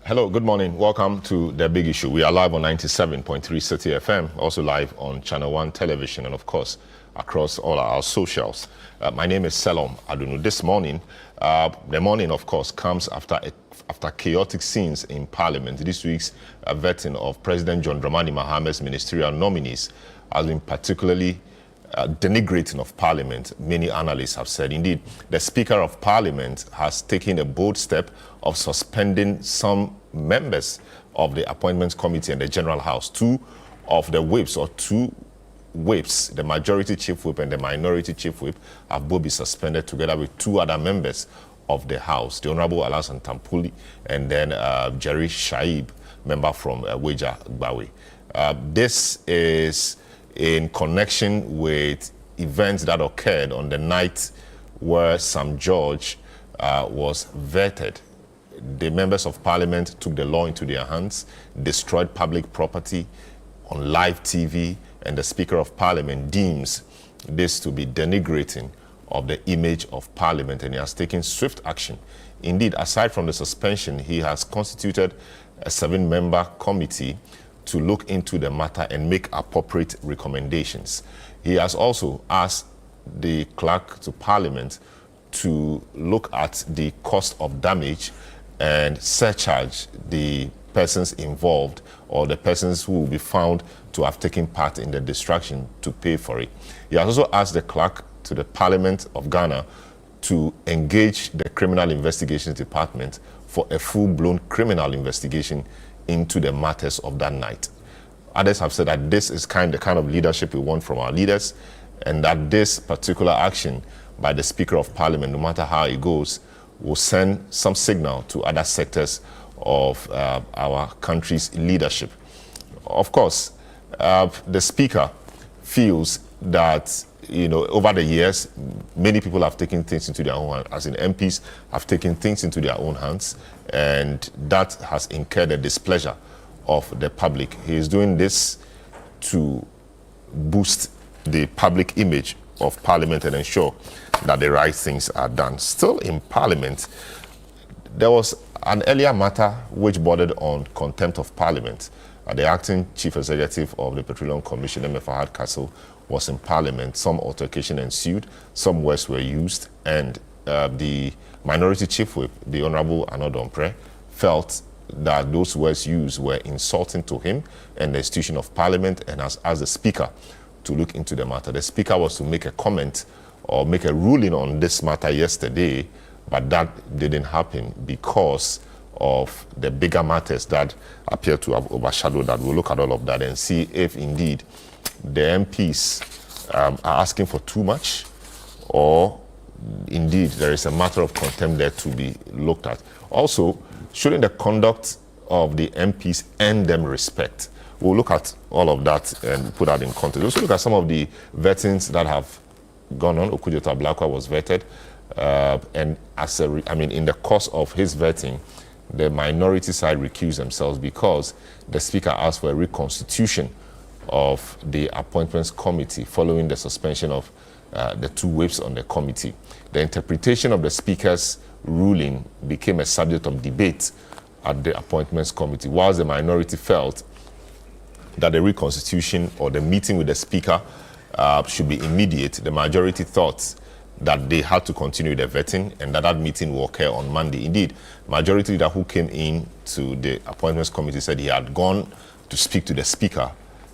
Hello, good morning. Welcome to The Big Issue. We are live on 97.3 City FM, also live on Channel 1 Television, and of course, across all our socials. My name is Selorm Adonoo. This morning, the morning, of course, comes after chaotic scenes in Parliament. This week's vetting of President John Dramani Mahame's ministerial nominees has been particularly denigrating of Parliament, many analysts have said. Indeed, the Speaker of Parliament has taken a bold step of suspending some members of the Appointments Committee and the General House. Two whips, the Majority Chief Whip and the Minority Chief Whip, have both been suspended together with two other members of the House, the Honorable Alasan Tampuli and then Jerry Shaib, member from Weja Gbawe. This is in connection with events that occurred on the night where Sam George was vetted. The members of Parliament took the law into their hands, destroyed public property on live TV, and the Speaker of Parliament deems this to be denigrating of the image of Parliament, and he has taken swift action. Indeed, aside from the suspension, he has constituted a 7-member committee to look into the matter and make appropriate recommendations. He has also asked the clerk to Parliament to look at the cost of damage and surcharge the persons involved or the persons who will be found to have taken part in the destruction to pay for it. He has also asked the clerk to the Parliament of Ghana to engage the Criminal Investigations Department for a full-blown criminal investigation into the matters of that night. Others have said that this is the kind of leadership we want from our leaders, and that this particular action by the Speaker of Parliament, no matter how it goes, will send some signal to other sectors of our country's leadership. Of course, the Speaker feels that, over the years, many people have taken things into their own hands, as in MPs have taken things into their own hands, and that has incurred the displeasure of the public. He is doing this to boost the public image of Parliament and ensure that the right things are done. Still in Parliament, there was an earlier matter which bordered on contempt of Parliament. The acting Chief Executive of the Petroleum Commission, MF Hardcastle, was in Parliament. Some altercation ensued, some words were used, and the Minority Chief Whip, the Honorable Anodompreh, felt that those words used were insulting to him and the institution of Parliament, and has asked the Speaker to look into the matter. The Speaker was to make a comment or make a ruling on this matter yesterday, but that didn't happen because of the bigger matters that appear to have overshadowed that. We'll look at all of that and see if indeed the MPs are asking for too much, or indeed there is a matter of contempt there to be looked at. Also, shouldn't the conduct of the MPs earn them respect? We'll look at all of that and put that in context. We'll also look at some of the vettings that have gone on. Okudjota Blakwa was vetted, and in the course of his vetting, the minority side recused themselves because the Speaker asked for a reconstitution of the Appointments Committee following the suspension of the two whips on the committee. The interpretation of the Speaker's ruling became a subject of debate at the Appointments Committee. Whilst the minority felt that the reconstitution or the meeting with the Speaker should be immediate, the majority thought that they had to continue the vetting and that meeting will occur on Monday. Indeed, majority leader who came in to the Appointments Committee said he had gone to speak to the Speaker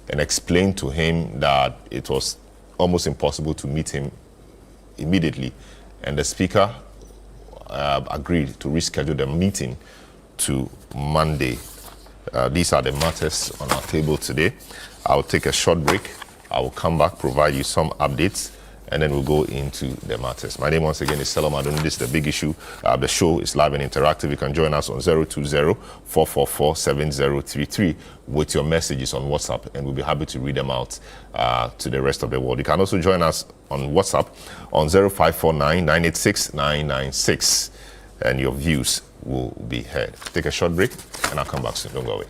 and explained to him that it was almost impossible to meet him immediately, and the Speaker agreed to reschedule the meeting to Monday. These are the matters on our table today. I'll take a short break. I will come back, provide you some updates, and then we'll go into the matters. My name once again is Selorm Adonoo. This is The Big Issue. The show is live and interactive. You can join us on 020-444-7033 with your messages on WhatsApp, and we'll be happy to read them out to the rest of the world. You can also join us on WhatsApp on 0549-986-996, and your views will be heard. Take a short break, and I'll come back soon. Don't go away.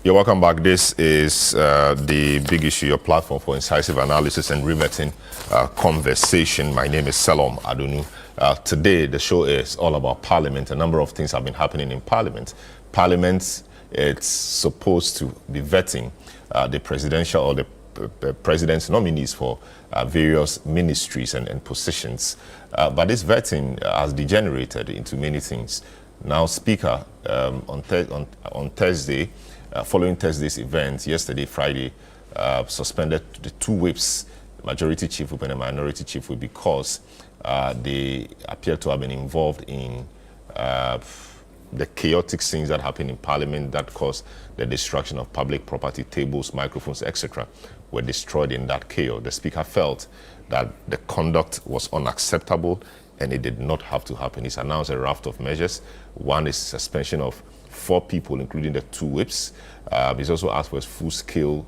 You're welcome back. This is the Big Issue, your platform for incisive analysis and riveting conversation. My name is Selorm Adonoo. Today, the show is all about Parliament. A number of things have been happening in Parliament. Parliament, it's supposed to be vetting the presidential or the president's nominees for various ministries and positions. But this vetting has degenerated into many things. Now, Speaker, on Thursday, following Thursday's event, yesterday, Friday, suspended the two whips, Majority Chief Whip and the Minority Chief Whip, because they appear to have been involved in the chaotic scenes that happened in Parliament that caused the destruction of public property, tables, microphones, etc. were destroyed in that chaos. The Speaker felt that the conduct was unacceptable and it did not have to happen. He's announced a raft of measures. One is suspension of 4 people, including the 2 whips. He's also asked for full-scale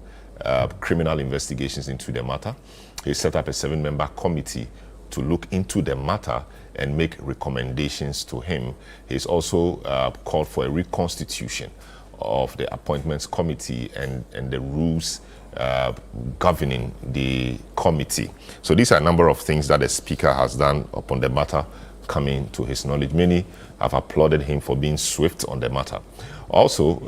criminal investigations into the matter. He set up a 7-member committee to look into the matter and make recommendations to him. He's also called for a reconstitution of the appointments committee and the rules governing the committee. So these are a number of things that the Speaker has done upon the matter coming to his knowledge. Many have applauded him for being swift on the matter. Also,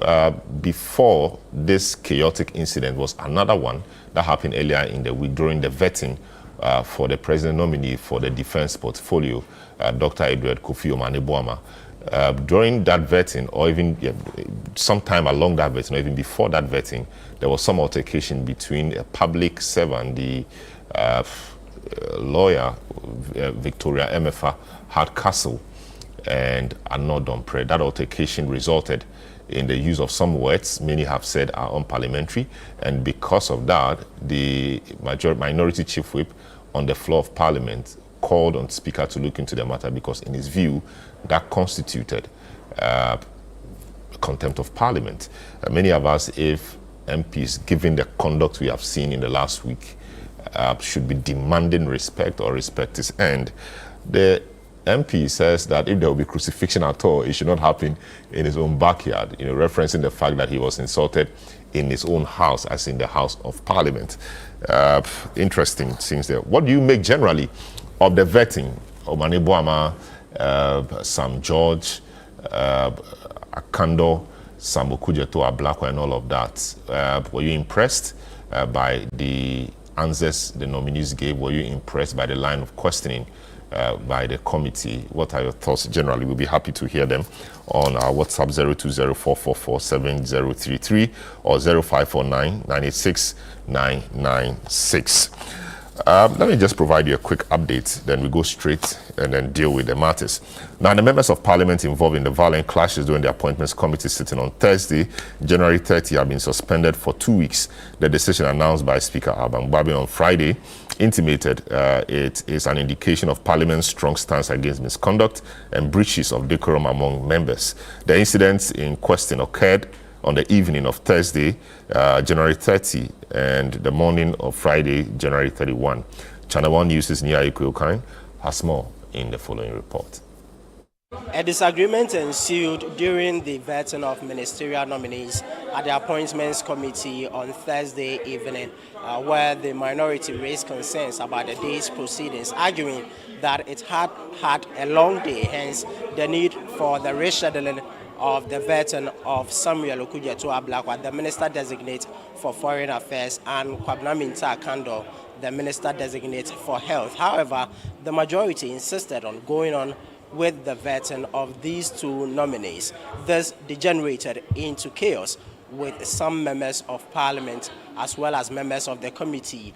before this chaotic incident was another one that happened earlier in the week during the vetting for the president nominee for the defense portfolio, Dr. Edward Kofi Omane-Boamah. During that vetting, or even sometime along that vetting, or even before that vetting, there was some altercation between a public servant, the lawyer, Victoria Emefa Hardcastle, and Anodonpre. That altercation resulted in the use of some words many have said are unparliamentary, and because of that, the minority chief whip on the floor of Parliament called on Speaker to look into the matter because, in his view, that constituted contempt of Parliament. Many of us, if MPs, given the conduct we have seen in the last week, should be demanding respect or respect is earned. The MP says that if there will be crucifixion at all, it should not happen in his own backyard, referencing the fact that he was insulted in his own house, as in the House of Parliament. Interesting things there. What do you make generally of the vetting? Omane-Boamah, Sam George, Akando, Sam Okujeto, Ablakwa, and all of that. Were you impressed by the answers the nominees gave? Were you impressed by the line of questioning by the committee? What are your thoughts generally? We'll be happy to hear them on our WhatsApp 0204447033 or 0549986996. Let me just provide you a quick update, then we go straight and then deal with the matters. Now, the members of Parliament involved in the violent clashes during the appointments committee sitting on Thursday, January 30, have been suspended for 2 weeks. The decision announced by Speaker Alban Gbagbe on Friday intimated it is an indication of Parliament's strong stance against misconduct and breaches of decorum among members. The incidents in question occurred on the evening of Thursday, January 30, and the morning of Friday, January 31. Channel 1 News' Nia Ikuyokan has more in the following report. A disagreement ensued during the vetting of ministerial nominees at the Appointments Committee on Thursday evening, where the minority raised concerns about the day's proceedings, arguing that it had had a long day, hence the need for the rescheduling of the vetting of Samuel Okujeto Ablakwa, the Minister-designate for Foreign Affairs, and Kwabena Mintah Akando, the Minister-designate for Health. However, the majority insisted on going on with the vetting of these 2 nominees. This degenerated into chaos, with some members of Parliament as well as members of the committee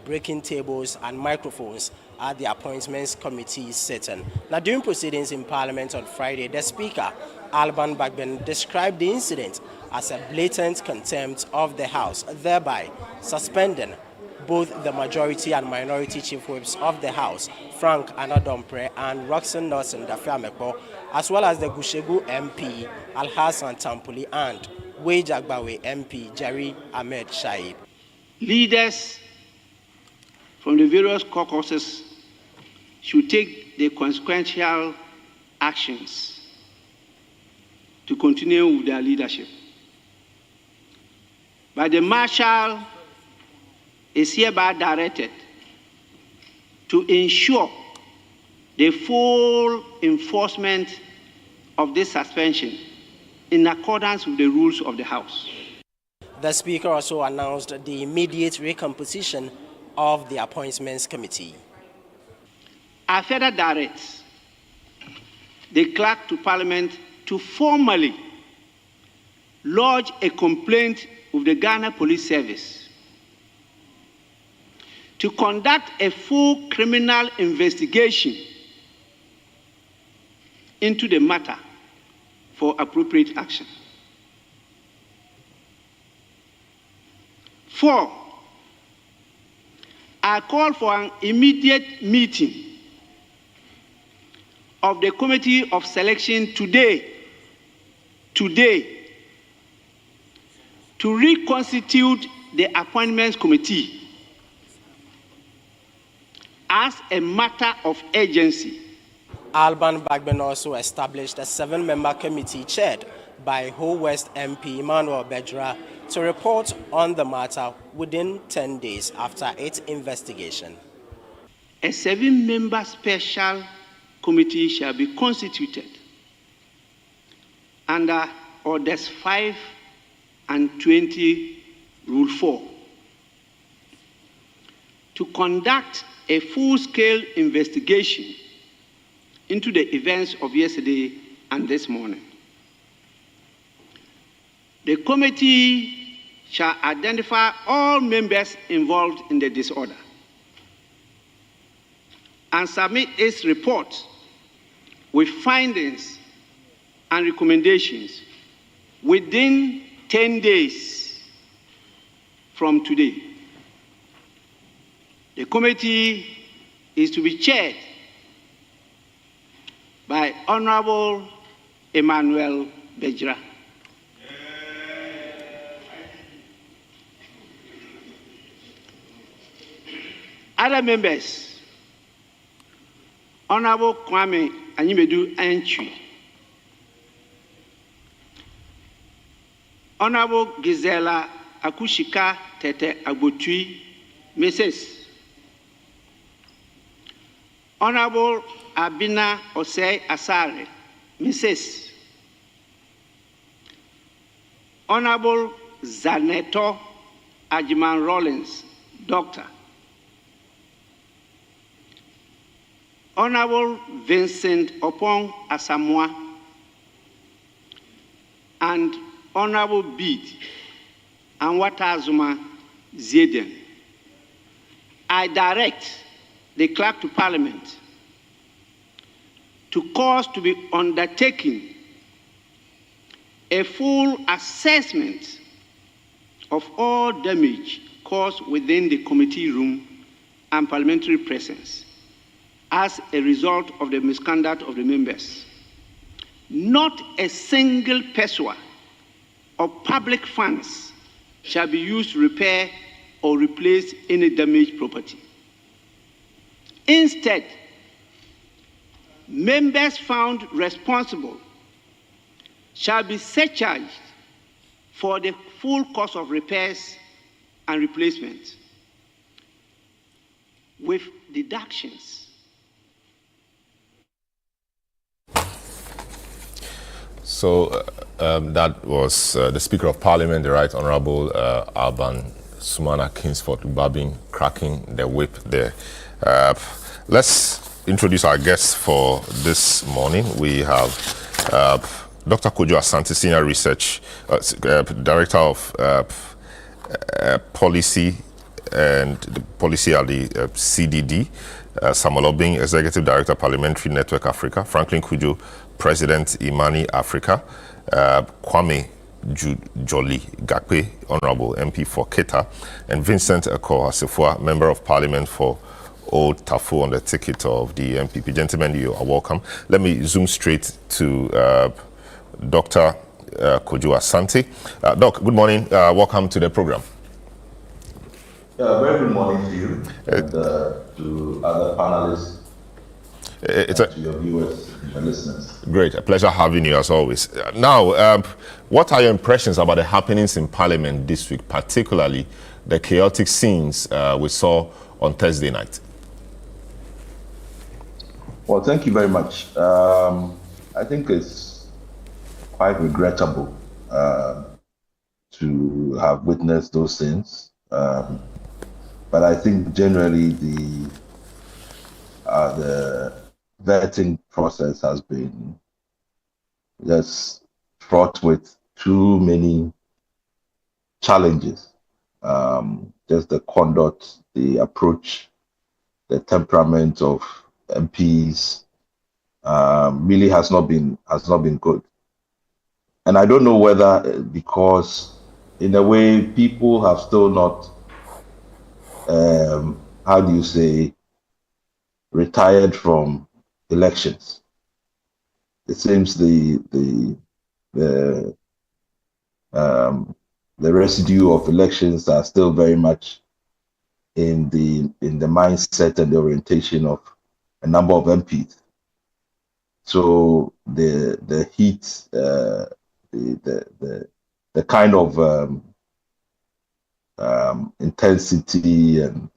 breaking tables and microphones at the Appointments Committee sitting. Now, during proceedings in Parliament on Friday, the Speaker, Alban Gbagbe, described the incident as a blatant contempt of the House, thereby suspending both the majority and minority chief whips of the House, Frank Anodonpre and Roxanne Nelson Dafiamekpo, as well as the Gushegu MP, Alhassan Tampuli, and Wejagbawe MP, Jerry Ahmed Shaib. Leaders from the various caucuses should take the consequential actions to continue with their leadership. by the Marshal is hereby directed to ensure the full enforcement of this suspension in accordance with the rules of the House. The Speaker also announced the immediate recomposition of the Appointments Committee. I further direct the Clerk to Parliament to formally lodge a complaint with the Ghana Police Service to conduct a full criminal investigation into the matter for appropriate action. 4, I call for an immediate meeting of the Committee of Selection today, to reconstitute the Appointments Committee as a matter of urgency. Alban Bagben also established a 7-member committee chaired by Ho West MP Emmanuel Bejra to report on the matter within 10 days after its investigation. A 7-member special committee shall be constituted under Orders 5 and 20, Rule 4, to conduct a full-scale investigation into the events of yesterday and this morning. The committee shall identify all members involved in the disorder and submit its report with findings and recommendations within 10 days from today. The committee is to be chaired by Honorable Emmanuel Bejra. Other members, Honorable Kwame Anyimedu Antwi, Honorable Gisela Akushika Tete Agbotui, Mrs. Honorable Abina Osei Asare, Mrs. Honorable Zaneto Ajiman Rollins, Doctor. Honorable Vincent Opong Asamoah and Honorable Bede Anwatazuma Zeden. I direct the Clerk to Parliament to cause to be undertaken a full assessment of all damage caused within the committee room and parliamentary presence as a result of the misconduct of the members. Not a single pesewa of public funds shall be used to repair or replace any damaged property. Instead, members found responsible shall be surcharged for the full cost of repairs and replacement with deductions. So that was the Speaker of Parliament, the Right Honourable Alban Sumana Kingsford Babin, cracking the whip there. Let's introduce our guests for this morning. We have Dr. Kojo Asante, Senior Research Director of Policy and the Policy at the CDD, Samuel Obing, Executive Director, Parliamentary Network Africa, Franklin Kujo, President, Imani Africa, Kwame Jolly Gakpe, Honorable MP for Keta, and Vincent Eko Asifua, Member of Parliament for Old Tafu on the ticket of the MPP. Gentlemen, you are welcome. Let me zoom straight to Dr. Kojo Asante. Doc, good morning. Welcome to the program. Yeah, very good morning to you and to other panelists. It's to your viewers and listeners. Great. A pleasure having you as always. Now, what are your impressions about the happenings in Parliament this week, particularly the chaotic scenes we saw on Thursday night? Well, thank you very much. I think it's quite regrettable to have witnessed those things. But I think generally the vetting process has been just fraught with too many challenges. Just the conduct, the approach, the temperament of MPs really has not been good. And I don't know whether because in a way people have still not how do you say, retired from elections. It seems the residue of elections are still very much in the mindset and the orientation of a number of MPs. So the heat, the kind of intensity and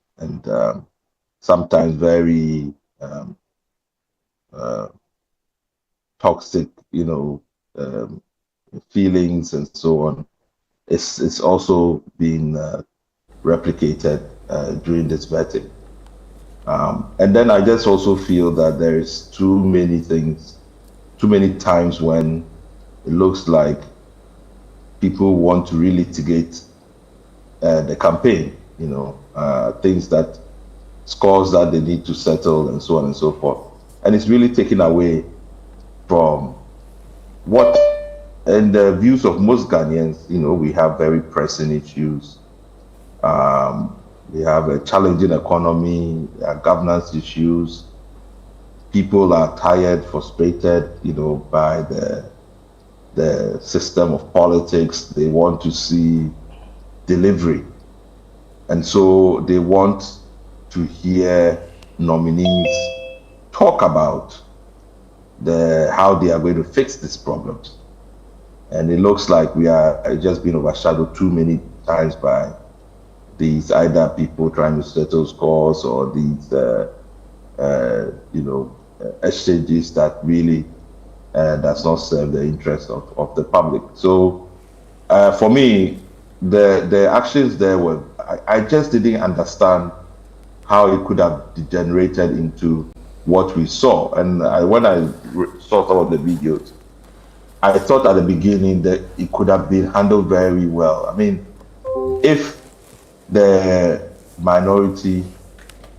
sometimes very toxic, feelings and so on. It's also been replicated during this vetting. And then I just also feel that there is too many times when it looks like people want to relitigate the campaign, things that scores that they need to settle and so on and so forth. And it's really taken away from what, in the views of most Ghanaians, we have very pressing issues. We have a challenging economy, governance issues. People are tired, frustrated, by the system of politics. They want to see delivery. And so they want to hear nominees talk about how they are going to fix these problems. And it looks like we are just being overshadowed too many times by these either people trying to settle scores or these exchanges that really does not serve the interest of the public. So for me, the actions there were, I just didn't understand how it could have degenerated into what we saw. And when I saw some of the videos, I thought at the beginning that it could have been handled very well. I mean, if the minority,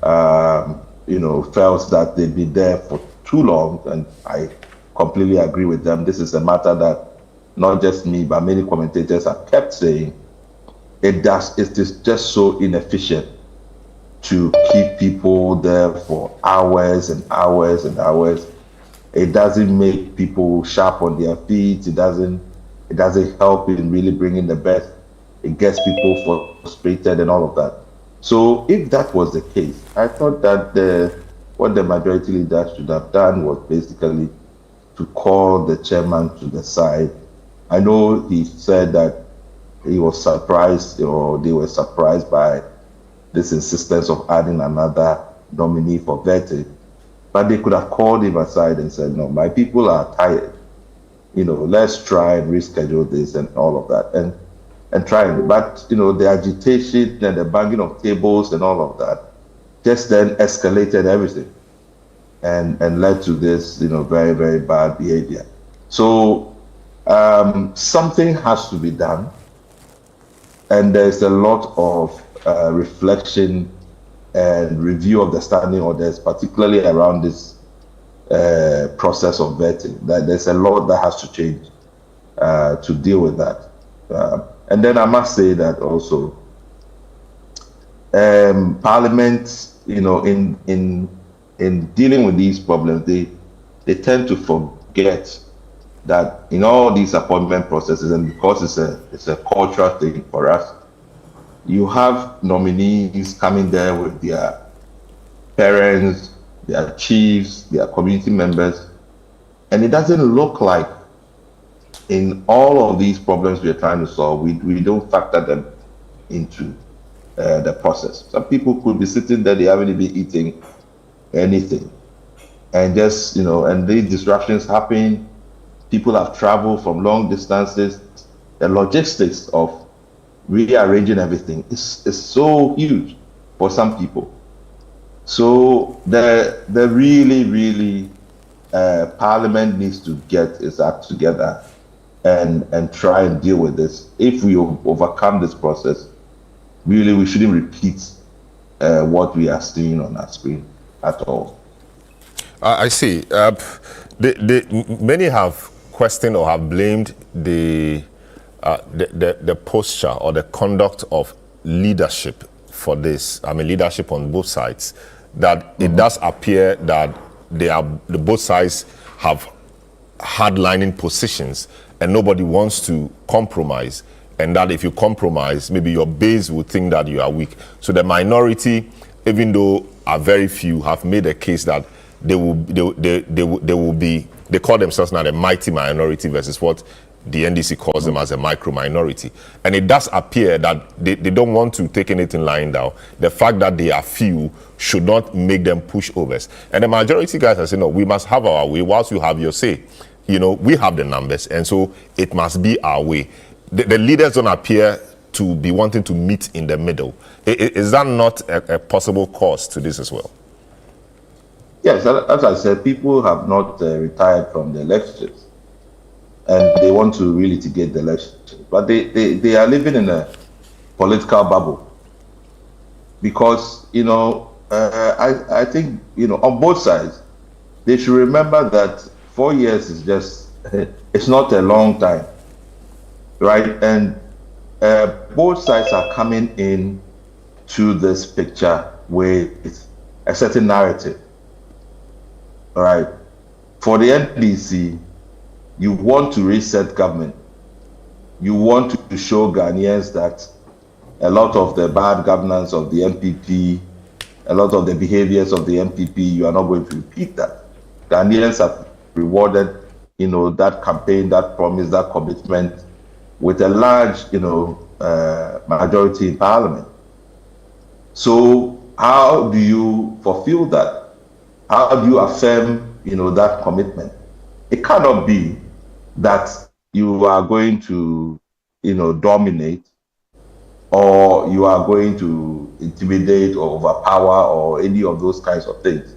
felt that they'd been there for too long, and I completely agree with them. This is a matter that not just me, but many commentators have kept saying it is just so inefficient to keep people there for hours and hours and hours. It doesn't make people sharp on their feet. It doesn't help in really bringing the best. It gets people frustrated and all of that. So if that was the case, I thought that what the majority leader should have done was basically to call the chairman to the side. I know he said that he was surprised, or they were surprised by this insistence of adding another nominee for vetting. But they could have called him aside and said, no, my people are tired. Let's try and reschedule this and all of that. And trying, but the agitation and the banging of tables and all of that just then escalated everything and led to this very, very bad behavior. So something has to be done, and there's a lot of reflection and review of the standing orders, particularly around this process of vetting. That there's a lot that has to change to deal with that. And then I must say that also, Parliament, in dealing with these problems, they tend to forget that in all these appointment processes, and because it's a cultural thing for us, you have nominees coming there with their parents, their chiefs, their community members, and it doesn't look like in all of these problems we're trying to solve, we don't factor them into the process. Some people could be sitting there, they haven't even eating anything. And just, and these disruptions happen. People have traveled from long distances. The logistics of rearranging everything is so huge for some people. So the really Parliament needs to get its act together and try and deal with this. If we overcome this process, really we shouldn't repeat what we are seeing on our screen at all. I see. Many have questioned or have blamed the posture or the conduct of leadership for this. I mean, leadership on both sides. That it does appear that the both sides have hardlining positions, and nobody wants to compromise. And that if you compromise, maybe your base will think that you are weak. So the minority, even though are very few, have made a case that they will be. They call themselves now the mighty minority versus what the NDC calls them as a micro minority. And it does appear that they don't want to take anything lying down. The fact that they are few should not make them pushovers. And the majority guys are saying, no, we must have our way whilst you have your say. We have the numbers, and so it must be our way. The leaders don't appear to be wanting to meet in the middle. Is that not a possible cause to this as well? Yes, as I said, people have not retired from the elections, and they want to really litigate the elections. But they are living in a political bubble because, I think, on both sides, they should remember that 4 years is just, it's not a long time, right? And both sides are coming in to this picture with a certain narrative, all right? For the NDC, you want to reset government. You want to show Ghanaians that a lot of the bad governance of the MPP, a lot of the behaviors of the MPP, you are not going to repeat that. Ghanaians have rewarded, that campaign, that promise, that commitment with a large, majority in Parliament. So how do you fulfill that? How do you affirm, that commitment? It cannot be that you are going to, dominate, or you are going to intimidate or overpower or any of those kinds of things,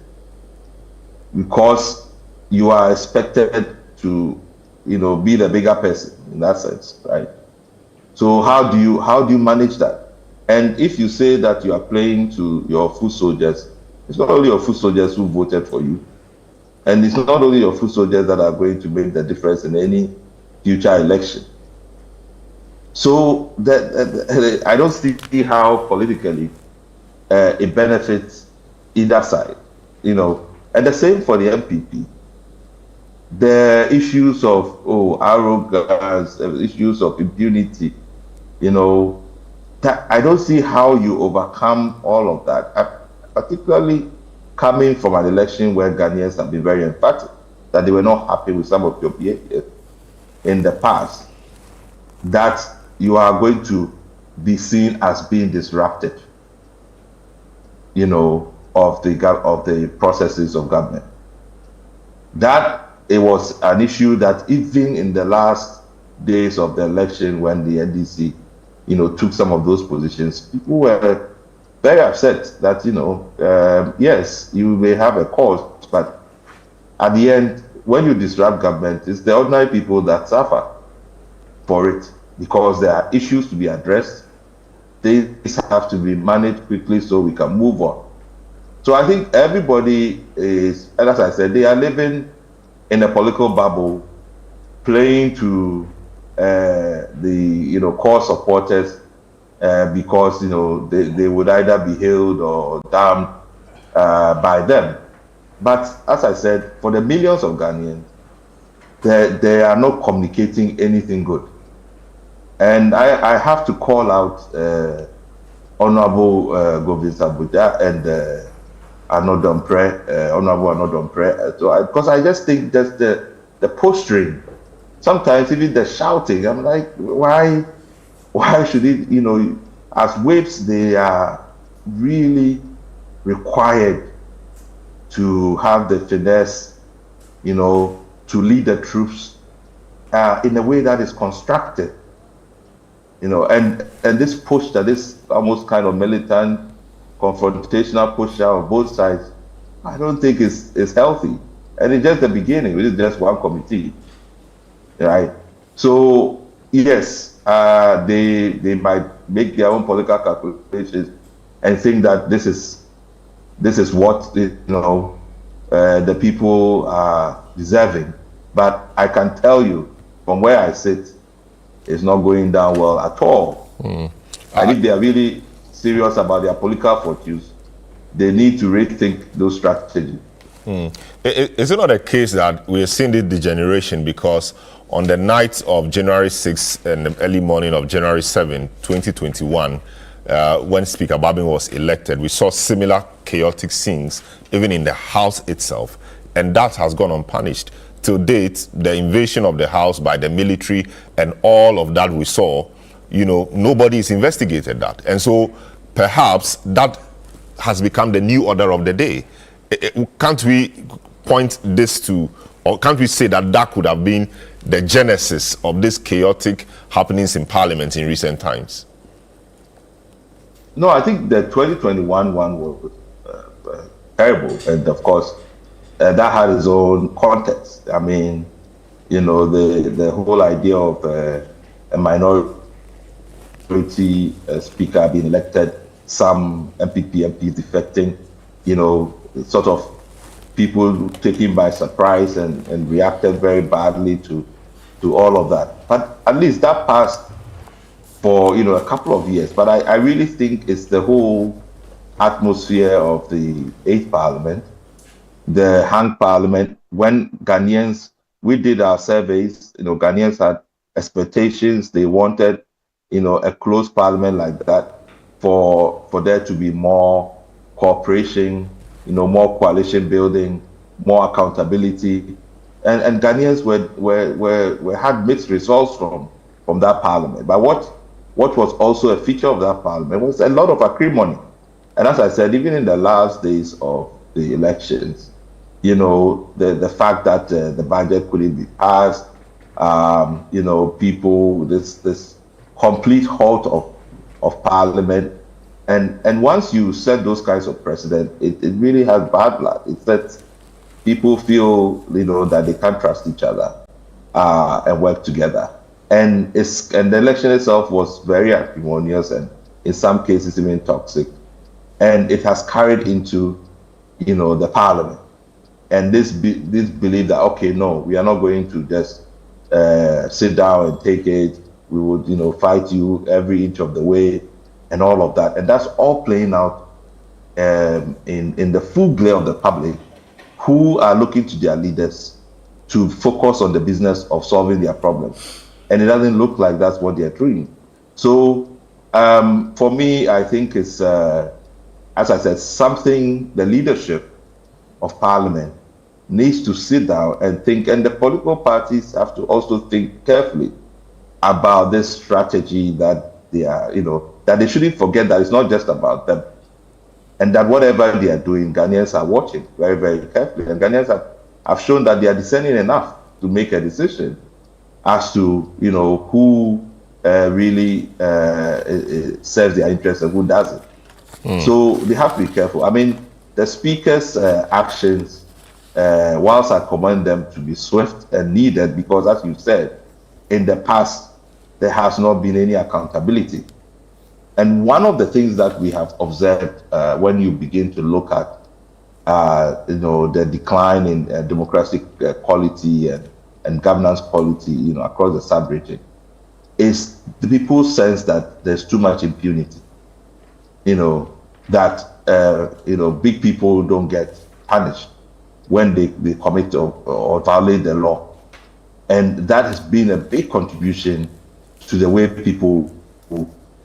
because you are expected to, be the bigger person in that sense, right? So how do you manage that? And if you say that you are playing to your foot soldiers, it's not only your foot soldiers who voted for you, and it's not only your foot soldiers that are going to make the difference in any future election. So that I don't see how politically it benefits either side, And the same for the MPP. The issues of arrogance, issues of impunity, that I don't see how you overcome all of that, particularly coming from an election where Ghanaians have been very emphatic that they were not happy with some of your behavior in the past, that you are going to be seen as being disrupted, of the processes of government. That it was an issue that even in the last days of the election, when the NDC, took some of those positions, people were very upset that, yes, you may have a cause, but at the end, when you disrupt government, it's the ordinary people that suffer for it, because there are issues to be addressed. These have to be managed quickly so we can move on. So I think everybody is, and as I said, they are living in a political bubble, playing to the core supporters, because they would either be hailed or damned by them. But as I said, for the millions of Ghanaians, they are not communicating anything good. And I have to call out Honorable Govin Sabuja and Honorable Anodompre. So because I just think that the posturing, sometimes even the shouting, I'm like, why should it, as whips, they are really required to have the finesse, to lead the troops in a way that is constructed, and this push, that is almost kind of militant, confrontational push of both sides, I don't think is healthy. And it's just the beginning. It is just one committee, right? So yes, they might make their own political calculations and think that this is what the people are deserving. But I can tell you, from where I sit, it's not going down well at all. And if they are really serious about their political fortunes, they need to rethink those strategies. Is it not a case that we are seeing this degeneration because on the night of January 6th and the early morning of January 7, 2021, when Speaker Babin was elected, we saw similar chaotic scenes even in the House itself, and that has gone unpunished. Till date, the invasion of the House by the military and all of that we saw, nobody has investigated that. And so perhaps that has become the new order of the day. Can't we point this to, or can't we say that could have been the genesis of these chaotic happenings in Parliament in recent times? No, I think the 2021 one was terrible. And of course, that had its own context. I mean, the whole idea of a minority speaker being elected, some MPP MPs defecting, sort of people taken by surprise and reacted very badly to all of that. But at least that passed for a couple of years. But I really think it's the whole atmosphere of the 8th Parliament, the hung Parliament. When Ghanaians, we did our surveys, Ghanaians had expectations. They wanted, a closed Parliament like that for there to be more cooperation, more coalition building, more accountability, and Ghanaians had mixed results from that Parliament. But what was also a feature of that Parliament was a lot of acrimony. And as I said, even in the last days of the elections, the fact that the budget couldn't be passed, people, this complete halt of Parliament. And once you set those kinds of precedent, it really has bad blood. It lets people feel, that they can't trust each other and work together. And the election itself was very acrimonious and in some cases even toxic. And it has carried into, the Parliament. And this belief that, okay, no, we are not going to just sit down and take it. We would, fight you every inch of the way and all of that. And that's all playing out in the full glare of the public, who are looking to their leaders to focus on the business of solving their problems. And it doesn't look like that's what they're doing. So for me, I think it's, as I said, something the leadership of Parliament needs to sit down and think, and the political parties have to also think carefully about this strategy that they are, that they shouldn't forget that it's not just about them. And that whatever they are doing, Ghanaians are watching very, very carefully. And Ghanaians have shown that they are discerning enough to make a decision as to, who really serves their interests and who doesn't. So they have to be careful. I mean, the Speaker's actions, whilst I commend them to be swift and needed, because as you said, in the past, there has not been any accountability. And one of the things that we have observed when you begin to look at, the decline in democratic quality and governance quality, across the sub-region, is the people sense that there's too much impunity. That big people don't get punished when they commit or violate the law, and that has been a big contribution to the way people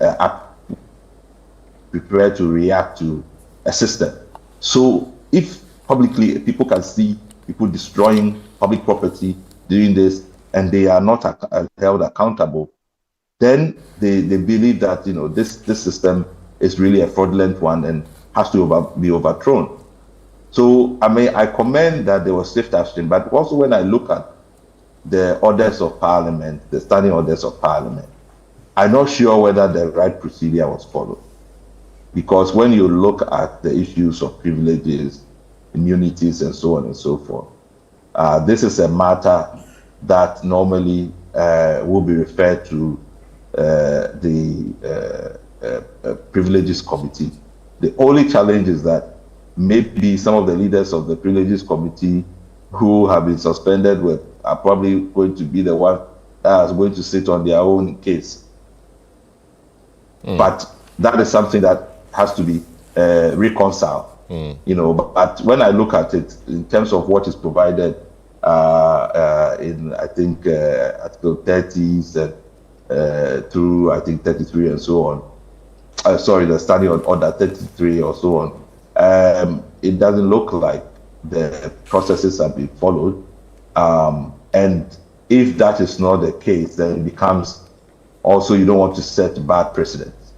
are prepared to react to a system. So if publicly people can see people destroying public property, doing this, and they are not held accountable, then they believe that this system is really a fraudulent one and has to be overthrown. So I commend that there was swift action, but also when I look at the orders of Parliament, the standing orders of Parliament, I'm not sure whether the right procedure was followed. Because when you look at the issues of privileges, immunities, and so on and so forth, this is a matter that normally will be referred to the Privileges Committee. The only challenge is that maybe some of the leaders of the Privileges Committee who have been suspended are probably going to be the one that is going to sit on their own case. But that is something that has to be reconciled. But when I look at it in terms of what is provided in, I think, Article 30s and through, I think, 33 and so on. Sorry, the study on Order 33 or so on. It doesn't look like the processes have been followed. And if that is not the case, then it becomes also you don't want to set bad precedents.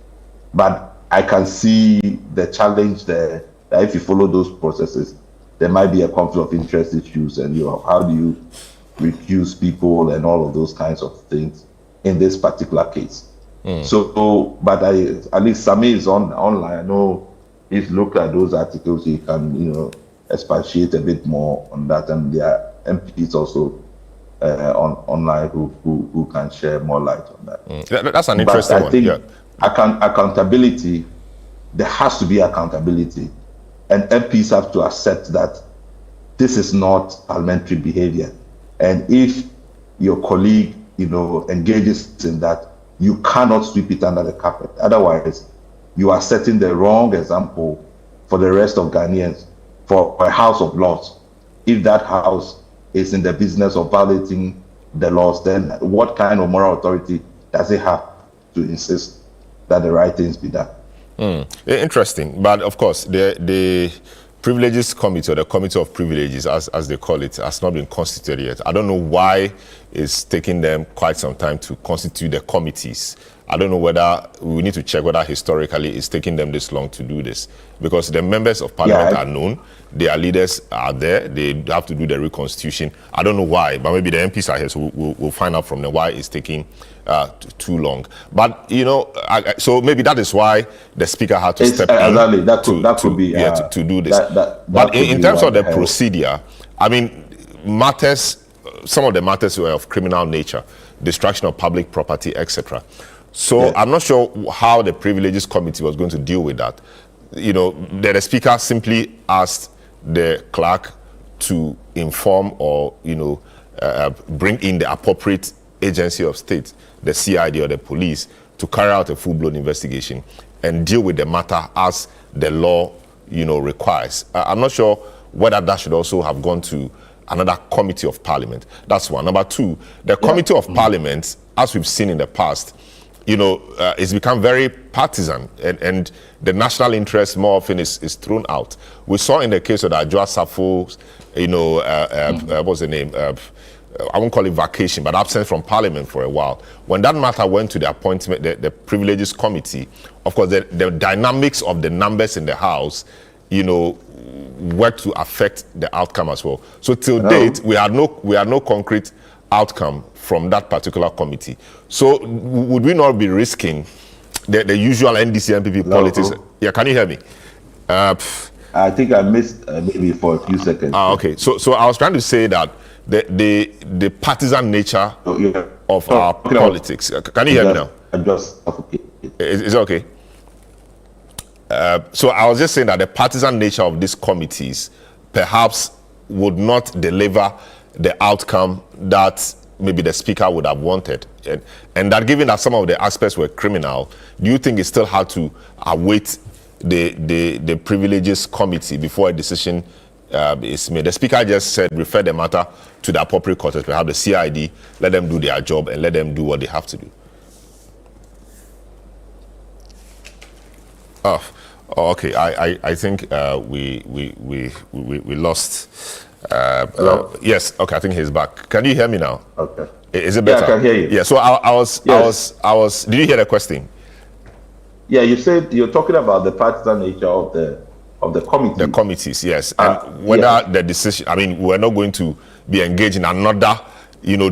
But I can see the challenge there that if you follow those processes, there might be a conflict of interest issues, and how do you recuse people and all of those kinds of things in this particular case. So, but at least Sami is online. I know he's looked at those articles. He can, expatiate a bit more on that, and there are MPs also online who can share more light on that. That's an interesting one. I think accountability, there has to be accountability, and MPs have to accept that this is not parliamentary behavior. And if your colleague, engages in that, you cannot sweep it under the carpet. Otherwise, you are setting the wrong example for the rest of Ghanaians, for a house of laws. If that house is in the business of violating the laws, then what kind of moral authority does it have to insist that the right things be done? Interesting. But of course, the Privileges Committee, or the Committee of Privileges, as they call it, has not been constituted yet. I don't know why it's taking them quite some time to constitute the committees. I don't know whether we need to check whether historically it's taking them this long to do this, because the members of Parliament are known, their leaders are there, they have to do the reconstitution. I don't know why, but maybe the MPs are here, so we'll find out from them why it's taking too long. But so maybe that is why the speaker had to step in to do this. But in terms of the procedure, I mean, some of the matters were of criminal nature, destruction of public property, etc. So I'm not sure how the Privileges Committee was going to deal with that. The speaker simply asked the clerk to inform or bring in the appropriate agency of state, the CID or the police, to carry out a full-blown investigation and deal with the matter as the law requires. I'm not sure whether that should also have gone to another committee of Parliament. That's one. Number two, the Committee of Parliament, as we've seen in the past, it's become very partisan, and the national interest more often is thrown out. We saw in the case of the Adjoa Safo's, what's the name? I won't call it vacation, but absence from Parliament for a while. When that matter went to the appointment, the Privileges Committee, of course, the dynamics of the numbers in the House, worked to affect the outcome as well. So till date, we had no concrete outcome from that particular committee. So would we not be risking the usual NDC MPP politics? Yeah, can you hear me? I think I missed maybe for a few seconds. Okay. So I was trying to say that the partisan nature of our politics. Can you hear me now? Is it okay? So I was just saying that the partisan nature of these committees perhaps would not deliver the outcome that maybe the speaker would have wanted, and that given that some of the aspects were criminal, do you think it still had to await the Privileges Committee before a decision is made? The speaker just said refer the matter to the appropriate courts, perhaps the CID, let them do their job and let them do what they have to do. Oh, okay. I think we lost. Hello? Yes. Okay. I think he's back. Can you hear me now? Okay. Is it Yeah, better? I can hear you. Yeah. So Yes. I was. Did you hear the question? Yeah, you said you're talking about the partisan nature of the committee. The committees, yes, and whether yes. the decision. I mean, we're not going to be engaged in another,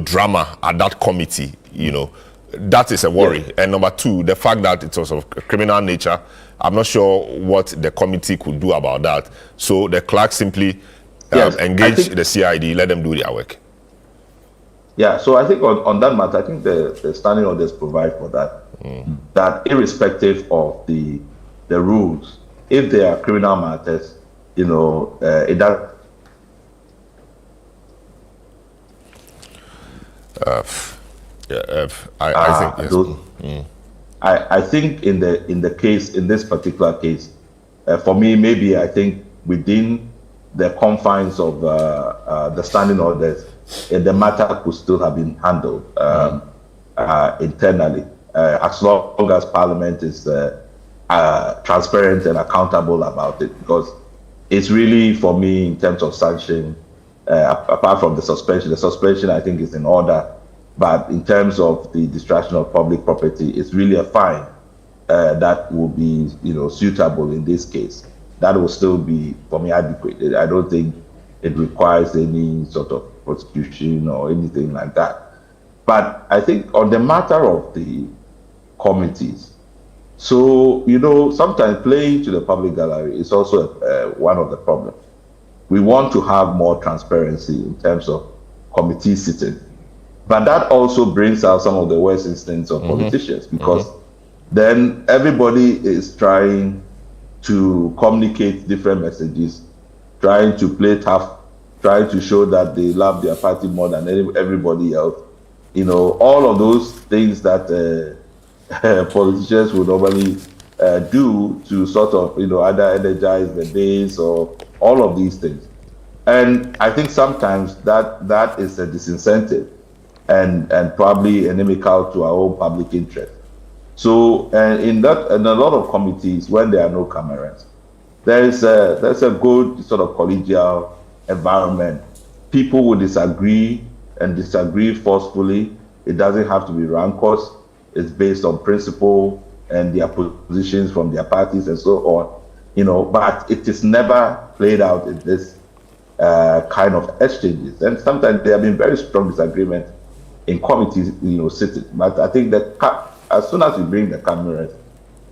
drama at that committee. That is a worry. Yes. And number two, the fact that it was of criminal nature. I'm not sure what the committee could do about that. So the clerk simply engage the CID, let them do their work. Yeah, so I think on that matter, I think the standing orders provide for that. That irrespective of the rules, if there are criminal matters, it does. I think yes. Those, I think in this particular case, for me, maybe I think within the confines of the standing orders, the matter could still have been handled internally, as long as Parliament is transparent and accountable about it. Because it's really, for me, in terms of sanction, apart from the suspension I think is in order. But in terms of the distraction of public property, it's really a fine that will be, suitable in this case. That will still be, for me, adequate. I don't think it requires any sort of prosecution or anything like that. But I think on the matter of the committees, so, sometimes playing to the public gallery is also one of the problems. We want to have more transparency in terms of committee sitting. But that also brings out some of the worst instincts of politicians, because then everybody is trying to communicate different messages, trying to play tough, trying to show that they love their party more than everybody else. All of those things that politicians would normally do to sort of, either energize the base or all of these things. And I think sometimes that is a disincentive and probably inimical to our own public interest. So, in a lot of committees, when there are no cameras, there's a good sort of collegial environment. People will disagree forcefully. It doesn't have to be rancorous. It's based on principle and their positions from their parties and so on. But it is never played out in this kind of exchanges. And sometimes there have been very strong disagreements in committees, sitting. But I think that as soon as you bring the cameras,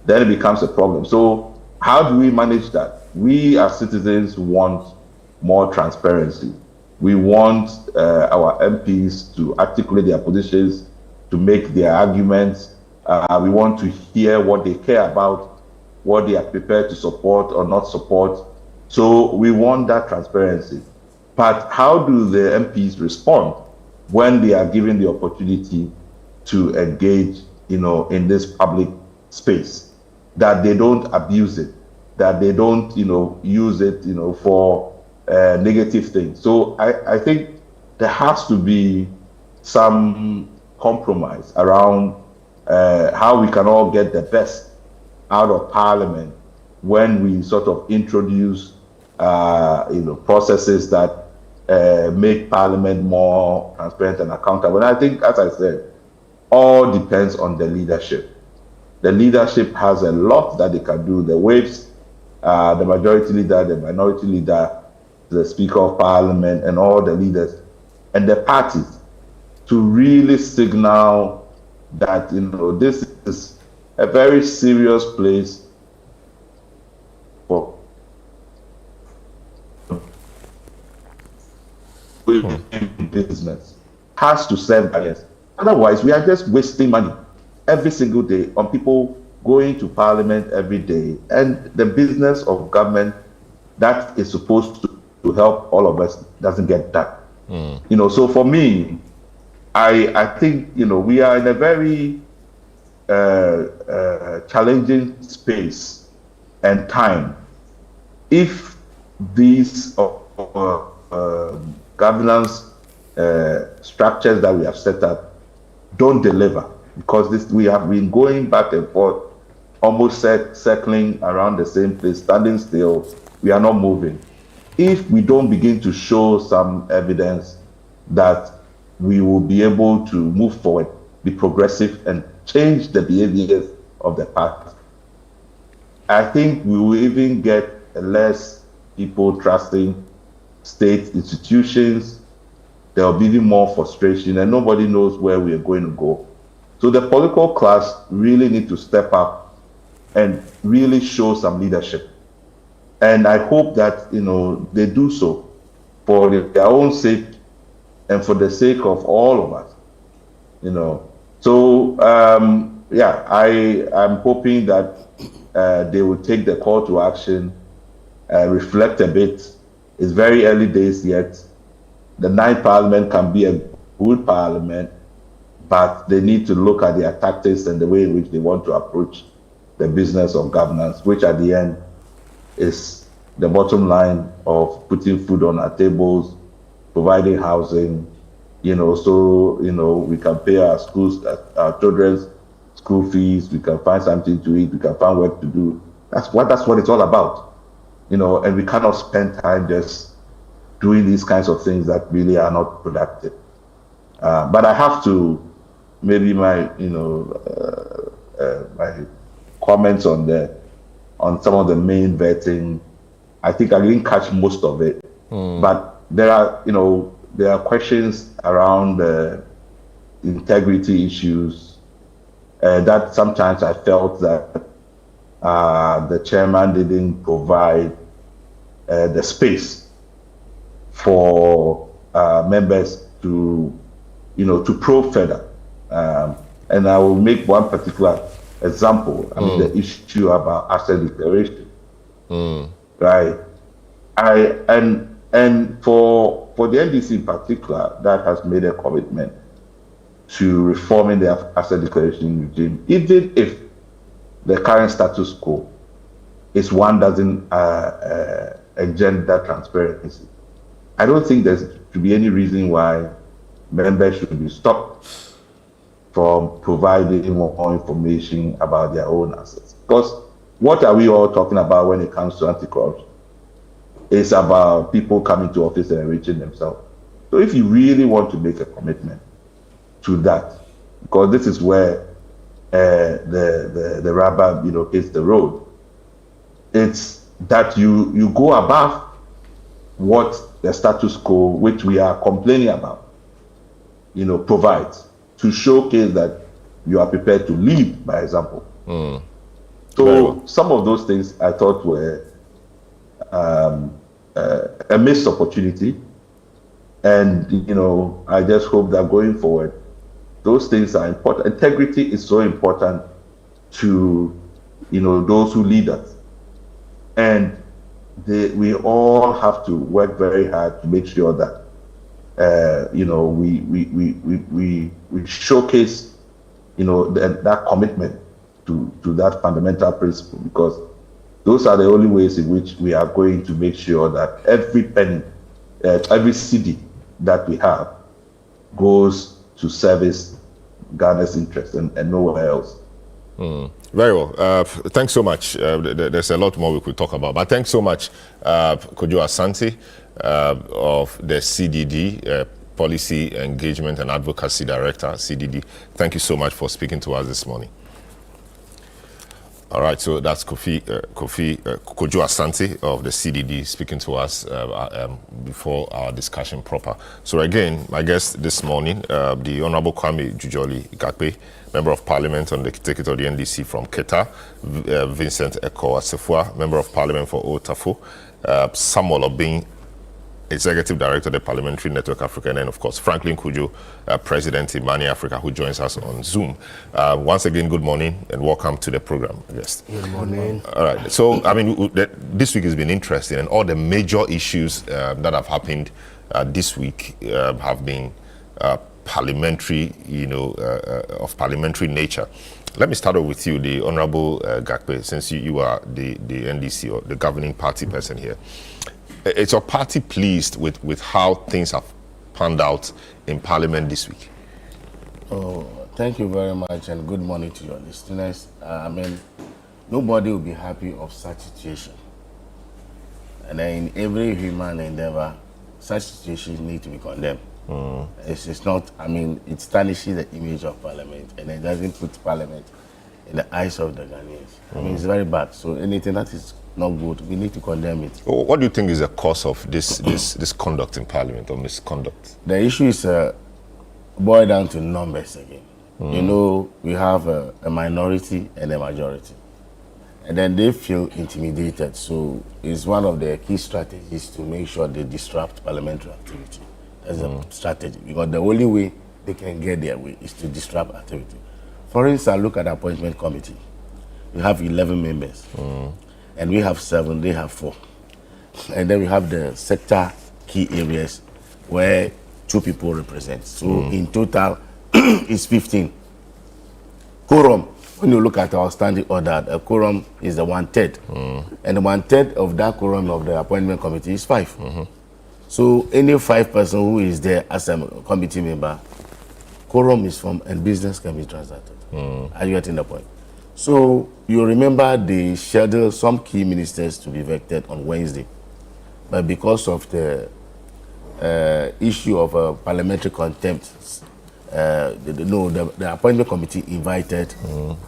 then it becomes a problem. So how do we manage that? We as citizens want more transparency. We want our MPs to articulate their positions, to make their arguments. We want to hear what they care about, what they are prepared to support or not support. So we want that transparency. But how do the MPs respond when they are given the opportunity to engage, in this public space? That they don't abuse it, that they don't, use it, for negative things. So I think there has to be some compromise around how we can all get the best out of Parliament when we sort of introduce, processes that make Parliament more transparent and accountable. And I think, as I said, all depends on the leadership. The leadership has a lot that they can do. The whips, the majority leader, the minority leader, the Speaker of Parliament, and all the leaders, and the parties, to really signal that, this is a very serious place for business. Has to serve bias. Otherwise, we are just wasting money every single day on people going to Parliament every day, and the business of government that is supposed to help all of us doesn't get done. So for me, I think, we are in a very challenging space and time. If these governance structures that we have set up don't deliver, because we have been going back and forth almost circling around the same place, standing still. We are not moving. If we don't begin to show some evidence that we will be able to move forward, be progressive, and change the behaviors of the party, I think we will even get less people trusting state institutions. There will be even more frustration, and nobody knows where we are going to go. So the political class really need to step up and really show some leadership. And I hope that, they do so for their own sake and for the sake of all of us, So, I'm hoping that they will take the call to action, reflect a bit. It's very early days yet. The 9th Parliament can be a good Parliament, but they need to look at their tactics and the way in which they want to approach the business of governance, which at the end is the bottom line of putting food on our tables, providing housing, so, we can pay our schools, our children's school fees, we can find something to eat, we can find work to do. That's what it's all about, and we cannot spend time just doing these kinds of things that really are not productive. But I have to, maybe my comments on some of the main vetting. I think I didn't catch most of it, but there are questions around the integrity issues that sometimes I felt that the chairman didn't provide the space for members to probe further. And I will make one particular example. I mean, the issue about asset declaration, right? And for the NDC in particular, that has made a commitment to reforming the asset declaration regime, even if the current status quo is one doesn't engender transparency. I don't think there should be any reason why members should be stopped from providing more information about their own assets. Because what are we all talking about when it comes to anti-corruption? It's about people coming to office and enriching themselves. So if you really want to make a commitment to that, because this is where the rubber hits the road, it's that you go above what the status quo, which we are complaining about, provides, to showcase that you are prepared to lead by example. So some of those things I thought were a missed opportunity, and I just hope that going forward, those things are important. Integrity is so important to those who lead us, and we all have to work very hard to make sure that we showcase that commitment to that fundamental principle, because those are the only ways in which we are going to make sure that every penny, every cedi that we have goes to service Ghana's interest and nowhere else. Very well. Thanks so much. There's a lot more we could talk about, but thanks so much, Kojo Asante, of the CDD, Policy Engagement and Advocacy Director, CDD. Thank you so much for speaking to us this morning. All right, so that's Kojo Asante of the CDD speaking to us before our discussion proper. So again, my guest this morning, the Honorable Kwame Jujoli Gakpe, Member of Parliament on the ticket of the NDC from Keta, Vincent Eko Asefua, Member of Parliament for Otafo, Samuel Obing, Executive Director of the Parliamentary Network Africa, and then, of course, Franklin Kujo, President in Mani Africa, who joins us on Zoom. Once again, good morning and welcome to the program. Yes. Good morning. All right. So, I mean, this week has been interesting, and all the major issues that have happened this week have been parliamentary, of parliamentary nature. Let me start off with you, the Honorable Gakpe, since you are the NDC or the governing party person here. Is your party pleased with how things have panned out in Parliament this week? Oh, thank you very much, and good morning to your listeners. Nobody will be happy of such situation. And then in every human endeavor, such situations need to be condemned. It's not, I mean, it tarnishes the image of Parliament and it doesn't put Parliament in the eyes of the Ghanaians. I mean, it's very bad. So anything that is not good, we need to condemn it. What do you think is the cause of this conduct in Parliament or misconduct? The issue is boiled down to numbers again. You know, we have a minority and a majority. And then they feel intimidated. So it's one of the key strategies to make sure they disrupt parliamentary activity. That's a strategy. Because the only way they can get their way is to disrupt activity. For instance, look at the appointment committee. We have 11 members. And we have 7, they have 4. And then we have the sector key areas where 2 people represent. So in total, it's 15. Quorum, when you look at our standing order, a quorum is the 1/3. And the 1/3 of that quorum of the appointment committee is 5. So any 5 person who is there as a committee member, quorum is formed and business can be transacted. Are you getting the point? So you remember they scheduled some key ministers to be elected on Wednesday. But because of the issue of parliamentary contempt, the appointment committee invited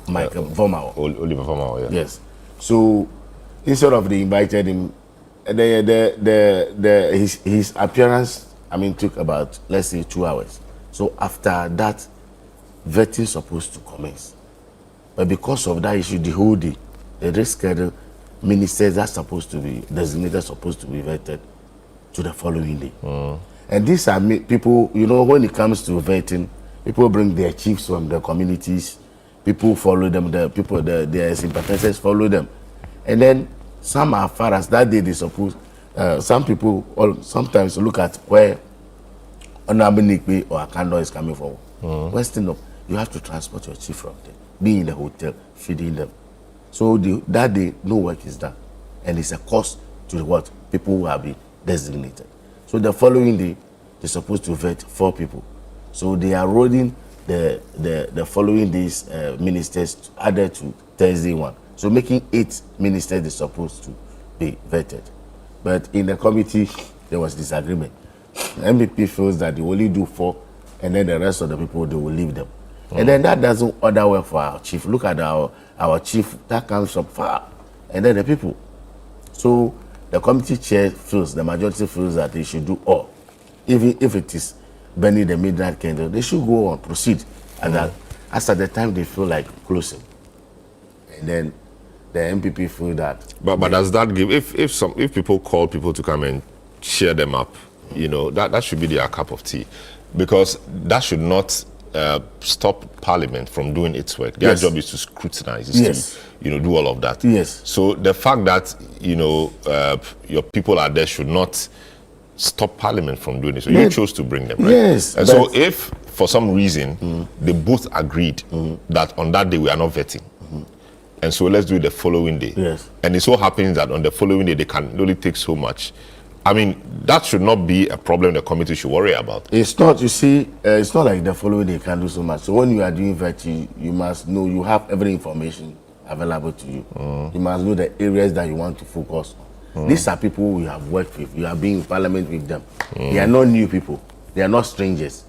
Mike Vomao. Oliver Vomao, yeah. Yes. So instead of they invited him, his appearance, I mean, took about, let's say, 2 hours. So after that, vetting is supposed to commence. But because of that issue, the whole day, the rescheduled ministers are supposed to be designated, supposed to be vetted to the following day. And these are people, you know, when it comes to vetting, people bring their chiefs from the communities, people follow them, their sympathizers follow them. And then some are far as that day they suppose, some people sometimes look at where Honorable Nikwe or Akando is coming from. Western up, you have to transport your chief from there, be in the hotel, feeding them. So that day, no work is done. And it's a cost to what? People who have been designated. So the following day, they're supposed to vet 4 people. So they are rolling the following day's ministers added to Thursday one. So making 8 ministers they're supposed to be vetted. But in the committee, there was disagreement. The MPP feels that they only do 4, and then the rest of the people, they will leave them. And then that doesn't order well for our chief. Look at our chief, that comes from far. And then the people. So the committee chair feels, the majority feels that they should do all. Even if it is burning the midnight candle, they should go on, proceed. And that, as at the time they feel like closing. And then the MPP feel that. But does that give, if people call people to come and cheer them up, you know, that should be their cup of tea. Because that should not stop Parliament from doing its work. Their job is to scrutinize, is to, you know, do all of that. So the fact that, you know, your people are there should not stop Parliament from doing it. So you chose to bring them, right? And so if for some reason they both agreed that on that day we are not vetting, and so let's do it the following day. And it so happens that on the following day they can only take so much. I mean, that should not be a problem the committee should worry about. It's not, you see, it's not like the following day can do so much. So when you are doing vetting, you must know, you have every information available to you. You must know the areas that you want to focus on. These are people we have worked with. You are being in Parliament with them. They are not new people. They are not strangers.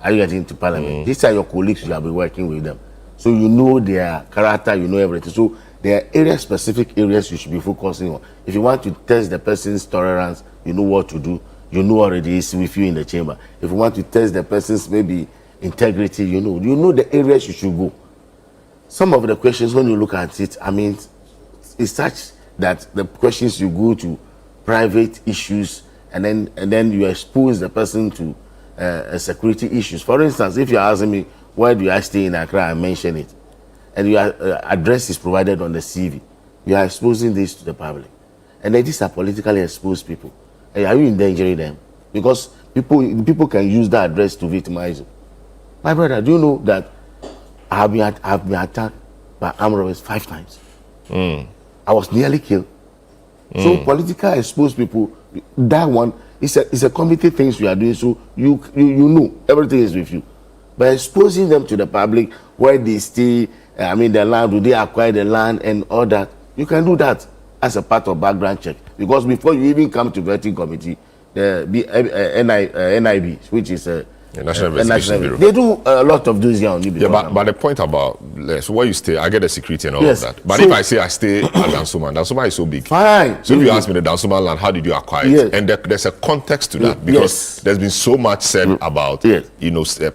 Are you getting into Parliament? These are your colleagues, you have been working with them. So you know their character, you know everything. So there are area-specific areas you should be focusing on. If you want to test the person's tolerance, you know what to do. You know already it's with you in the chamber. If you want to test the person's maybe integrity, you know the areas you should go. Some of the questions, when you look at it, I mean, it's such that the questions you go to private issues, and then you expose the person to security issues. For instance, if you're asking me, where do I stay in Accra, I mention it, and your address is provided on the CV, you are exposing this to the public. And then these are politically exposed people. Are you endangering them? Because people can use that address to victimize you. My brother, do you know that I have been attacked by armed robbers 5 times? I was nearly killed. So politically exposed people, that one, it's a committee things we are doing, so you know everything is with you. By exposing them to the public, where they stay, I mean, the land, do they acquire the land and all that? You can do that as a part of background check. Because before you even come to vetting committee, the NIB, which is a National Investigation Bureau. They do a lot of those young. Yeah, but the point about so where you stay, I get the security and all Yes. of that. But So- if I say I stay at Dansuma is so big. Fine. So if you ask me the Dansuma land, how did you acquire Yes. it? And there's a context to that because Yes. there's been so much said about Yes.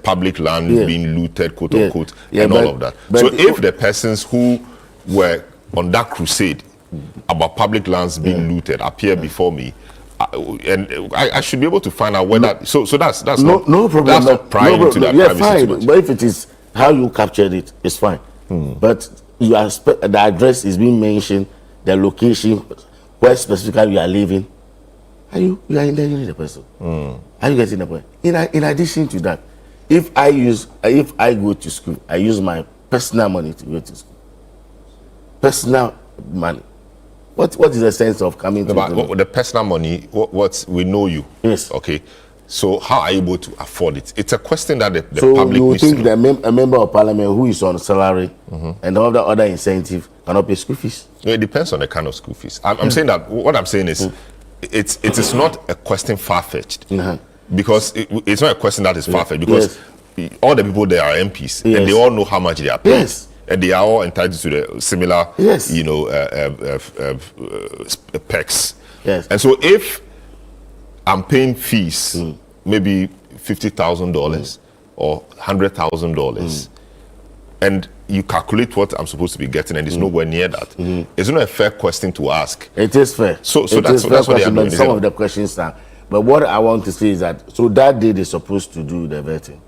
public land Yes. being looted, quote Yes. unquote, Yeah, and but- all of that. but So it- if the persons who were on that crusade about public lands being looted appear before me, I should be able to find out whether so that's no problem. That's not prying into that Yeah, privacy fine. too much. But if it is how you captured it, it's fine. But you are the address is being mentioned, the location, where specifically you are living. You are endangering the person. Are you getting the point? In addition to that, if I go to school, I use my personal money to go to school. Personal money. What is the sense of coming to the personal money? What we know you. Yes. Okay. So how are you able to afford it? It's a question that the so public you needs to think know. a member of parliament who is on salary and all the other incentive cannot pay school fees? It depends on the kind of school fees. I'm saying that what I'm saying is it is not a question far-fetched because it's not a question that is far-fetched because all the people there are MPs and they all know how much they are paid. Yes. And they are all entitled to the similar, Yes. perks. Yes. And so if I'm paying fees, maybe $50,000 or $100,000, and you calculate what I'm supposed to be getting, and it's nowhere near that, it's not a fair question to ask. It is fair. So It that's is what fair they are question, doing, but isn't some it? of the questions are. But what I want to say is that so that day they're supposed to do the vetting,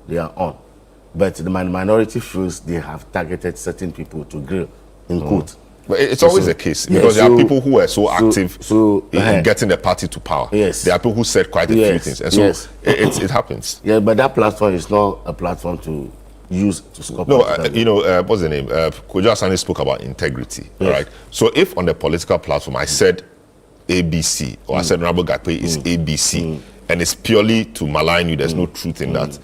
they are on, but the minority feels they have targeted certain people to grill in court. But it's always the case because there are people who are so active in getting the party to power. Yes. There are people who said quite a few things, and so it happens. Yeah, but that platform is not a platform to use to score. No, what's the name? Kojo Asani spoke about integrity, right? So if on the political platform I said ABC or I said Honorable Gakwe is ABC, and it's purely to malign you, there's no truth in that,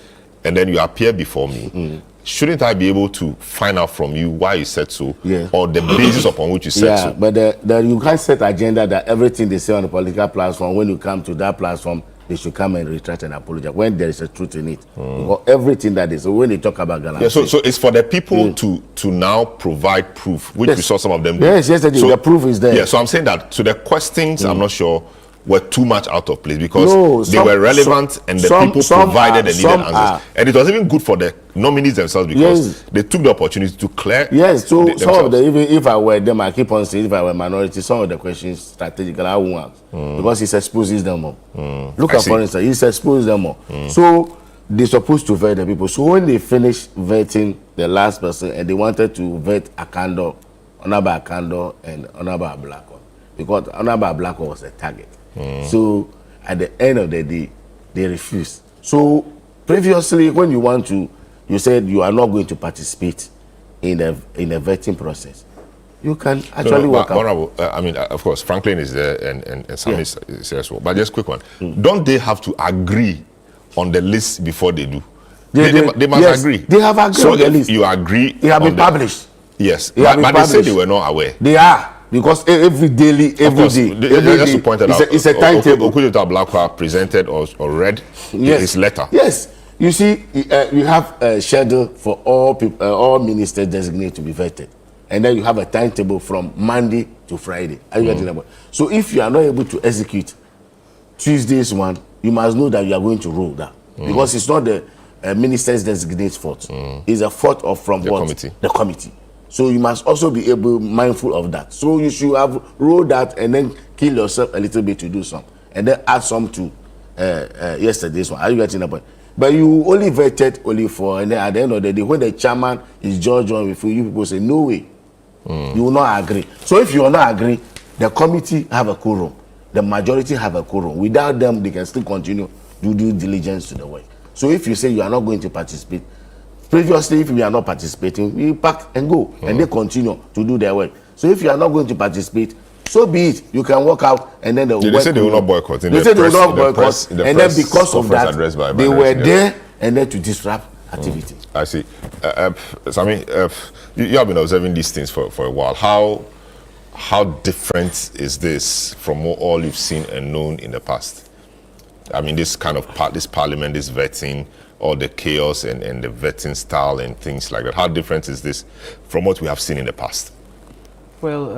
and then you appear before me, shouldn't I be able to find out from you why you said so, or the basis upon which you said so? But you can't set agenda that everything they say on the political platform, when you come to that platform, they should come and retract and apologize when there is a truth in it. Because everything that is, so when they talk about Ghana, so it's for the people to now provide proof, which we saw some of them do. Yes, the proof is there. Yeah, so I'm saying that so the questions, I'm not sure, were too much out of place because they were relevant and the people provided the needed answers. And it was even good for the nominees themselves because they took the opportunity to clear. Yes, so themselves. some of the, even if I were them, I keep on saying if I were minority, some of the questions strategically I won't ask because he exposes them more. Look at, for instance, he exposes them more. So they're supposed to vet the people. So when they finish vetting the last person and they wanted to vet Akando, Honorable Akando and Honorable Ablako, because Honorable Ablako was a target. So at the end of the day, they refused. So previously, when you said you are not going to participate in the vetting process, you can actually work out. Honorable, of course, Franklin is there and Sam is there as well. But just quick one, don't they have to agree on the list before they do? They must agree. They have agreed so on the if list. you agree, it have been published. Yes, It have been but they said published. they were not aware. They are. Because every day, Just to point it out, it's a timetable. Okujeto Ablakwa presented or read his letter. Yes, you see, you have a schedule for all ministers designated to be vetted, and then you have a timetable from Monday to Friday. Are you getting the point? So if you are not able to execute Tuesday's one, you must know that you are going to roll that because it's not the minister's designated fault. It's a fault from The what? committee. The committee. So you must also be mindful of that. So you should have rolled that and then kill yourself a little bit to do some, and then add some to yesterday's one. Are you getting the point? But you only vetted only for, and then at the end of the day, when the chairman is judged on with you people say no way, you will not agree. So if you will not agree, the committee have a quorum, the majority have a quorum. Without them, they can still continue to do due diligence to the work. So if you say you are not going to participate. Previously, if we are not participating, we pack and go, and they continue to do their work. So if you are not going to participate, so be it. You can walk out, and then they say they will not boycott. They say they will not boycott, and then because of that, they were there and then to disrupt activity. I see. Sammy, you have been observing these things for a while. How different is this from all you've seen and known in the past? I mean, this kind of this parliament, this vetting, all the chaos and the vetting style and things like that. How different is this from what we have seen in the past? Well,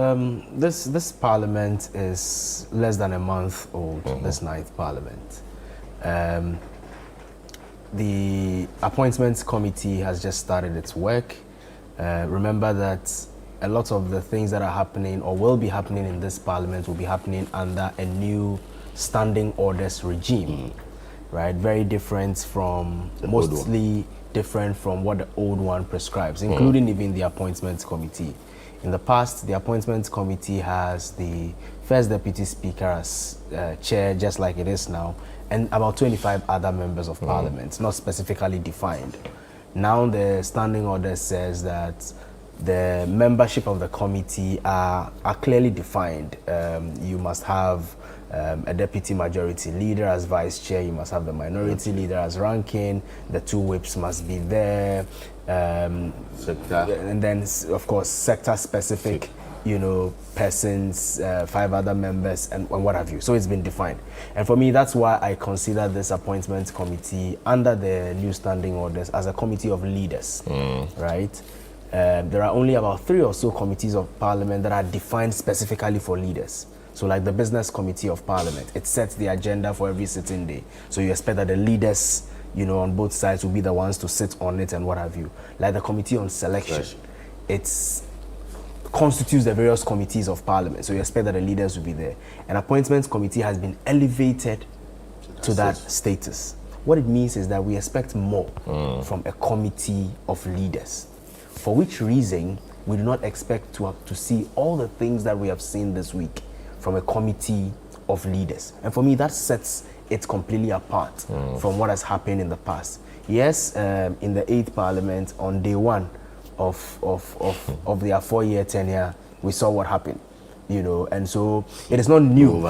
this parliament is less than a month old, this 9th parliament. The appointments committee has just started its work. Remember that a lot of the things that are happening or will be happening in this parliament will be happening under a new standing orders regime, right? Very different from, mostly different from what the old one prescribes, including even the appointments committee. In the past, the appointments committee has the first deputy speaker as chair, just like it is now, and about 25 other members of parliament, not specifically defined. Now the standing order says that the membership of the committee are clearly defined. You must have a deputy majority leader as vice chair, you must have the minority leader as ranking, the 2 whips must be there, and then of course sector specific persons, 5 other members and what have you. So it's been defined, and for me that's why I consider this appointments committee under the new standing orders as a committee of leaders, right? There are only about 3 or so committees of parliament that are defined specifically for leaders. So like the business committee of parliament, it sets the agenda for every sitting day. So you expect that the leaders, on both sides will be the ones to sit on it and what have you. Like the committee on selection, it constitutes the various committees of parliament. So you expect that the leaders will be there. An appointments committee has been elevated to that status. What it means is that we expect more from a committee of leaders. For which reason, we do not expect to see all the things that we have seen this week from a committee of leaders. And for me, that sets it completely apart from what has happened in the past. Yes, in the 8th Parliament, on day 1 of their 4-year tenure, we saw what happened, and so it is not new.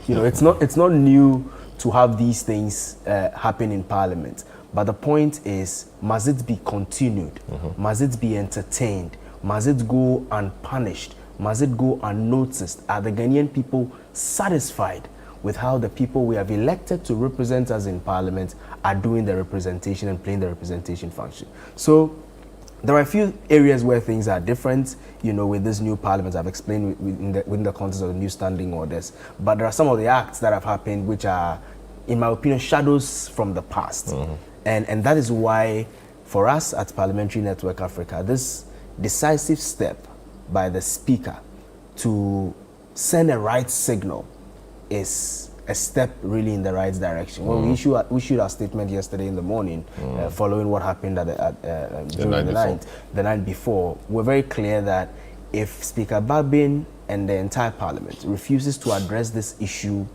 It's not new to have these things happen in Parliament. But the point is, must it be continued? Must it be entertained? Must it go unpunished? Must it go unnoticed? Are the Ghanaian people satisfied with how the people we have elected to represent us in Parliament are doing the representation and playing the representation function? So there are a few areas where things are different, with this new Parliament. I've explained within the context of the new standing orders. But there are some of the acts that have happened which are, in my opinion, shadows from the past. And that is why, for us at Parliamentary Network Africa, this decisive step by the Speaker to send a right signal is a step really in the right direction. When we issued our statement yesterday in the morning, following what happened during the night before, we're very clear that if Speaker Babin and the entire Parliament refuses to address this issue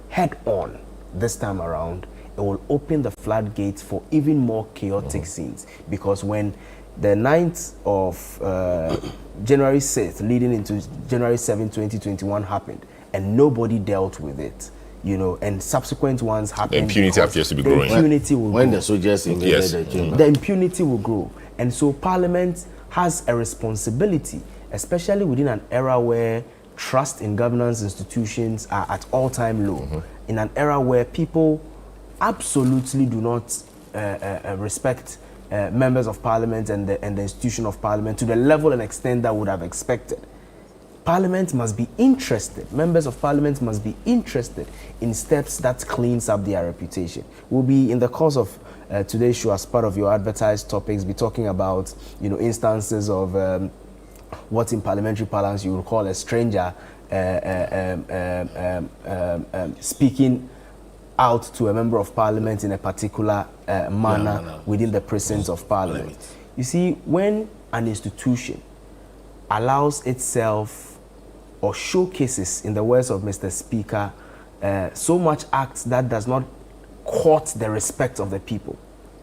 head on this time around, it will open the floodgates for even more chaotic scenes. Because when the 9th of January 6th leading into January 7, 2021 happened and nobody dealt with it, and subsequent ones happened. The impunity appears to be growing. Impunity will when grow. the soldiers invaded the chamber. The impunity will grow. And so Parliament has a responsibility, especially within an era where trust in governance institutions are at all-time low, in an era where people absolutely do not respect members of Parliament and the institution of Parliament to the level and extent that would have expected. Parliament must be interested, members of Parliament must be interested in steps that cleans up their reputation. We'll be, in the course of today's show, as part of your advertised topics, be talking about, instances of what in parliamentary parlance you would call a stranger speaking out to a member of Parliament in a particular manner within the presence of Parliament. You see, when an institution allows itself or showcases, in the words of Mr. Speaker, so much acts that does not court the respect of the people,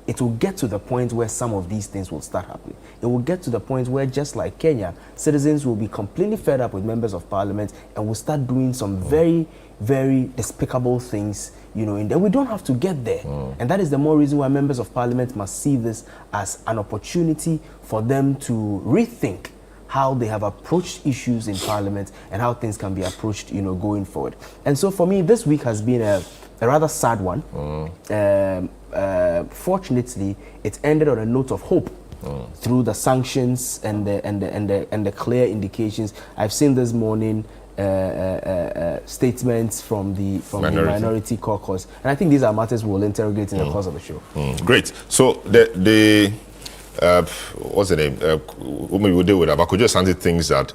it will get to the point where some of these things will start happening. It will get to the point where, just like Kenya, citizens will be completely fed up with members of parliament and will start doing some very, very despicable things, and we don't have to get there. And that is the more reason why members of parliament must see this as an opportunity for them to rethink how they have approached issues in parliament and how things can be approached, going forward. And so for me, this week has been a rather sad one. Fortunately, it ended on a note of hope through the sanctions and the clear indications. I've seen this morning statements from the minority caucus, and I think these are matters we'll interrogate in the course of the show. Great. So the what's the name? Maybe we'll deal with that. But could just answer things that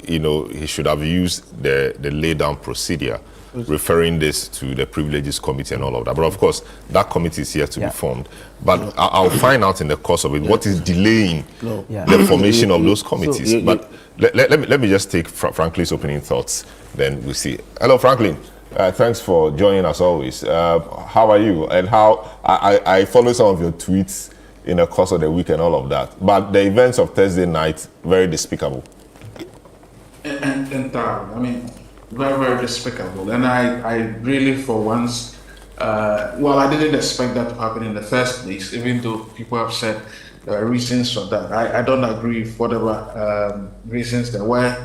he should have used the lay down procedure, referring this to the privileges committee and all of that. But of course, that committee is here to be formed. But I'll find out in the course of it what is delaying the formation of those committees. But let me just take Franklin's opening thoughts, then we'll see. Hello, Franklin. Thanks for joining us always. How are you? And how I follow some of your tweets in the course of the week and all of that. But the events of Thursday night, very despicable. Entirely. I mean, very, very despicable. And I really, for once, I didn't expect that to happen in the first place, even though people have said there are reasons for that. I don't agree with whatever reasons there were.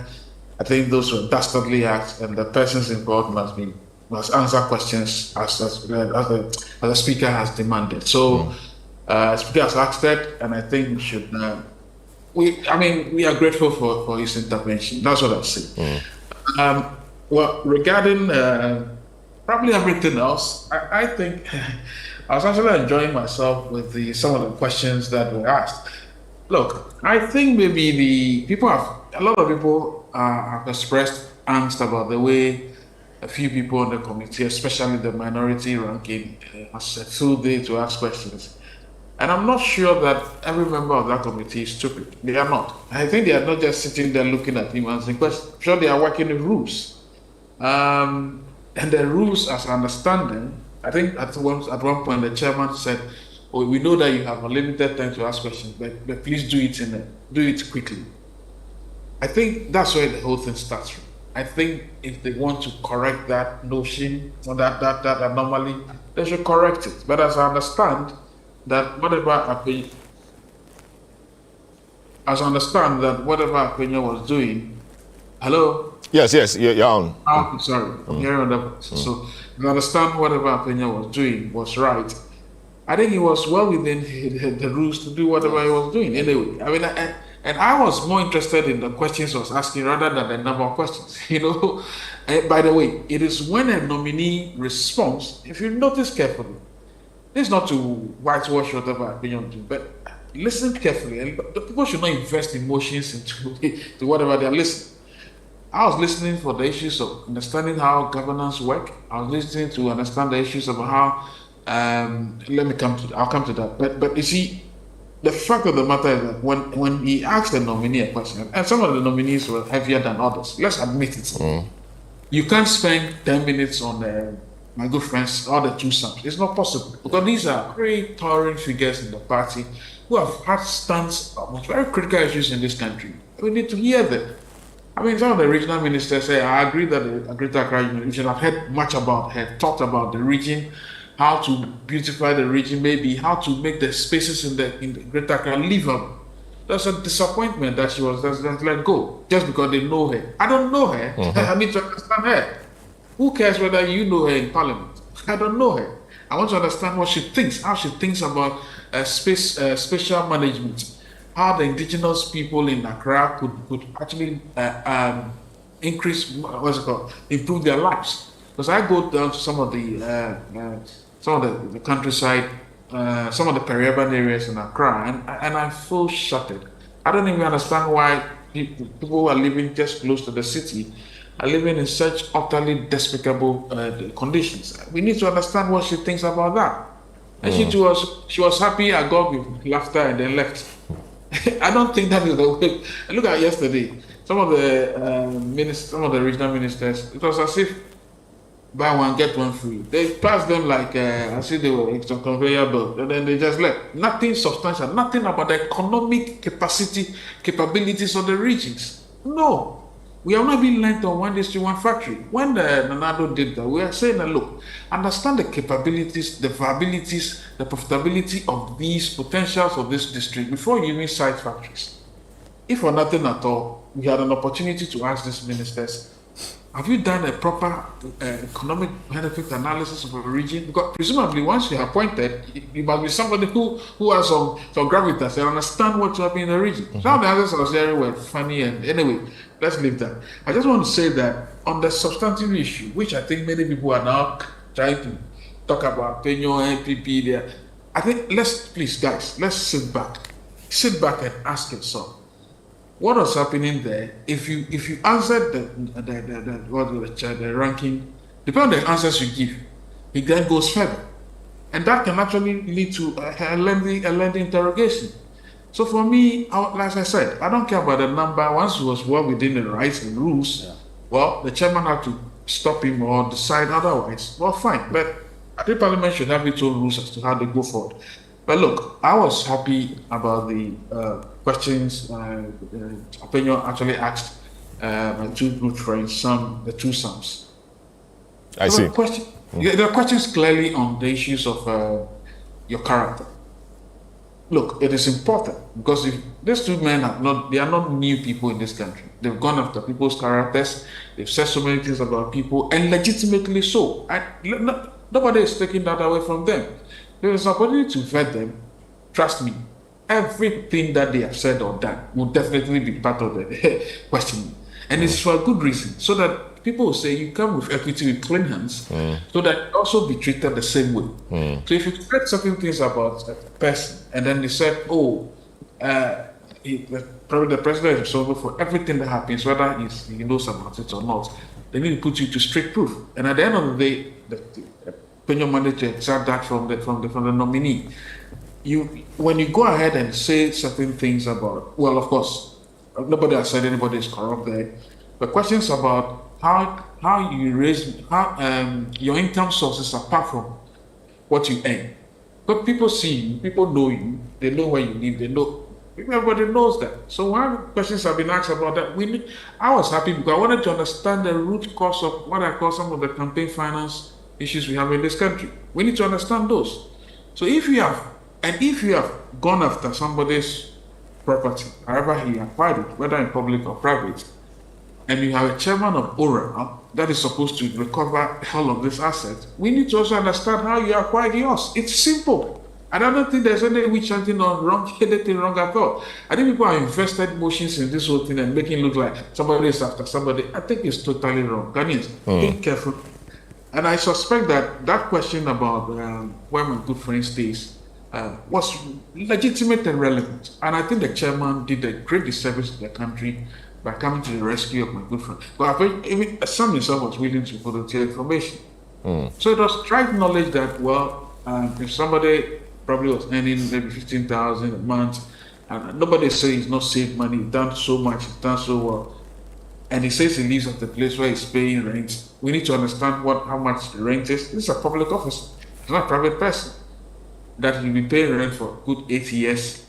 I think those were dastardly acts, and the persons involved must answer questions as the speaker has demanded. So, speaker has asked that, and I think we should. We are grateful for his intervention. That's what I say. Well, regarding probably everything else, I think I was actually enjoying myself with some of the questions that were asked. Look, I think maybe a lot of people have expressed angst about the way a few people on the committee, especially the minority ranking, has set through day to ask questions. And I'm not sure that every member of that committee is stupid. They are not. I think they are not just sitting there looking at him answering questions. I'm sure they are working with rules. And the rules, as I understand them, I think at one point the chairman said, we know that you have a limited time to ask questions, but please do it quickly. I think that's where the whole thing starts from. I think if they want to correct that notion or that anomaly, they should correct it. But as I understand, that whatever Apenya was doing. Hello? Yes, you're on. Oh, sorry, I'm hearing that. So, I understand whatever Apenya was doing was right. I think he was well within the rules to do whatever he was doing. Anyway, I mean, and I was more interested in the questions he was asking rather than the number of questions. By the way, it is when a nominee responds, if you notice carefully, this is not to whitewash whatever opinion do, but listen carefully. And the people should not invest emotions into whatever they're listening. I was listening for the issues of understanding how governance work. I was listening to understand the issues of how. I'll come to that. But you see, the fact of the matter is that when he asked the nominee a question, and some of the nominees were heavier than others. Let's admit it. You can't spend 10 minutes on my good friends, all the two sums. It's not possible because these are very towering figures in the party who have had stands on very critical issues in this country. We need to hear them. I mean, some of the regional ministers say, I agree that the Greater Accra Union should have heard much about, have talked about the region, how to beautify the region, maybe how to make the spaces in the Greater Accra livable. That's a disappointment that she was just let go just because they know her. I don't know her. I need to understand her. Who cares whether you know her in Parliament? I don't know her. I want to understand what she thinks, how she thinks about spatial management, how the indigenous people in Accra could actually increase, improve their lives. Because I go down to some of the countryside, some of the peri-urban areas in Accra, and I feel shattered. I don't even understand why people who are living just close to the city are living in such utterly despicable conditions. We need to understand what she thinks about that. And she was happy, I got with laughter and then left. I don't think that is the way. Look at yesterday, some of the regional ministers, it was as if buy one, get one free. They passed them like, I see they were it's a conveyor belt, and then they just left. Nothing substantial, nothing about the economic capabilities of the regions. No. We have not been learned on one district, one factory. When Nanado did that, we are saying that, look, understand the capabilities, the viabilities, the profitability of these potentials of this district before you even cite factories. If for nothing at all, we had an opportunity to ask these ministers, have you done a proper economic benefit analysis of a region? Because presumably, once you are appointed, you must be somebody who has some gravitas and understand what's happening in the region. Now the answers I was hearing were funny, and anyway, let's leave that. I just want to say that on the substantive issue, which I think many people are now trying to talk about, Penyo, NPP, there. I think please, guys, let's sit back and ask yourself, what was happening there? If you answered the ranking, depending on the answers you give, it then goes further, and that can actually lead to a lengthy interrogation. So for me, like I said, I don't care about the number. Once it was well within the rights and rules, well, the chairman had to stop him or decide otherwise. Well, fine, but I think Parliament should have its own rules as to how they go forward. But look, I was happy about the questions Opinion actually asked my two good friends, the two sons. I see. There are questions clearly on the issues of your character. Look, it is important because if these two men they are not new people in this country. They've gone after people's characters. They've said so many things about people, and legitimately so. Nobody is taking that away from them. There is an opportunity to vet them. Trust me, everything that they have said or done will definitely be part of the questioning. And it's for a good reason, so that people will say you come with equity with clean hands, so that it also be treated the same way. So if you said certain things about a person, and then they said, probably the president is responsible for everything that happens, whether he knows about it or not, they need to put you to strict proof. And at the end of the day, the opinion manager exact that from the nominee. When you go ahead and say certain things about, well, of course, nobody has said anybody is corrupt there, but questions about how you raise your income sources apart from what you earn. But people see you, people know you, they know where you live, everybody knows that. So when questions have been asked about that, I was happy because I wanted to understand the root cause of what I call some of the campaign finance issues we have in this country. We need to understand those. So if you have gone after somebody's property, however he acquired it, whether in public or private, and you have a chairman of ORA that is supposed to recover all of this asset, we need to also understand how you acquired yours. It's simple. And I don't think there's any witch hunting or anything wrong at all. I think people are invested motions in this whole thing and making it look like somebody is after somebody. I think it's totally wrong. Ghanaians, be careful. And I suspect that question about where my good friend stays was legitimate and relevant. And I think the chairman did a great disservice to the country by coming to the rescue of my good friend. But even Sam himself was willing to volunteer information. So it was tried knowledge that, well, if somebody probably was earning maybe 15,000 a month, and nobody says he's not saved money, he's done so much, he's done so well, and he says he lives at the place where he's paying rent, we need to understand how much the rent is. This is a public officer, it's not a private person. That he'll be paying rent for a good 8 years.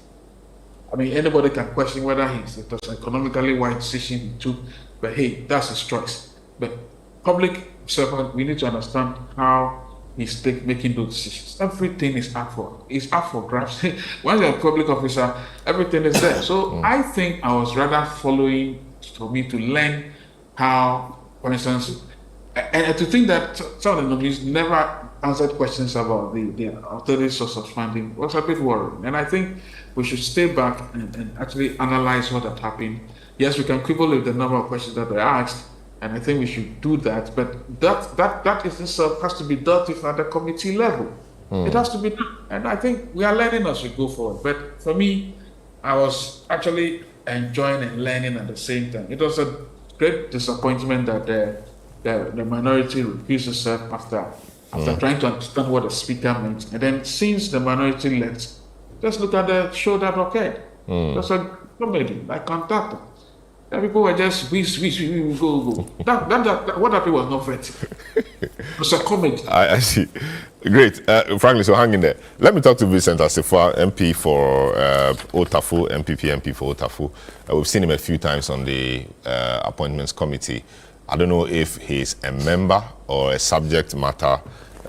I mean, anybody can question whether it was an economically wise decision he took, but hey, that's his choice. But public servant, we need to understand how he's making those decisions. Everything is up for grabs. When you're a public officer, everything is there. So I think I was rather following for me to learn how, for instance, and to think that some of the nominees never answered questions about the alternative source of funding was a bit worrying. And I think we should stay back and actually analyze what had happened. Yes, we can quibble with the number of questions that were asked, and I think we should do that. But that itself has to be dealt with at the committee level. It has to be done. And I think we are learning as we go forward. But for me, I was actually enjoying and learning at the same time. It was a great disappointment that the minority refused to serve after trying to understand what the speaker meant. And then since the minority left, just look at the show that occurred. There's a comedy like Contempt. And people were just we go. That what happened was not vetting. It was a comedy. I see. Great. Frankly, so hang in there. Let me talk to Vincent Asifua, MP for Otafu, MP for Otafu. We've seen him a few times on the appointments committee. I don't know if he's a member or a subject matter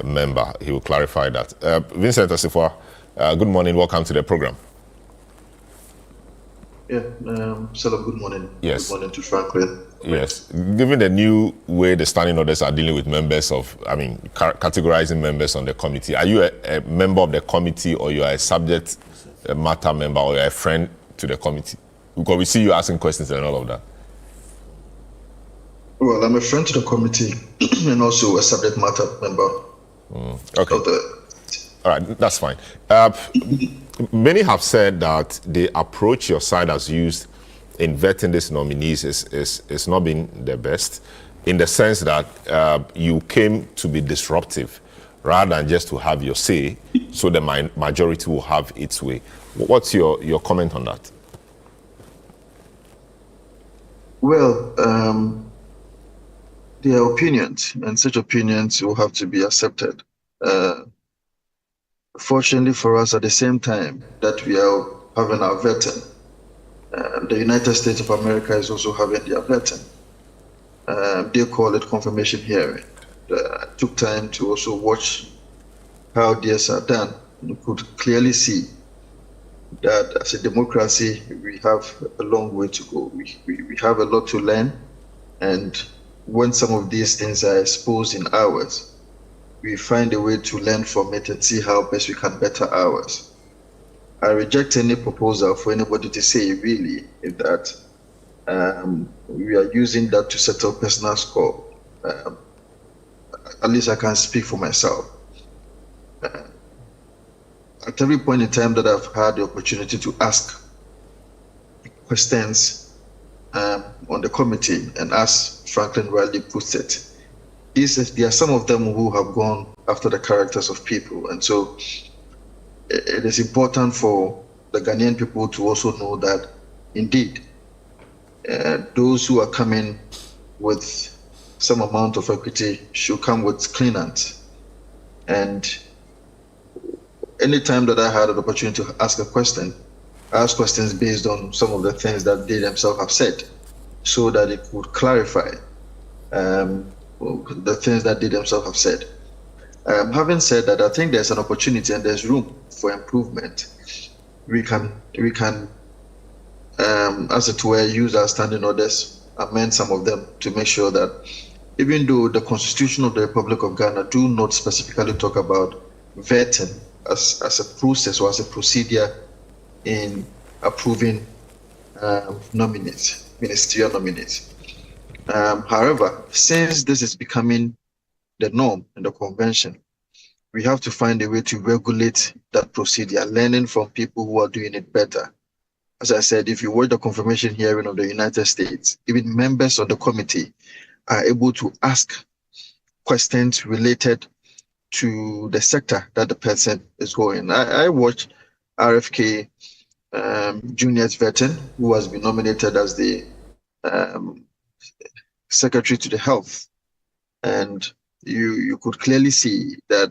member. He will clarify that. Vincent Asifua, good morning. Welcome to the program. Yeah, Selorm, good morning. Yes. Good morning to Franklin. Yes. Given the new way the standing orders are dealing with members of, categorizing members on the committee, are you a member of the committee, or you are a subject matter member, or you're a friend to the committee? Because we see you asking questions and all of that. Well, I'm a friend to the committee and also a subject matter member. Okay. Of the... All right, that's fine. Many have said that the approach your side has used in vetting these nominees is not been the best, in the sense that you came to be disruptive rather than just to have your say, so the majority will have its way. What's your comment on that? Well, there are opinions, and such opinions will have to be accepted. Fortunately for us, at the same time that we are having our vetting, the United States of America is also having their vetting. They call it confirmation hearing. I took time to also watch how these are done. You could clearly see that as a democracy, we have a long way to go. We have a lot to learn, and when some of these things are exposed in ours, we find a way to learn from it and see how best we can better ours. I reject any proposal for anybody to say really that we are using that to settle personal score. At least I can speak for myself. At every point in time that I've had the opportunity to ask questions on the committee, and as Franklin rightly puts it, there are some of them who have gone after the characters of people, and so it is important for the Ghanaian people to also know that indeed those who are coming with some amount of equity should come with clean hands. And anytime that I had an opportunity to ask a question, I asked questions based on some of the things that they themselves have said, so that it would clarify the things that they themselves have said. Having said that, I think there's an opportunity and there's room for improvement. We can, as it were, use our standing orders, amend some of them to make sure that, even though the Constitution of the Republic of Ghana do not specifically talk about vetting as a process or as a procedure in approving nominees, ministerial nominees. However, since this is becoming the norm in the convention, we have to find a way to regulate that procedure, learning from people who are doing it better. As I said, if you watch the confirmation hearing of the United States, even members of the committee are able to ask questions related to the sector that the person is going. I watched RFK Jr.'s vetting, who has been nominated as the Secretary to the Health, and you could clearly see that,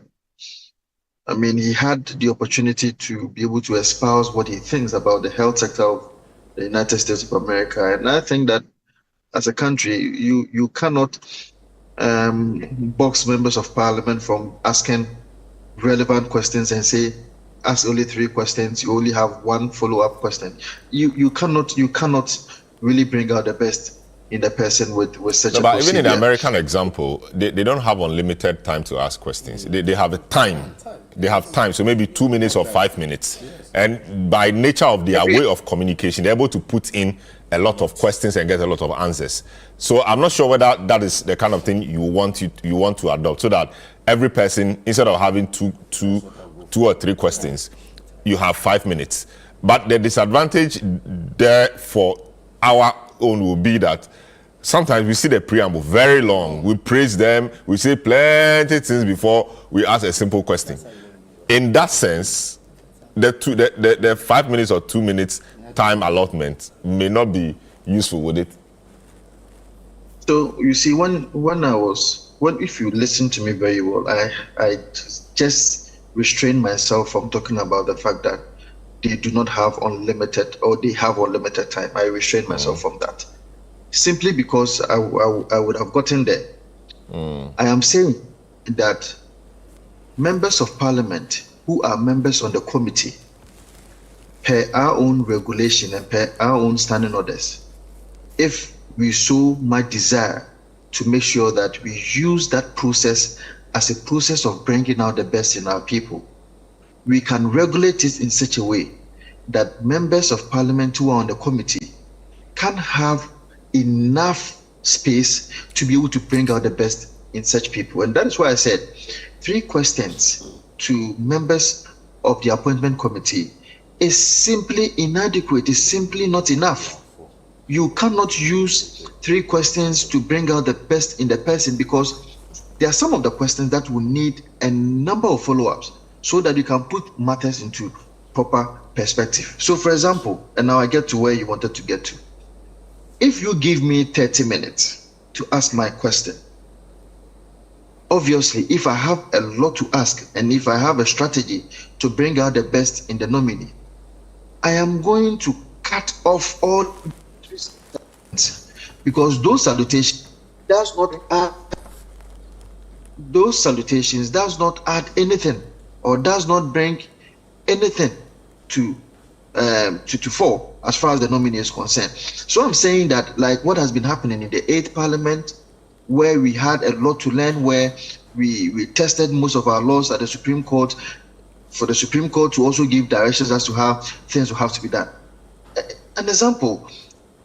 I mean, he had the opportunity to be able to espouse what he thinks about the health sector of the United States of America. And I think that as a country, you cannot box members of parliament from asking relevant questions and say, ask only 3 questions, you only have 1 follow-up question. You cannot really bring out the best in the person with such a But procedure. even in the American example, they don't have unlimited time to ask questions. They have a time. They have time, so maybe 2 minutes or 5 minutes. And by nature of their way of communication, they're able to put in a lot of questions and get a lot of answers. So I'm not sure whether that is the kind of thing you want to adopt, so that every person, instead of having two or 3 questions, you have 5 minutes. But the disadvantage there for our own will be that sometimes we see the preamble very long. We praise them. We say plenty things before we ask a simple question. In that sense, the 5 minutes or 2 minutes time allotment may not be useful, would it? So you see, if you listen to me very well, I just restrain myself from talking about the fact that they do not have unlimited or they have unlimited time. I restrain myself from that, simply because I would have gotten there. I am saying that members of parliament who are members on the committee, per our own regulation and per our own standing orders, if we so much desire to make sure that we use that process as a process of bringing out the best in our people, we can regulate it in such a way that members of parliament who are on the committee can have enough space to be able to bring out the best in such people. And that is why I said 3 questions to members of the appointment committee is simply inadequate, is simply not enough. You cannot use 3 questions to bring out the best in the person, because there are some of the questions that will need a number of follow-ups so that you can put matters into proper perspective. So for example, and now I get to where you wanted to get to. If you give me 30 minutes to ask my question, obviously, if I have a lot to ask and if I have a strategy to bring out the best in the nominee, I am going to cut off all, because those salutations does not add anything or does not bring anything to fore as far as the nominee is concerned. So I'm saying that, like what has been happening in the 8th Parliament, where we had a lot to learn, where we tested most of our laws at the Supreme Court, for the Supreme Court to also give directions as to how things will have to be done. An example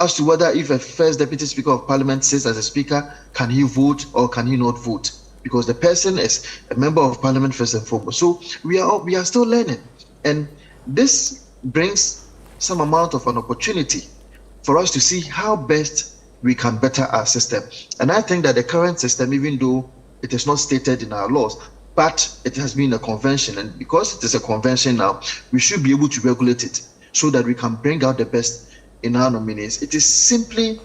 as to whether if a first Deputy Speaker of Parliament sits as a Speaker, can he vote or can he not vote? Because the person is a member of Parliament first and foremost. So we are still learning, and this brings some amount of an opportunity for us to see how best we can better our system. And I think that the current system, even though it is not stated in our laws, but it has been a convention, and because it is a convention now, we should be able to regulate it so that we can bring out the best in our nominees. It is simply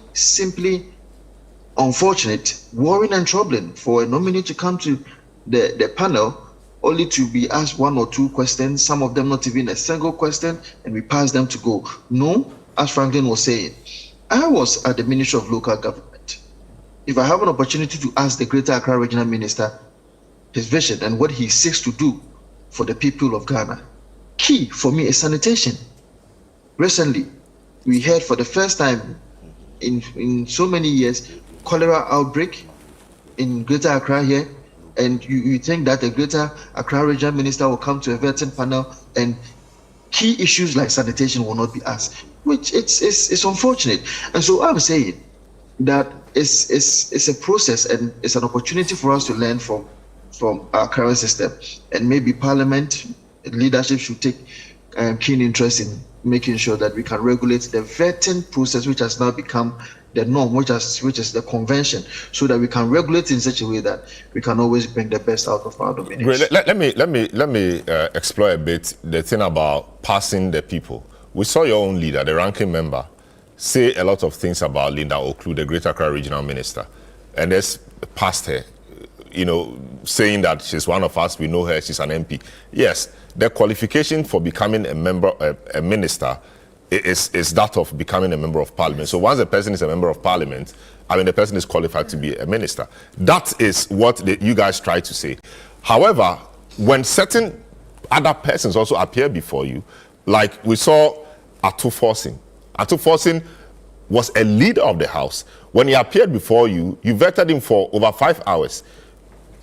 unfortunate, worrying and troubling for a nominee to come to the panel only to be asked 1 or 2 questions, some of them not even a single question, and we pass them to go. No, as Franklin was saying, I was at the Ministry of Local Government. If I have an opportunity to ask the Greater Accra Regional Minister his vision and what he seeks to do for the people of Ghana, key for me is sanitation. Recently, we heard for the first time in so many years, cholera outbreak in Greater Accra here, and you think that the Greater Accra Regional Minister will come to a vetting panel and key issues like sanitation will not be asked, which it's unfortunate. And so I'm saying that it's a process and it's an opportunity for us to learn from our current system, and maybe Parliament leadership should take keen interest in making sure that we can regulate the vetting process, which has now become the norm, which is the convention, so that we can regulate in such a way that we can always bring the best out of our domination. Great. Let me explore a bit the thing about passing the people. We saw your own leader, the ranking member, say a lot of things about Linda Oklu, the Greater Accra Regional Minister, and there's passed her, saying that she's one of us, we know her, she's an MP. Yes, the qualification for becoming a minister is that of becoming a member of parliament. So once a person is a member of parliament, the person is qualified to be a minister. That is what you guys try to say. However, when certain other persons also appear before you, like we saw Atuforsin was a leader of the House. When he appeared before you, you vetted him for over 5 hours.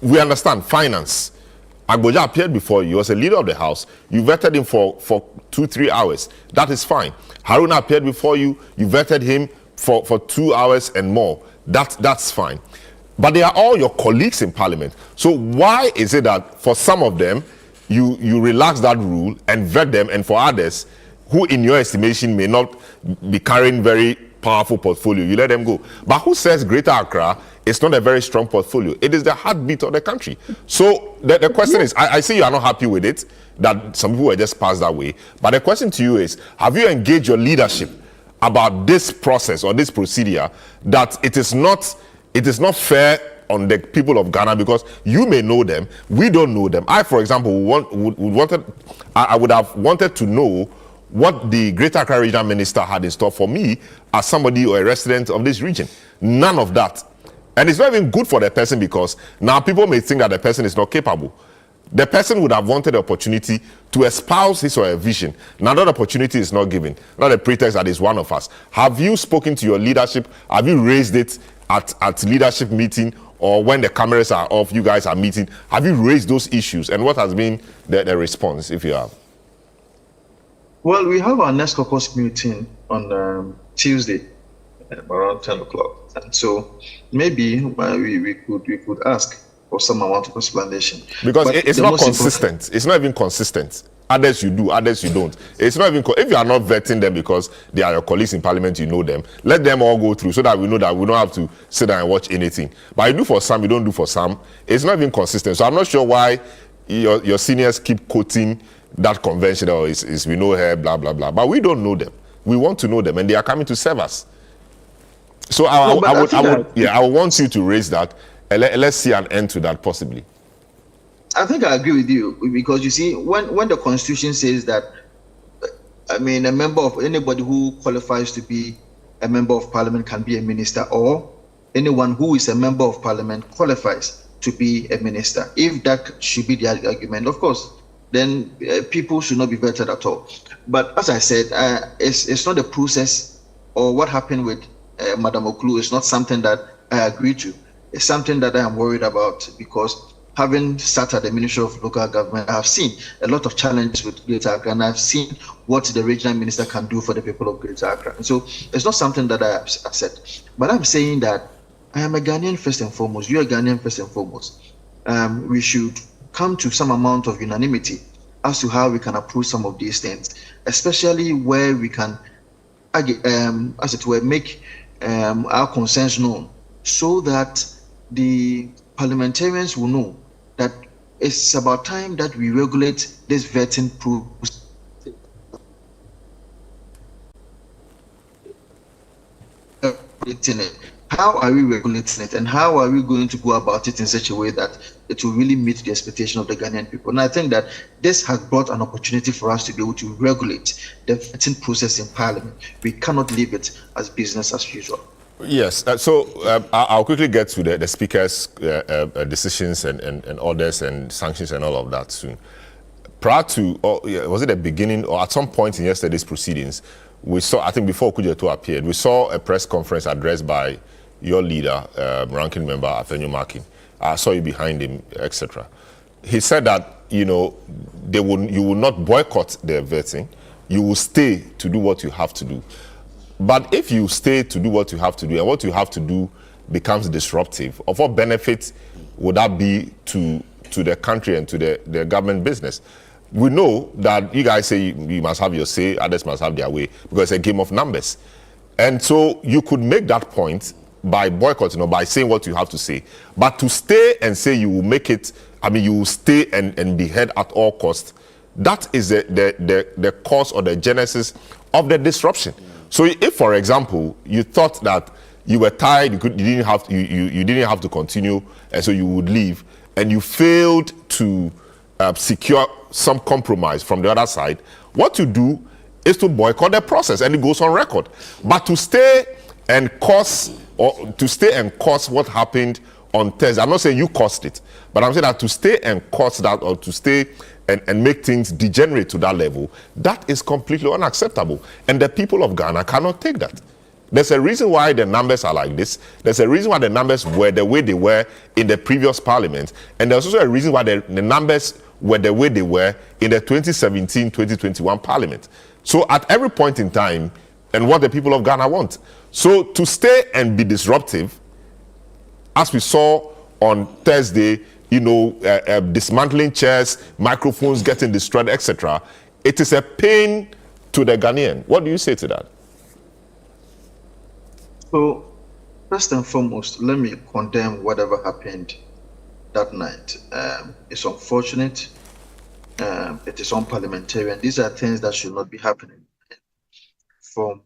We understand finance. Agboja appeared before you, he was a leader of the House. You vetted him for 2-3 hours. That is fine. Haruna appeared before you, you vetted him for 2 hours and more. That's fine. But they are all your colleagues in Parliament. So why is it that for some of them, you relax that rule and vet them, and for others, who in your estimation may not be carrying very powerful portfolio, you let them go? But who says Greater Accra is not a very strong portfolio? It is the heartbeat of the country. So the question is, I see you are not happy with it, that some people were just passed that way. But the question to you is, have you engaged your leadership about this process or this procedure, that it is not It is not fair on the people of Ghana because you may know them, we don't know them. I, for example, I would have wanted to know what the Greater Accra Regional Minister had in store for me as somebody or a resident of this region. None of that. And it's not even good for the person because now people may think that the person is not capable. The person would have wanted the opportunity to espouse his or her vision. Now that opportunity is not given. Not a pretext that is one of us. Have you spoken to your leadership? Have you raised it at leadership meeting, or when the cameras are off, you guys are meeting? Have you raised those issues? And what has been the response, if you have? Well, we have our next caucus meeting on Tuesday around 10 o'clock. And so maybe we could ask for some amount of explanation. Because it's not consistent. It's not even consistent. Others you do, others you don't. It's not even, if you are not vetting them because they are your colleagues in parliament, you know them, let them all go through so that we know that we don't have to sit down and watch anything. But you do for some, you don't do for some. It's not even consistent. So I'm not sure why your seniors keep quoting that convention, or is we know her, blah, blah, blah. But we don't know them. We want to know them, and they are coming to serve us. So I would want you to raise that, and let's see an end to that possibly. I think I agree with you, because you see, when the Constitution says that, I mean, a member of anybody who qualifies to be a member of Parliament can be a minister, or anyone who is a member of Parliament qualifies to be a minister. If that should be the argument, of course, then people should not be vetted at all. But as I said, it's not a process, or what happened with Madam Oklu is not something that I agree to. It's something that I am worried about, because having sat at the Ministry of Local Government, I have seen a lot of challenges with Greater Accra, and I've seen what the regional minister can do for the people of Greater Accra. And so it's not something that I accept. But I'm saying that I am a Ghanaian first and foremost. You're a Ghanaian first and foremost. We should come to some amount of unanimity as to how we can approach some of these things, especially where we can, as it were, make our concerns known, so that the parliamentarians will know that it's about time that we regulate this vetting process. How are we regulating it, and how are we going to go about it in such a way that it will really meet the expectation of the Ghanaian people? And I think that this has brought an opportunity for us to be able to regulate the vetting process in Parliament. We cannot leave it as business as usual. Yes, I'll quickly get to the Speaker's decisions and orders and sanctions and all of that soon. Prior to, was it the beginning or at some point in yesterday's proceedings, we saw, I think before Kujeto appeared, we saw a press conference addressed by your leader, ranking member Afenyo Makin. I saw you behind him, etc. He said that, you know, you will not boycott the vetting, you will stay to do what you have to do. But if you stay to do what you have to do, and what you have to do becomes disruptive, of what benefit would that be to the country and to the government business? We know that you guys say you must have your say, others must have their way, because it's a game of numbers. And so you could make that point by boycotting or by saying what you have to say. But to stay and say you will make it, I mean, you will stay and be heard at all costs, that is the cause or the genesis of the disruption. So if, for example, you thought that you were tired, you didn't have to continue, and so you would leave, and you failed to secure some compromise from the other side, what you do is to boycott the process, and it goes on record. But to stay and cause what happened on Thursday, I'm not saying you caused it, but I'm saying that to stay and cause that, or to stay and make things degenerate to that level, that is completely unacceptable. And the people of Ghana cannot take that. There's a reason why the numbers are like this. There's a reason why the numbers were the way they were in the previous parliament. And there's also a reason why the numbers were the way they were in the 2017-2021 parliament. So at every point in time, and what the people of Ghana want. So to stay and be disruptive, as we saw on Thursday, you know, dismantling chairs, microphones getting destroyed, etc. It is a pain to the Ghanaian. What do you say to that? So, first and foremost, let me condemn whatever happened that night. It's unfortunate. It is unparliamentary. These are things that should not be happening. From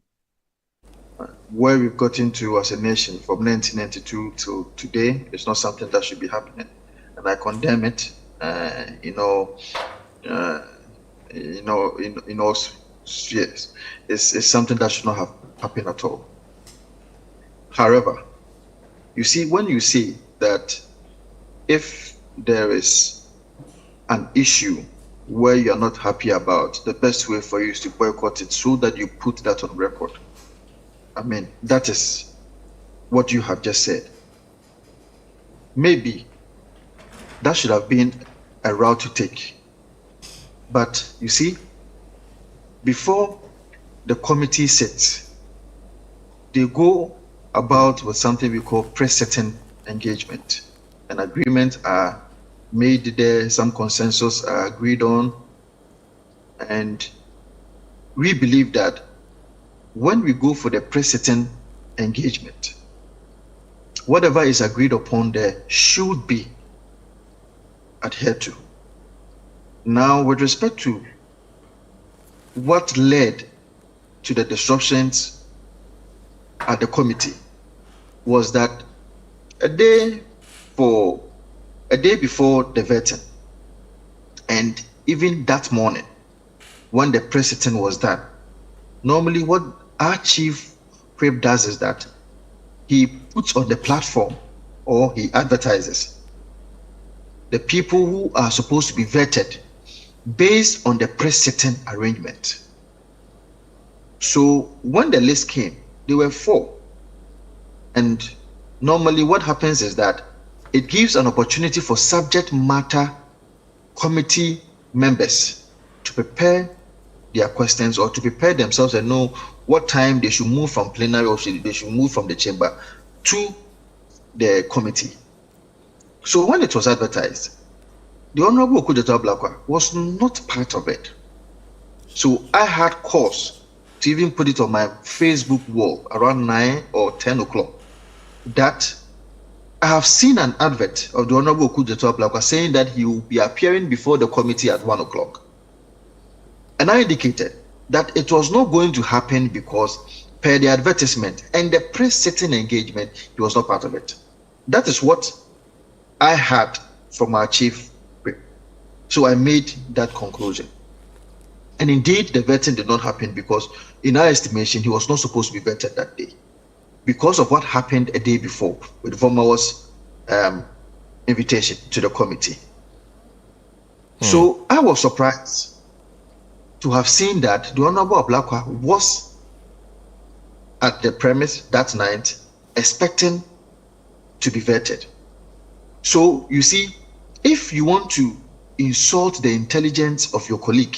where we've gotten to as a nation from 1992 to today is not something that should be happening, and I condemn it. In all spheres, it's something that should not have happened at all. However, you see, when you see that if there is an issue where you're not happy about, the best way for you is to boycott it so that you put that on record. I mean, that is what you have just said. Maybe that should have been a route to take. But you see, before the committee sits, they go about with something we call precedent engagement. An agreement are made there, some consensus are agreed on, and we believe that when we go for the precedent engagement, whatever is agreed upon there should be adhered to. Now, with respect to what led to the disruptions at the committee, was that a day before the vetting, and even that morning when the precedent was done, normally what our chief whip does is that he puts on the platform, or he advertises the people who are supposed to be vetted based on the precedent arrangement. So when the list came, there were 4. And normally what happens is that it gives an opportunity for subject matter committee members to prepare their questions, or to prepare themselves and know what time they should move from plenary, or they should move from the chamber to the committee. So when it was advertised, the Honorable Okudzeto Ablakwa was not part of it. So I had cause to even put it on my Facebook wall around 9 or 10 o'clock that I have seen an advert of the Honorable Okudzeto Ablakwa saying that he will be appearing before the committee at 1 o'clock. And I indicated that it was not going to happen because per the advertisement and the press-setting engagement, he was not part of it. That is what I had from our chief whip. So I made that conclusion. And indeed, the vetting did not happen because, in our estimation, he was not supposed to be vetted that day, because of what happened a day before with Vomawa's invitation to the committee. So I was surprised to have seen that the Honorable Ablakwa was at the premise that night expecting to be vetted. So you see, if you want to insult the intelligence of your colleague,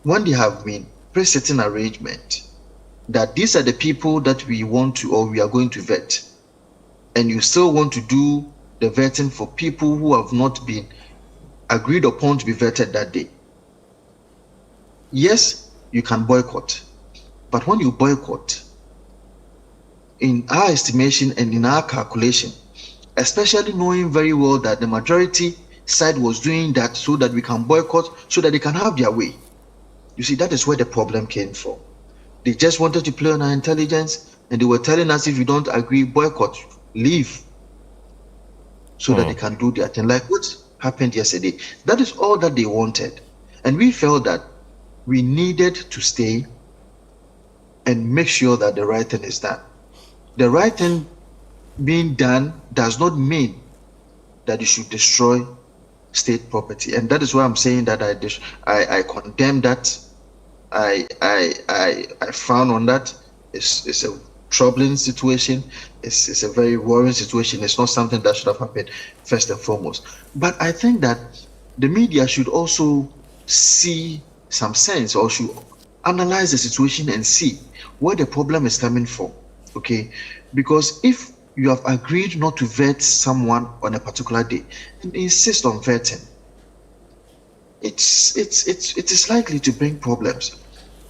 when they have been pre-setting arrangement that these are the people that we want to, or we are going to vet, and you still want to do the vetting for people who have not been agreed upon to be vetted that day, yes, you can boycott. But when you boycott, in our estimation and in our calculation, especially knowing very well that the majority side was doing that so that we can boycott, so that they can have their way. You see, that is where the problem came from. They just wanted to play on our intelligence, and they were telling us, if you don't agree, boycott, leave, so that they can do their thing, like what happened yesterday. That is all that they wanted. And we felt that we needed to stay and make sure that the right thing is done. The right thing being done does not mean that you should destroy state property, and that is why I'm saying that I condemn that. I frown on that. It's a troubling situation. It's a very worrying situation. It's not something that should have happened first and foremost. But I think that the media should also see some sense, or should analyze the situation and see where the problem is coming from. Okay, because if you have agreed not to vet someone on a particular day and insist on vetting, it is likely to bring problems,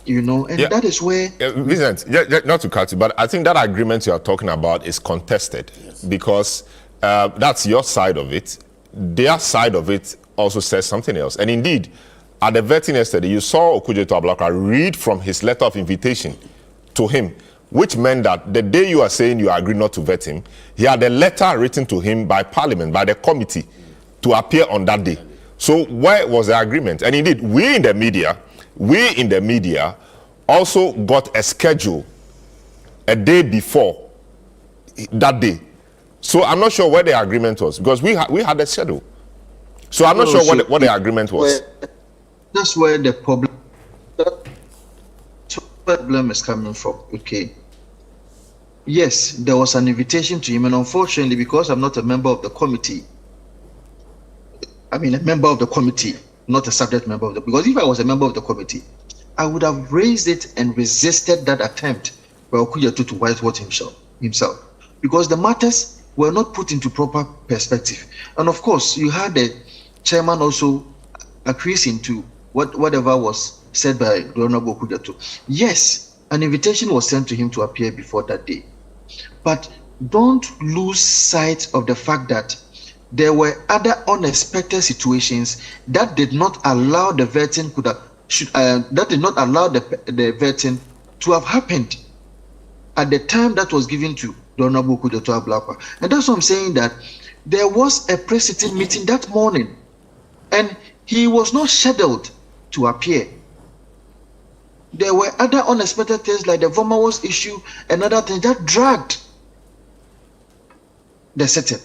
you know, and that is where Vincent, not to cut you, but I think that agreement you are talking about is contested, because that's your side of it. Their side of it also says something else. And indeed, at the vetting yesterday, you saw Okudzeto Ablakwa read from his letter of invitation to him which meant that the day you are saying you agree not to vet him, he had a letter written to him by Parliament, by the committee, to appear on that day. So where was the agreement? And indeed, we in the media also got a schedule a day before that day. So I'm not sure where the agreement was, because we had a schedule. So I'm not sure what the agreement was. That's where the problem is coming from. Okay. Yes, there was an invitation to him, and unfortunately, because I'm not a member of the committee, a member of the committee, not a subject member of the, because if I was a member of the committee, I would have raised it and resisted that attempt by Okujeto to whitewash himself, because the matters were not put into proper perspective. And of course, you had the chairman also acquiescing to whatever was said by the Honorable Okujeto. Yes, an invitation was sent to him to appear before that day. But don't lose sight of the fact that there were other unexpected situations that did not allow the vetting vetting to have happened at the time that was given to the Honorable Okujeto Ablakwa. And that's what I'm saying, that there was a pre-sitting meeting that morning, and he was not scheduled to appear. There were other unexpected things like the Vomawas issue and other things that dragged the sitting.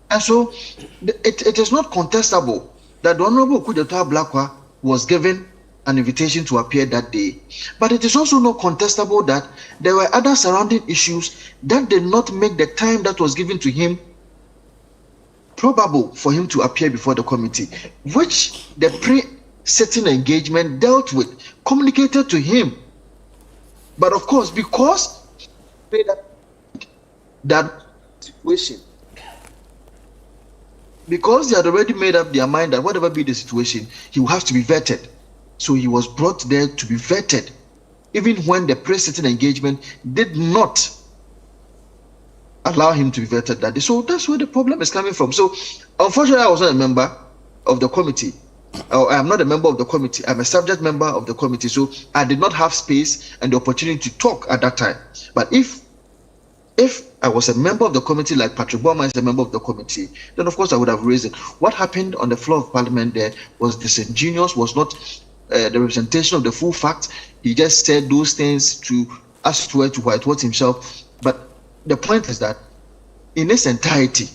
And so it is not contestable that the Honorable Okujeto Ablakwa was given an invitation to appear that day. But it is also not contestable that there were other surrounding issues that did not make the time that was given to him probable for him to appear before the committee, which the pre-sitting engagement dealt with, communicated to him. But of course, because that situation, because they had already made up their mind that whatever be the situation, he will have to be vetted. So he was brought there to be vetted, even when the pre-sitting engagement did not allow him to be vetted that day. So that's where the problem is coming from. So unfortunately, I was not a member of the committee. I am not a member of the committee. I'm a subject member of the committee. So I did not have space and the opportunity to talk at that time. But if I was a member of the committee, like Patrick Bowman is a member of the committee, then of course I would have raised it. What happened on the floor of Parliament there was disingenuous, was not the representation of the full facts. He just said those things to ask to whitewash himself. But the point is that in its entirety,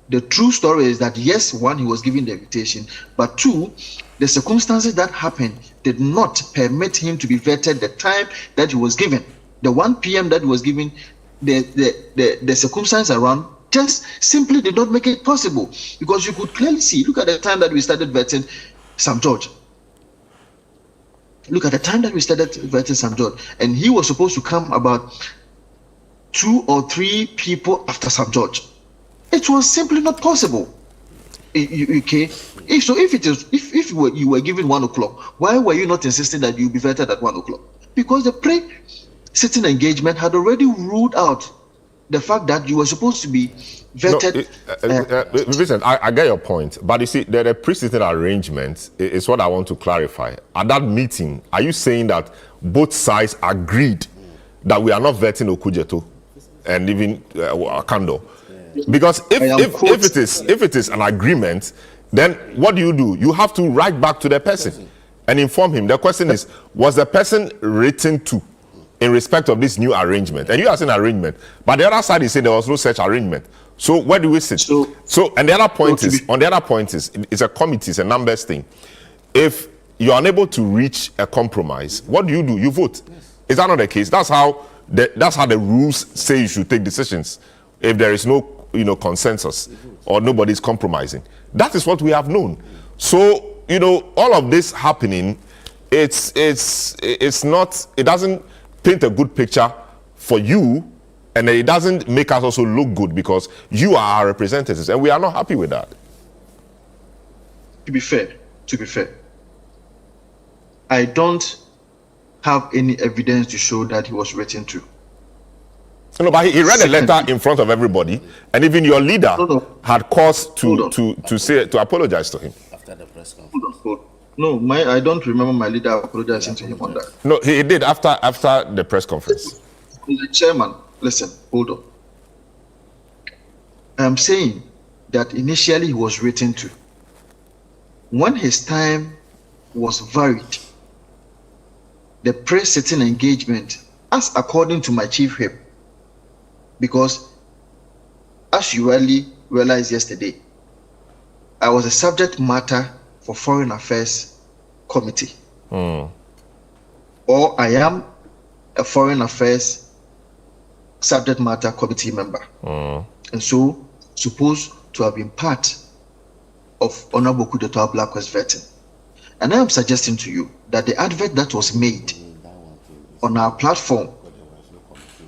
the true story is that yes, one, he was given the invitation, but two, the circumstances that happened did not permit him to be vetted the time that he was given. The 1 p.m. that he was given, the circumstances around just simply did not make it possible, because you could clearly see, look at the time that we started vetting Sam George. Look at the time that we started vetting Sam George, and he was supposed to come about 2 or 3 people after Sam George. It was simply not possible. Okay, if you were given 1 o'clock, why were you not insisting that you be vetted at 1 o'clock? Because the pre-sitting engagement had already ruled out the fact that you were supposed to be vetted. Vincent, I get your point, but you see, the pre-sitting arrangement is what I want to clarify. At that meeting, are you saying that both sides agreed that we are not vetting Okujeto and even Kando? Because if it is an agreement, then what do? You have to write back to the person and inform him. The question is, was the person written to in respect of this new arrangement? And you are saying arrangement, but the other side is saying there was no such arrangement. So where do we sit? So and the other point is, it's a committee, it's a numbers thing. If you're unable to reach a compromise, what do? You vote. Is that not the case? That's how the rules say you should take decisions. If there is no consensus or nobody's compromising, that is what we have known. So all of this happening, it doesn't paint a good picture for you, and it doesn't make us also look good, because you are our representatives and we are not happy with that. To be fair, I don't have any evidence to show that he was written to. No, but he read a letter in front of everybody, and even your leader had cause to apologize to him after the press conference. No, I don't remember my leader apologizing to him on that. No, he did after the press conference. Mr. Chairman, listen, hold on. I'm saying that initially he was written to. When his time was varied, the pre-sitting engagement, as according to my chief whip, because as you rightly realized yesterday, I was a subject matter for Foreign Affairs Committee. Or I am a Foreign Affairs subject matter committee member. And so supposed to have been part of Honorable Kudeto Blackwell's vetting. And I am suggesting to you that the advert that was made on our platform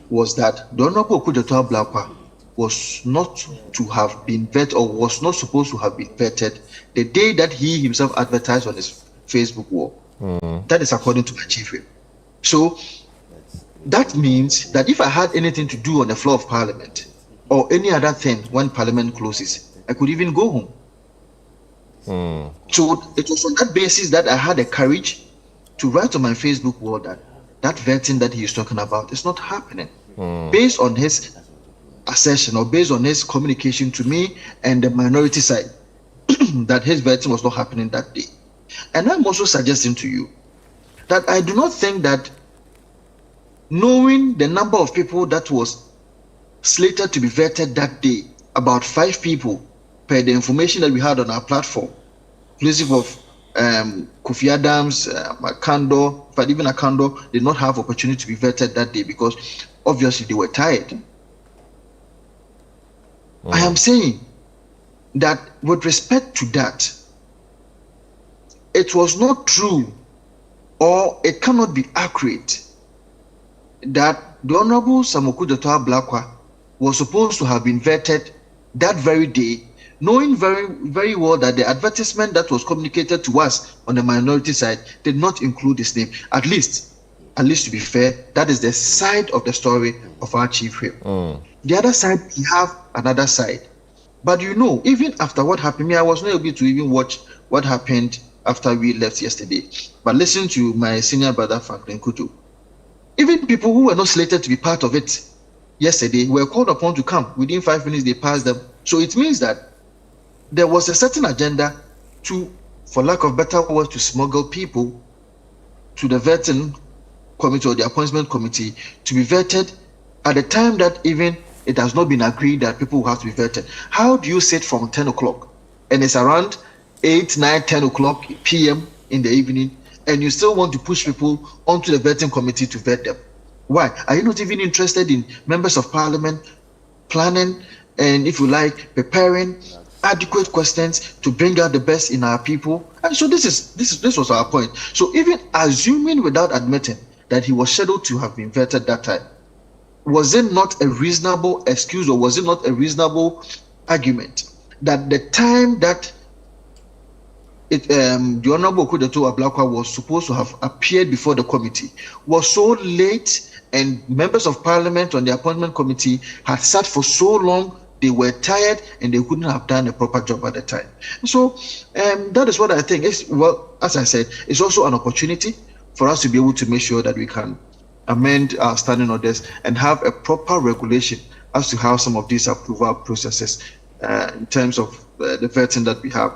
was that the Honorable Kudeto Blackwell was not to have been vetted, or was not supposed to have been vetted the day that he himself advertised on his Facebook wall. That is according to my chief whip. So that means that if I had anything to do on the floor of Parliament or any other thing when Parliament closes, I could even go home. So it was on that basis that I had the courage to write on my Facebook wall that that vetting that he is talking about is not happening. Based on his assertion or based on his communication to me and the minority side, that his vetting was not happening that day. And I'm also suggesting to you that I do not think that knowing the number of people that was slated to be vetted that day, about 5 people per the information that we had on our platform, inclusive of Kofi Adams, Akando, but even Akando did not have opportunity to be vetted that day because obviously they were tired. I am saying that with respect to that, it was not true, or it cannot be accurate, that the Honorable Samoku Kudeto Blackwell was supposed to have been vetted that very day, knowing very, very well that the advertisement that was communicated to us on the minority side did not include his name. At least to be fair, that is the side of the story of our chief whip. The other side, we have another side. But you know, even after what happened, I was not able to even watch what happened after we left yesterday. But listen to my senior brother, Franklin Kutu. Even people who were not slated to be part of it yesterday were called upon to come. Within 5 minutes, they passed them. So it means that there was a certain agenda to, for lack of better words, to smuggle people to the vetting committee or the appointment committee to be vetted at the time that even it has not been agreed that people will have to be vetted. How do you sit from 10 o'clock and it's around 8, 9, 10 o'clock p.m. in the evening and you still want to push people onto the vetting committee to vet them? Why? Are you not even interested in members of parliament planning and, if you like, preparing adequate questions to bring out the best in our people? And so this was our point. So even assuming without admitting that he was scheduled to have been vetted that time, was it not a reasonable excuse, or was it not a reasonable argument that the time that the Honorable Kudeto Blackwell was supposed to have appeared before the committee was so late, and members of parliament on the appointment committee had sat for so long, they were tired and they couldn't have done a proper job at the time. So that is what I think is, well, as I said, it's also an opportunity for us to be able to make sure that we can amend our standing orders and have a proper regulation as to how some of these approval processes in terms of the vetting that we have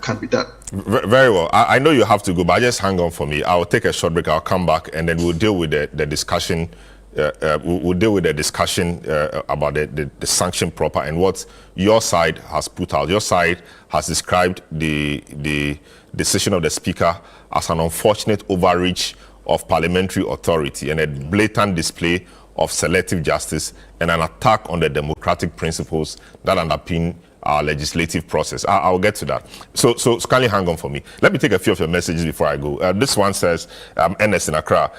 can be done. Very well. I know you have to go, but just hang on for me. I'll take a short break. I'll come back and then we'll deal with the discussion. We'll deal with the discussion about the sanction proper and what your side has put out. Your side has described the decision of the Speaker as an unfortunate overreach of parliamentary authority and a blatant display of selective justice and an attack on the democratic principles that underpin our legislative process. I'll get to that. So kindly hang on for me. Let me take a few of your messages before I go. This one says, Ernest in Accra,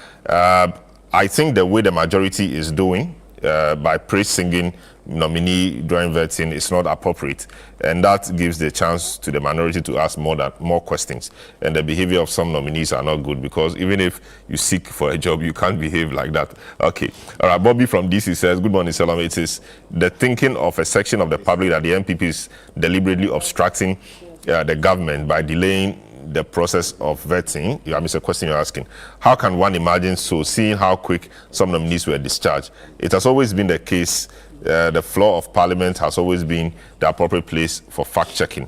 I think the way the majority is doing by praise-singing nominee during vetting is not appropriate, and that gives the chance to the minority to ask more questions. And the behavior of some nominees are not good, because even if you seek for a job, you can't behave like that. Okay. All right. Bobby from DC says, good morning, Selorm. It is the thinking of a section of the public that the MPP is deliberately obstructing the government by delaying the process of vetting. I mean, it's a question you're asking. How can one imagine so, seeing how quick some nominees were discharged? It has always been the case. The floor of Parliament has always been the appropriate place for fact-checking.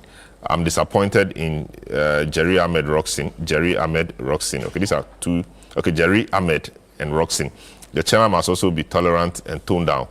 I'm disappointed in Jerry Ahmed Roxin. Okay, these are two. Okay, Jerry Ahmed and Roxin. The chairman must also be tolerant and toned down.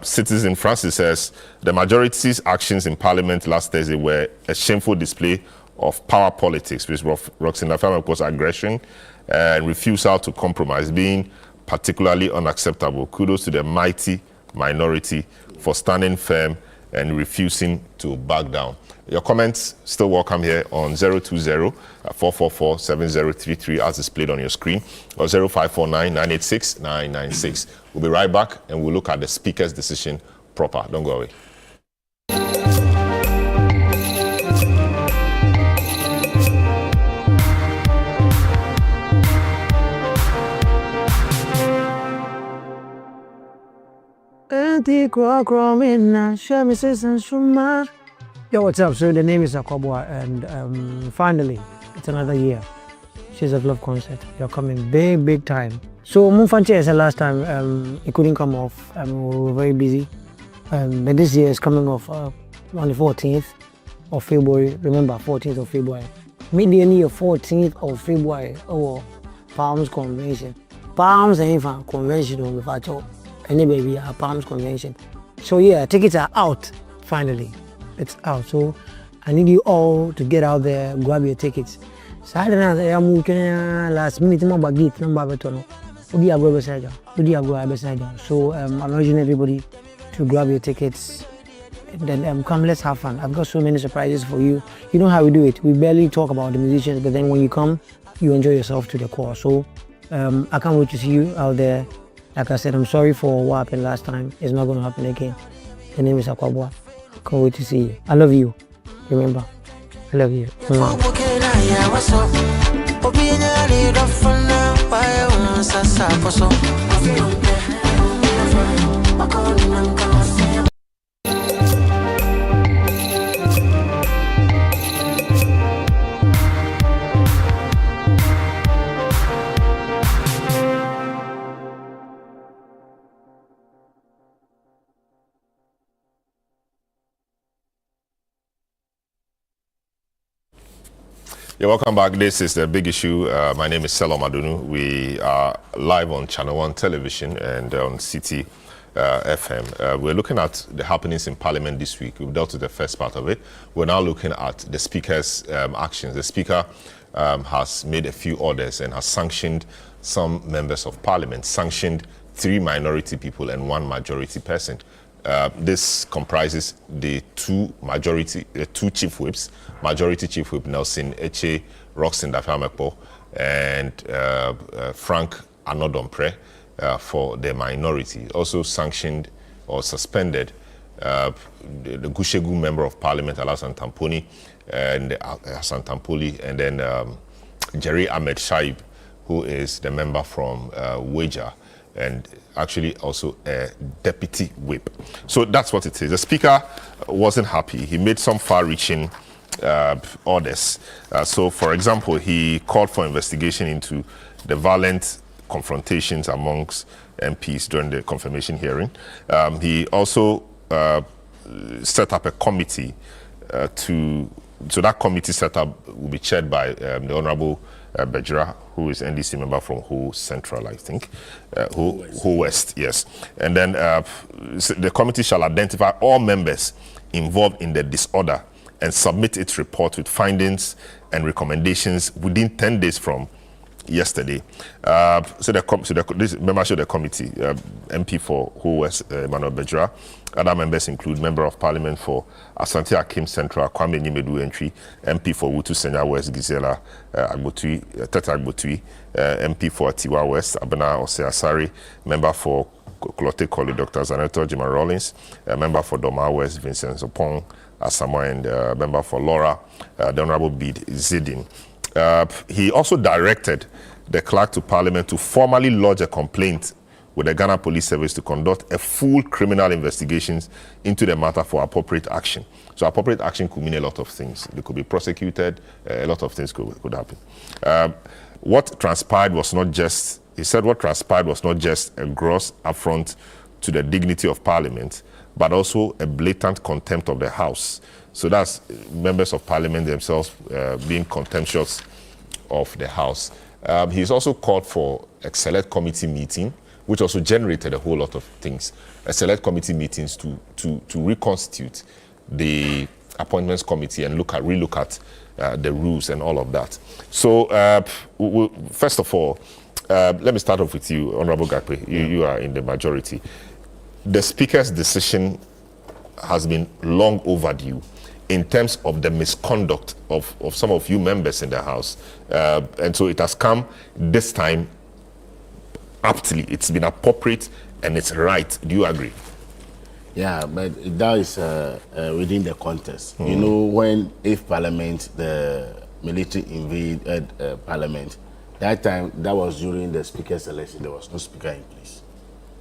Citizen Francis says the majority's actions in Parliament last Thursday were a shameful display of power politics, which Roxin Lafayette was aggression and refusal to compromise, being particularly unacceptable. Kudos to the mighty minority for standing firm and refusing to back down. Your comments still welcome here on 020-444-7033 as displayed on your screen, or 0549-986-996. We'll be right back and we'll look at the Speaker's decision proper. Don't go away. Yo, what's up? So the name is Akwabwa, and finally, it's another year. She's a Love concert. You're coming big time. So Mumfanche is the last time it couldn't come off. We were very busy. But this year is coming off on the 14th of February. Remember, 14th of February. Mid-year 14th of February. Palms Convention. Palms and Infant Convention with our any baby, a Palms Convention. So yeah, tickets are out finally. It's out. So I need you all to get out there, grab your tickets. Saturday night, I'm last minute, I'm about to So I'm urging everybody to grab your tickets. And then come, let's have fun. I've got so many surprises for you. You know how we do it. We barely talk about the musicians, but then when you come, you enjoy yourself to the core. So I can't wait to see you out there. Like I said, I'm sorry for what happened last time. It's not going to happen again. The name is Akwabwa. Can't wait to see you. I love you. Remember, I love you. Yeah, welcome back. This is the big issue. My name is Selorm Adonoo. We are live on Channel 1 television and on City FM. We're looking at the happenings in Parliament this week. We've dealt with the first part of it. We're now looking at the Speaker's actions. The Speaker has made a few orders and has sanctioned some members of Parliament, sanctioned 3 minority people and 1 majority person. This comprises the two chief whips, Majority Chief Whip Nelson Eche Roxin Dafamekpo and Frank Anodompre for the minority. Also sanctioned or suspended the Gushegu Member of Parliament Alassane Tamponi and Hassan Tampoli, and then Jerry Ahmed Shaib, who is the member from Weja, and actually also a deputy whip. So that's what it is. The Speaker wasn't happy. He made some far-reaching orders. So, for example, he called for investigation into the violent confrontations amongst MPs during the confirmation hearing. He also set up a committee so that committee setup will be chaired by the Honorable Bejra, who is NDC member from Ho Central, I think, Ho West, yes. And then the committee shall identify all members involved in the disorder and submit its report with findings and recommendations within 10 days from yesterday. This membership of the committee, MP for Ho West, Emmanuel Bejra. Other members include Member of Parliament for Asante Akim Central, Kwame Nyimedu Entry, MP for Wutu Senya West, Gisela Teta Agbotui, MP for Tiwa West, Abena Oseasari, Member for Klote Koli, Dr. Zaneto Jima Rollins, Member for Doma West, Vincent Zopong Asamoah, and Member for Laura, the Honorable Bid Zidin. He also directed the clerk to Parliament to formally lodge a complaint with the Ghana Police Service to conduct a full criminal investigations into the matter for appropriate action. So appropriate action could mean a lot of things. They could be prosecuted, a lot of things could happen. What transpired was not just, he said what transpired was not just a gross affront to the dignity of Parliament, but also a blatant contempt of the House. So that's members of Parliament themselves being contemptuous of the House. He's also called for a select committee meeting, which also generated a whole lot of things. A select committee meetings to reconstitute the appointments committee and relook at the rules and all of that. So first of all, let me start off with you, Honorable Gakpe. You are in the majority. The Speaker's decision has been long overdue in terms of the misconduct of some of you members in the House. And so it has come this time aptly. It's been appropriate and it's right. Do you agree? Yeah, but that is within the context. You know, if Parliament, the military invaded Parliament, that time, that was during the Speaker's election. There was no Speaker in place.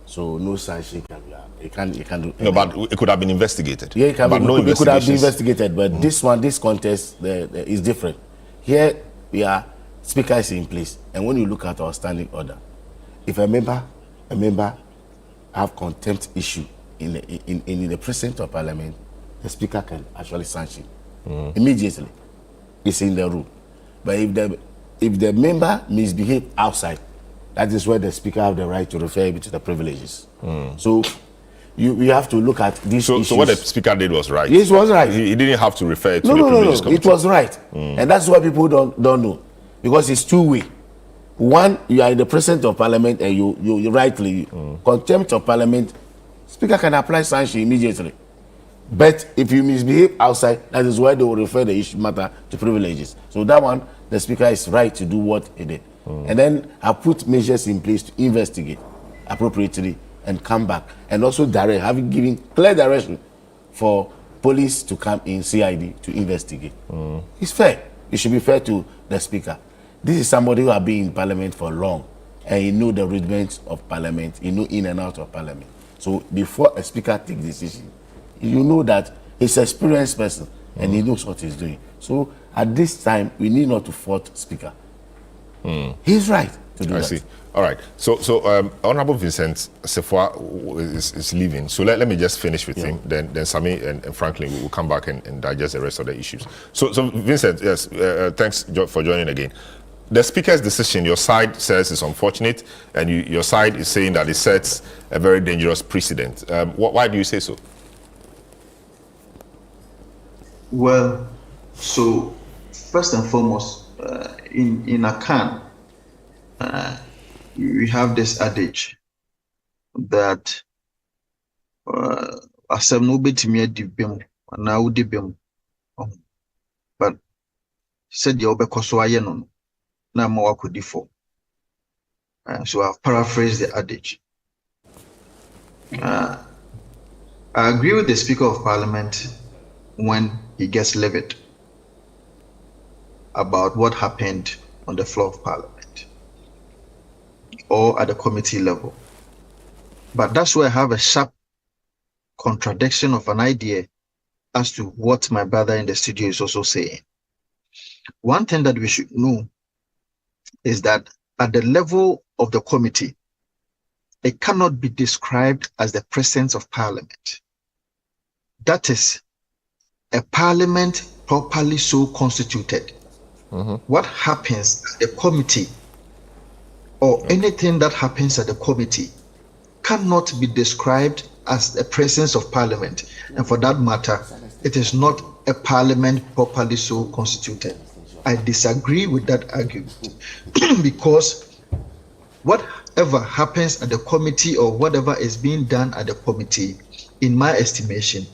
So no sanction can be, it can't do anything. No, but it could have been investigated. Yeah, it could have been investigated, but this contest is different. Here, we are, Speaker is in place. And when you look at our standing order, if a member have contempt issue in the presence of Parliament, the Speaker can actually sanction immediately. It's in the rule. But if the member misbehave outside, that is where the Speaker have the right to refer him to the privileges. So you have to look at these issues. So what the Speaker did was right? Yes, it was right. He didn't have to refer it to the privileges committee. It was right. And that's why people don't know. Because it's two-way. One, you are in the presence of Parliament and you rightly, contempt of Parliament, Speaker can apply sanction immediately. But if you misbehave outside, that is why they will refer the issue matter to privileges. So that one, the Speaker is right to do what he did. And then I put measures in place to investigate appropriately and come back. And also having given clear direction for police to come in, CID, to investigate. It's fair. It should be fair to the Speaker. This is somebody who has been in Parliament for long, and he knows the rudiments of Parliament, he knows in and out of Parliament. So before a Speaker takes decision, you know that he's an experienced person, and he knows what he's doing. So at this time, we need not to fault Speaker. He's right to do that. I see. All right. So Honorable Vincent Sefwa is leaving. So let me just finish with him. Then Sami and Franklin will come back and digest the rest of the issues. So Vincent, yes, thanks for joining again. The Speaker's decision, your side says is unfortunate, and your side is saying that it sets a very dangerous precedent. Why do you say so? Well, so first and foremost, in Akan, we have this adage that asem no betimi adibem na udibem, but said the obekoso aye no na ma wakudifo. So I've paraphrased the adage. I agree with the Speaker of Parliament when he gets livid about what happened on the floor of Parliament or at the committee level. But that's where I have a sharp contradiction of an idea as to what my brother in the studio is also saying. One thing that we should know is that at the level of the committee, it cannot be described as the presence of Parliament. That is a Parliament properly so constituted. What happens at the committee or anything that happens at the committee cannot be described as the presence of Parliament. And for that matter, it is not a Parliament properly so constituted. I disagree with that argument because whatever happens at the committee or whatever is being done at the committee, in my estimation,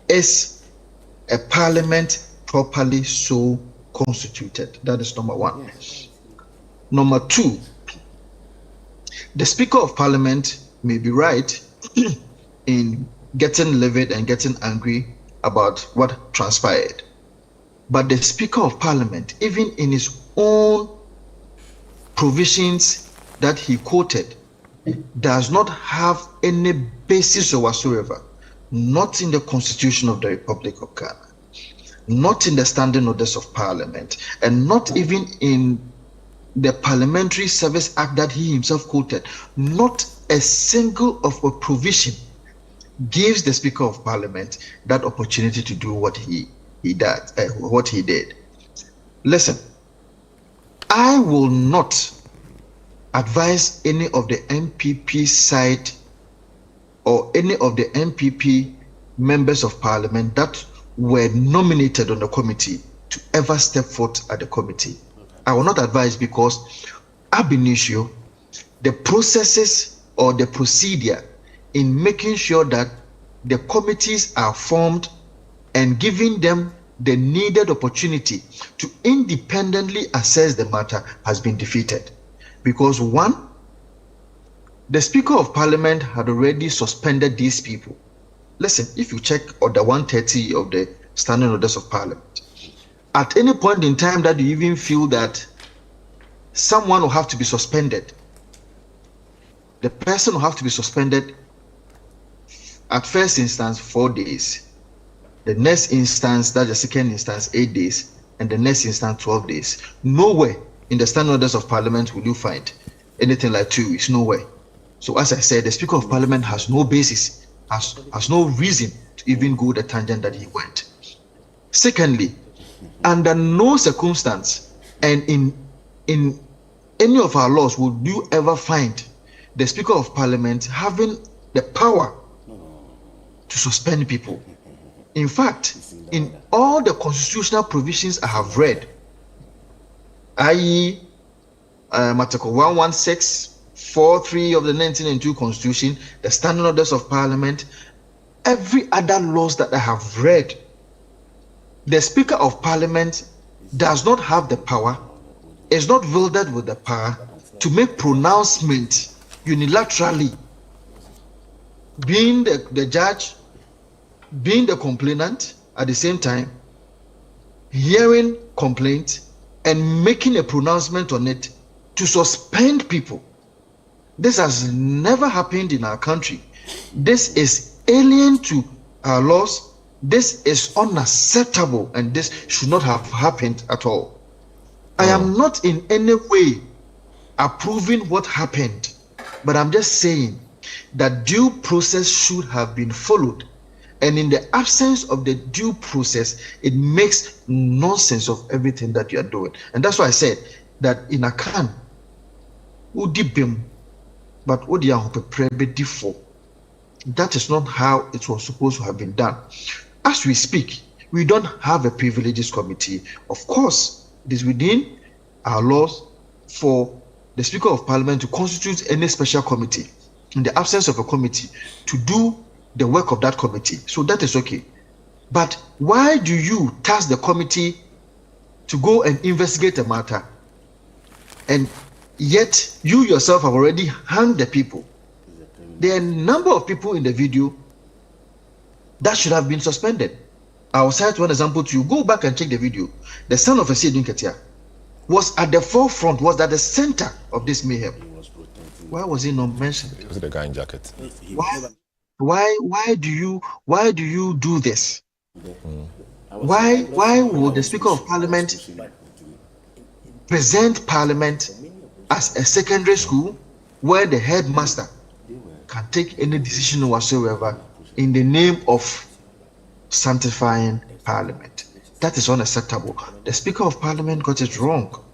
is a Parliament properly so constituted. That is number one. Number two, the Speaker of Parliament may be right in getting livid and getting angry about what transpired. But the Speaker of Parliament, even in his own provisions that he quoted does not have any basis whatsoever, not in the Constitution of the Republic of Ghana, not in the Standing Orders of Parliament, and not even in the Parliamentary Service Act that he himself quoted. Not a single of a provision gives the Speaker of Parliament that opportunity to do what he did. Listen, I will not advise any of the MPP side or any of the MPP members of Parliament that were nominated on the committee to ever step foot at the committee. I will not advise, because ab initio, the processes or the procedure in making sure that the committees are formed and giving them the needed opportunity to independently assess the matter has been defeated. Because one, the Speaker of Parliament had already suspended these people. Listen, if you check Order 130 of the Standing Orders of Parliament, at any point in time that you even feel that someone will have to be suspended, the person will have to be suspended at first instance 4 days, the next instance, that's the second instance, 8 days, and the next instance 12 days. Nowhere in the Standing Orders of Parliament will you find anything like 2 weeks. Nowhere. So as I said, the Speaker of Parliament has no basis, has no reason to even go the tangent that he went. Secondly, under no circumstance and in any of our laws would you ever find the Speaker of Parliament having the power to suspend people. In fact, in all the constitutional provisions I have read, i.e., Article 116.43 of the 1992 Constitution, the Standing Orders of Parliament, every other laws that I have read, the Speaker of Parliament does not have the power, is not wielded with the power to make pronouncement unilaterally, being the judge, being the complainant at the same time, hearing complaint and making a pronouncement on it to suspend people. This has never happened in our country. This is alien to our laws. This is unacceptable, and this should not have happened at all. I am not in any way approving what happened, but I'm just saying that due process should have been followed. And in the absence of the due process, it makes nonsense of everything that you are doing. And that's why I said that in a can, but that is not how it was supposed to have been done. As we speak, we don't have a privileges committee. Of course, it is within our laws for the Speaker of Parliament to constitute any special committee in the absence of a committee to do the work of that committee. So that is okay. But why do you task the committee to go and investigate a matter, and yet you yourself have already hanged the people? There are a number of people in the video that should have been suspended. I will cite one example to you. Go back and check the video. The son of a Edwin Ketia was at the forefront, was at the center of this mayhem. Why was he not mentioned? It was the guy in jacket. Why do you do this? Why would the Speaker of Parliament present Parliament as a secondary school where the headmaster can take any decision whatsoever in the name of sanctifying Parliament? That is unacceptable. The Speaker of Parliament got it wrong,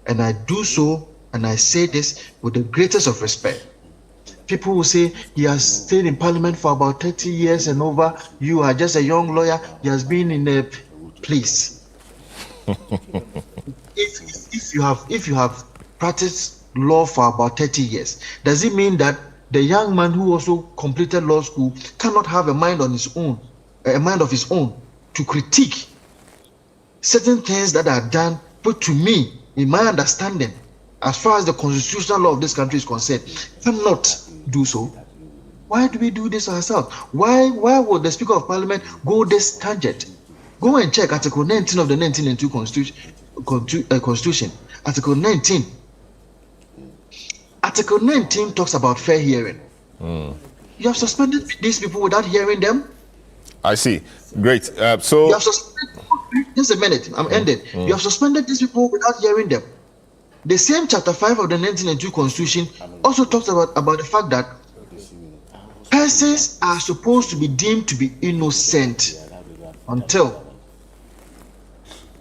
and I do so, and I say this with the greatest of respect. People will say he has stayed in Parliament for about 30 years and over. You are just a young lawyer. He has been in a place. If you have practiced law for about 30 years, does it mean that the young man who also completed law school cannot have a mind of his own to critique certain things that are done? But to me, in my understanding, as far as the constitutional law of this country is concerned, cannot do so. Why do we do this ourselves? Why would the Speaker of Parliament go this tangent? Go and check Article 19 of the 1992 Constitution. Article 19. Article 19 talks about fair hearing. You have suspended these people without hearing them. I see. Great. You have suspended, just a minute, I'm ending. You have suspended these people without hearing them. The same chapter 5 of the 1992 Constitution also talks about the fact that persons are supposed to be deemed to be innocent until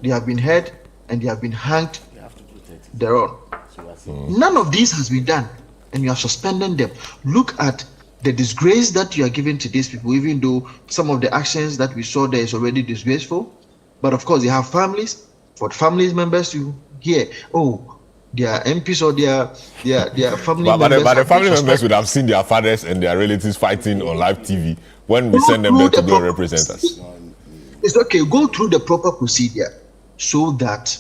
they have been heard and they have been hanged thereon. None of these has been done, and you are suspending them. Look at the disgrace that you are giving to these people, even though some of the actions that we saw there is already disgraceful. But of course, they have families. For family members to hear, oh, their MPs or their family members. But the family members would have seen their fathers and their relatives fighting on live TV when we send them there to go represent us. It's okay. Go through the proper procedure so that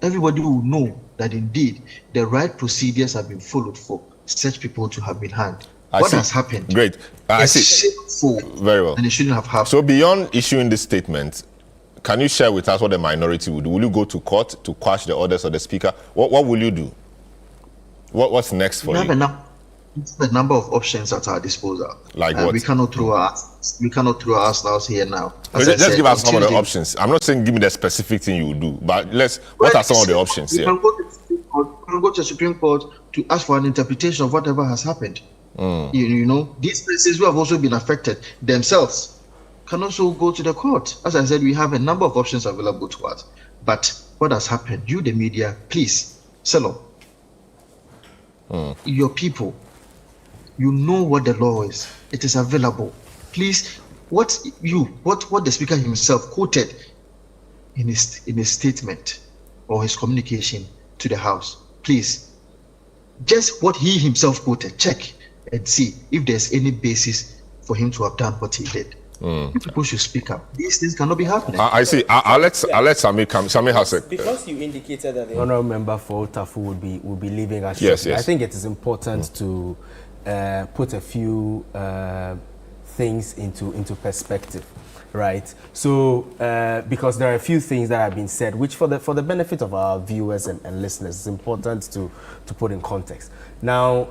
everybody will know that indeed the right procedures have been followed for such people to have been hanged. What has happened? Great. I see. Shameful. Very well. And it shouldn't have happened. So beyond issuing this statement, can you share with us what the minority will do? Will you go to court to quash the orders of the speaker? What will you do? What's next for you? We have a number of options at our disposal. Like what? We cannot throw our arsenals here now. Just give us some of the options. I'm not saying give me the specific thing you will do, but what are some of the options here? You can go to the Supreme Court to ask for an interpretation of whatever has happened. You know, these persons who have also been affected themselves can also go to the court. As I said, we have a number of options available to us. But what has happened? You, the media, please, Selorm, your people, you know what the law is. It is available. Please, what the speaker himself quoted in his statement or his communication to the House, please, just what he himself quoted, check and see if there's any basis for him to have done what he did. People should speak up. These things cannot be happening. I see. I'll let Sami come. Sami has a... Because you indicated that the honourable member for Tafu would be leaving us. Yes. I think it is important to put a few things into perspective, right? So because there are a few things that have been said, which for the benefit of our viewers and listeners, it's important to put in context. Now,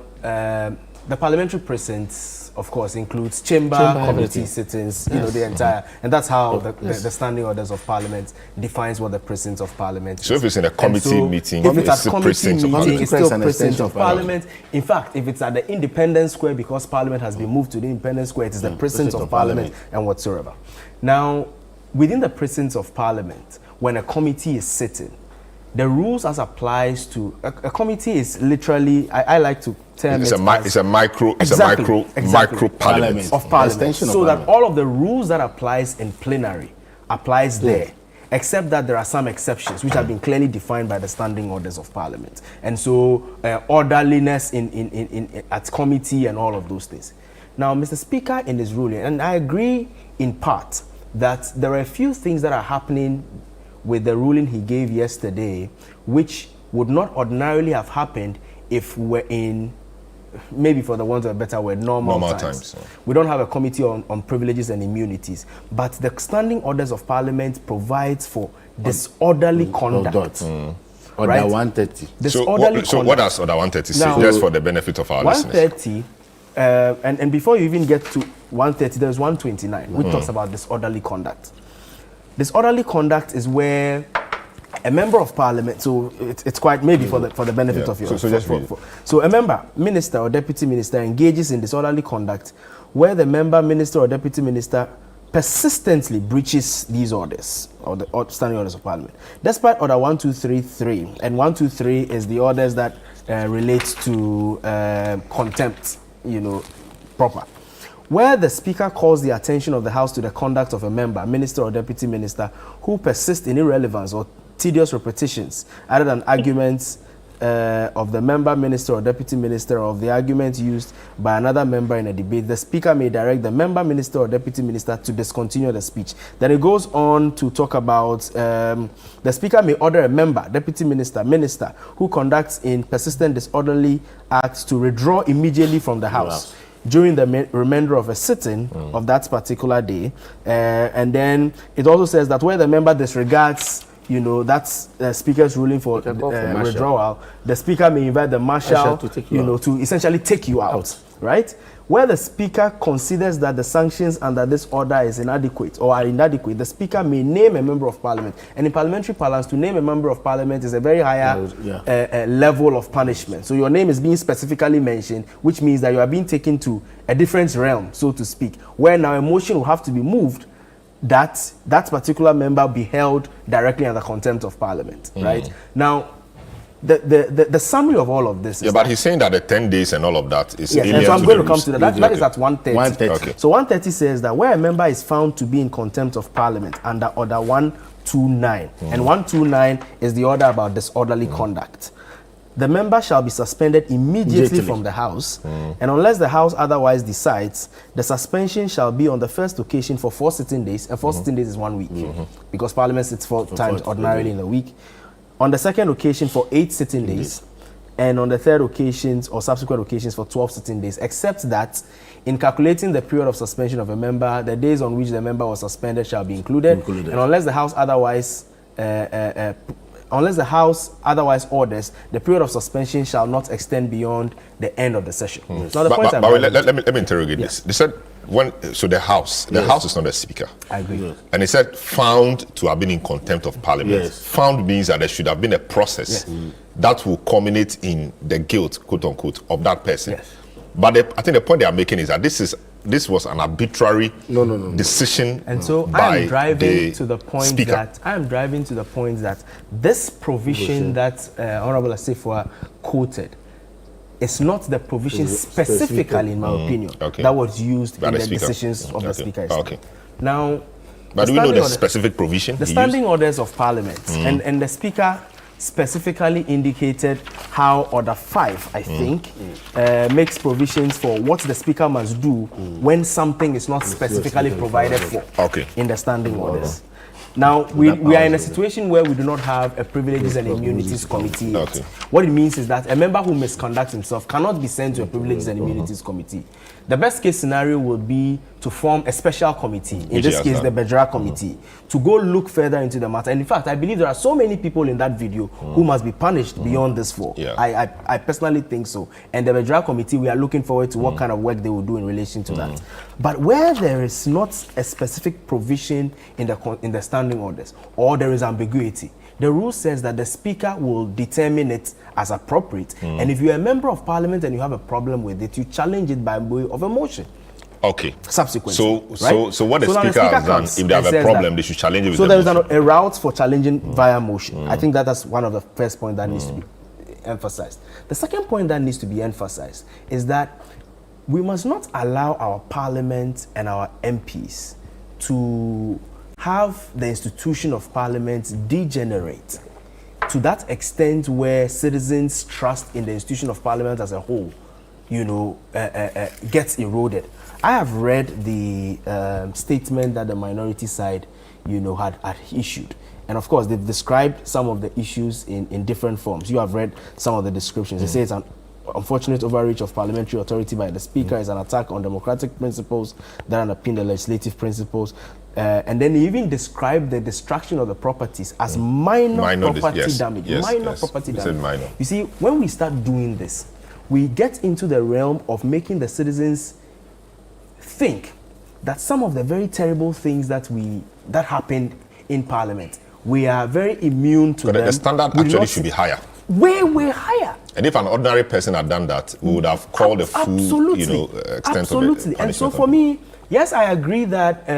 the parliamentary precincts, of course, includes chamber committee sittings, you know, the entire, and that's how the standing orders of parliament defines what the precincts of parliament is. So if it's in a committee meeting, if it's it's a a committee precinct of meeting, parliament. it's still precinct of parliament. In fact, if it's at the Independence Square, because parliament has been moved to the Independence Square, it is the precinct of parliament and whatsoever. Now, within the precincts of parliament, when a committee is sitting, the rules as applies to a committee is literally, I like to term it's a micro parliament of parliament, so that all of the rules that applies in plenary applies there, except that there are some exceptions which have been clearly defined by the standing orders of parliament, and so orderliness in at committee and all of those things. Now, Mr. Speaker, in his ruling, and I agree in part that there are a few things that are happening with the ruling he gave yesterday, which would not ordinarily have happened if we're in, maybe for the want of a better word, normal times. We don't have a committee on privileges and immunities, but the standing orders of parliament provides for disorderly conduct. Order 130. So what does Order 130 say? Just for the benefit of our listeners. 130, and before you even get to 130, there's 129, which talks about disorderly conduct. Disorderly conduct is where a member of parliament, so it's quite maybe for the benefit of your... So a member, minister or deputy minister engages in disorderly conduct where the member, minister or deputy minister persistently breaches these orders or the standing orders of parliament. Despite Order 1233, and 123 is the orders that relates to contempt, you know, proper. Where the speaker calls the attention of the House to the conduct of a member, minister or deputy minister who persist in irrelevance or tedious repetitions other than arguments of the member, minister or deputy minister or of the argument used by another member in a debate, the speaker may direct the member, minister or deputy minister to discontinue the speech. Then it goes on to talk about the speaker may order a member, deputy minister, minister who conducts in persistent disorderly acts to withdraw immediately from the House during the remainder of a sitting of that particular day. And then it also says that where the member disregards, that's the speaker's ruling for withdrawal, the speaker may invite the marshal to take you to essentially take you out, right? Where the speaker considers that the sanctions under this order is inadequate or are inadequate, the speaker may name a member of parliament. And in parliamentary parlance, to name a member of parliament is a very higher level of punishment. So your name is being specifically mentioned, which means that you are being taken to a different realm, so to speak, where now a motion will have to be moved that that particular member be held directly under contempt of parliament, right? Now, the summary of all of this is but he's saying that the 10 days and all of that is yes, and so I'm going to come to that. That is at 130. 130. Okay. So 130 says that where a member is found to be in contempt of parliament under order 129, and 129 is the order about disorderly conduct, the member shall be suspended immediately from the House, and unless the House otherwise decides, the suspension shall be on the first occasion for 4 sitting days, and 4 sitting days is 1 week, because Parliament sits 4 times ordinarily in the week. On the second occasion for 8 sitting days, and on the third occasions or subsequent occasions for 12 sitting days, except that in calculating the period of suspension of a member, the days on which the member was suspended shall be included. And unless the House otherwise orders, the period of suspension shall not extend beyond the end of the session. Now, the point let me interrogate this. They said the House is not the speaker. I agree. And it said found to have been in contempt of parliament. Yes. Found means that there should have been a process that will culminate in the guilt, quote unquote, of that person. Yes. But I think the point they are making is that this was an arbitrary decision. And so by I am driving to the point speaker. that this provision that Honorable Asifua quoted is not the provision specifically, in my opinion, that was used in the decisions of the speaker. Okay. Now, but do we know the specific provision? The standing orders of Parliament, and the speaker specifically indicated how Order 5, I think, makes provisions for what the speaker must do when something is not specifically provided for in the standing orders. Now, we are in a situation where we do not have a Privileges and Immunities Committee yet. What it means is that a member who misconducts himself cannot be sent to a Privileges and Immunities Committee. The best case scenario would be to form a special committee, in this case the Bejra Committee, to go look further into the matter. And in fact, I believe there are so many people in that video who must be punished beyond this for. I personally think so. And the Bejra Committee, we are looking forward to what kind of work they will do in relation to that. But where there is not a specific provision in the standing orders, or there is ambiguity, the rule says that the speaker will determine it as appropriate. And if you're a member of parliament and you have a problem with it, you challenge it by way of a motion. Okay. Subsequently. So what the speaker has done, if they have a problem, they should challenge it with so there is motion. a route for challenging via motion. I think that's one of the first points that needs to be emphasized. The second point that needs to be emphasized is that we must not allow our parliament and our MPs to have the institution of parliament degenerate to that extent where citizens' trust in the institution of parliament as a whole, gets eroded. I have read the statement that the minority side, had issued. And of course, they've described some of the issues in different forms. You have read some of the descriptions. They say it's an unfortunate overreach of parliamentary authority by the speaker, is an attack on democratic principles that underpin the legislative principles. And then he even described the destruction of the properties as minor property damage. Property damage. You see, when we start doing this, we get into the realm of making the citizens think that some of the very terrible things that happened in Parliament, we are very immune to them. But the standard actually should be higher. Way higher. And if an ordinary person had done that, we would have called the full, extent of it. And so for me, yes, I agree that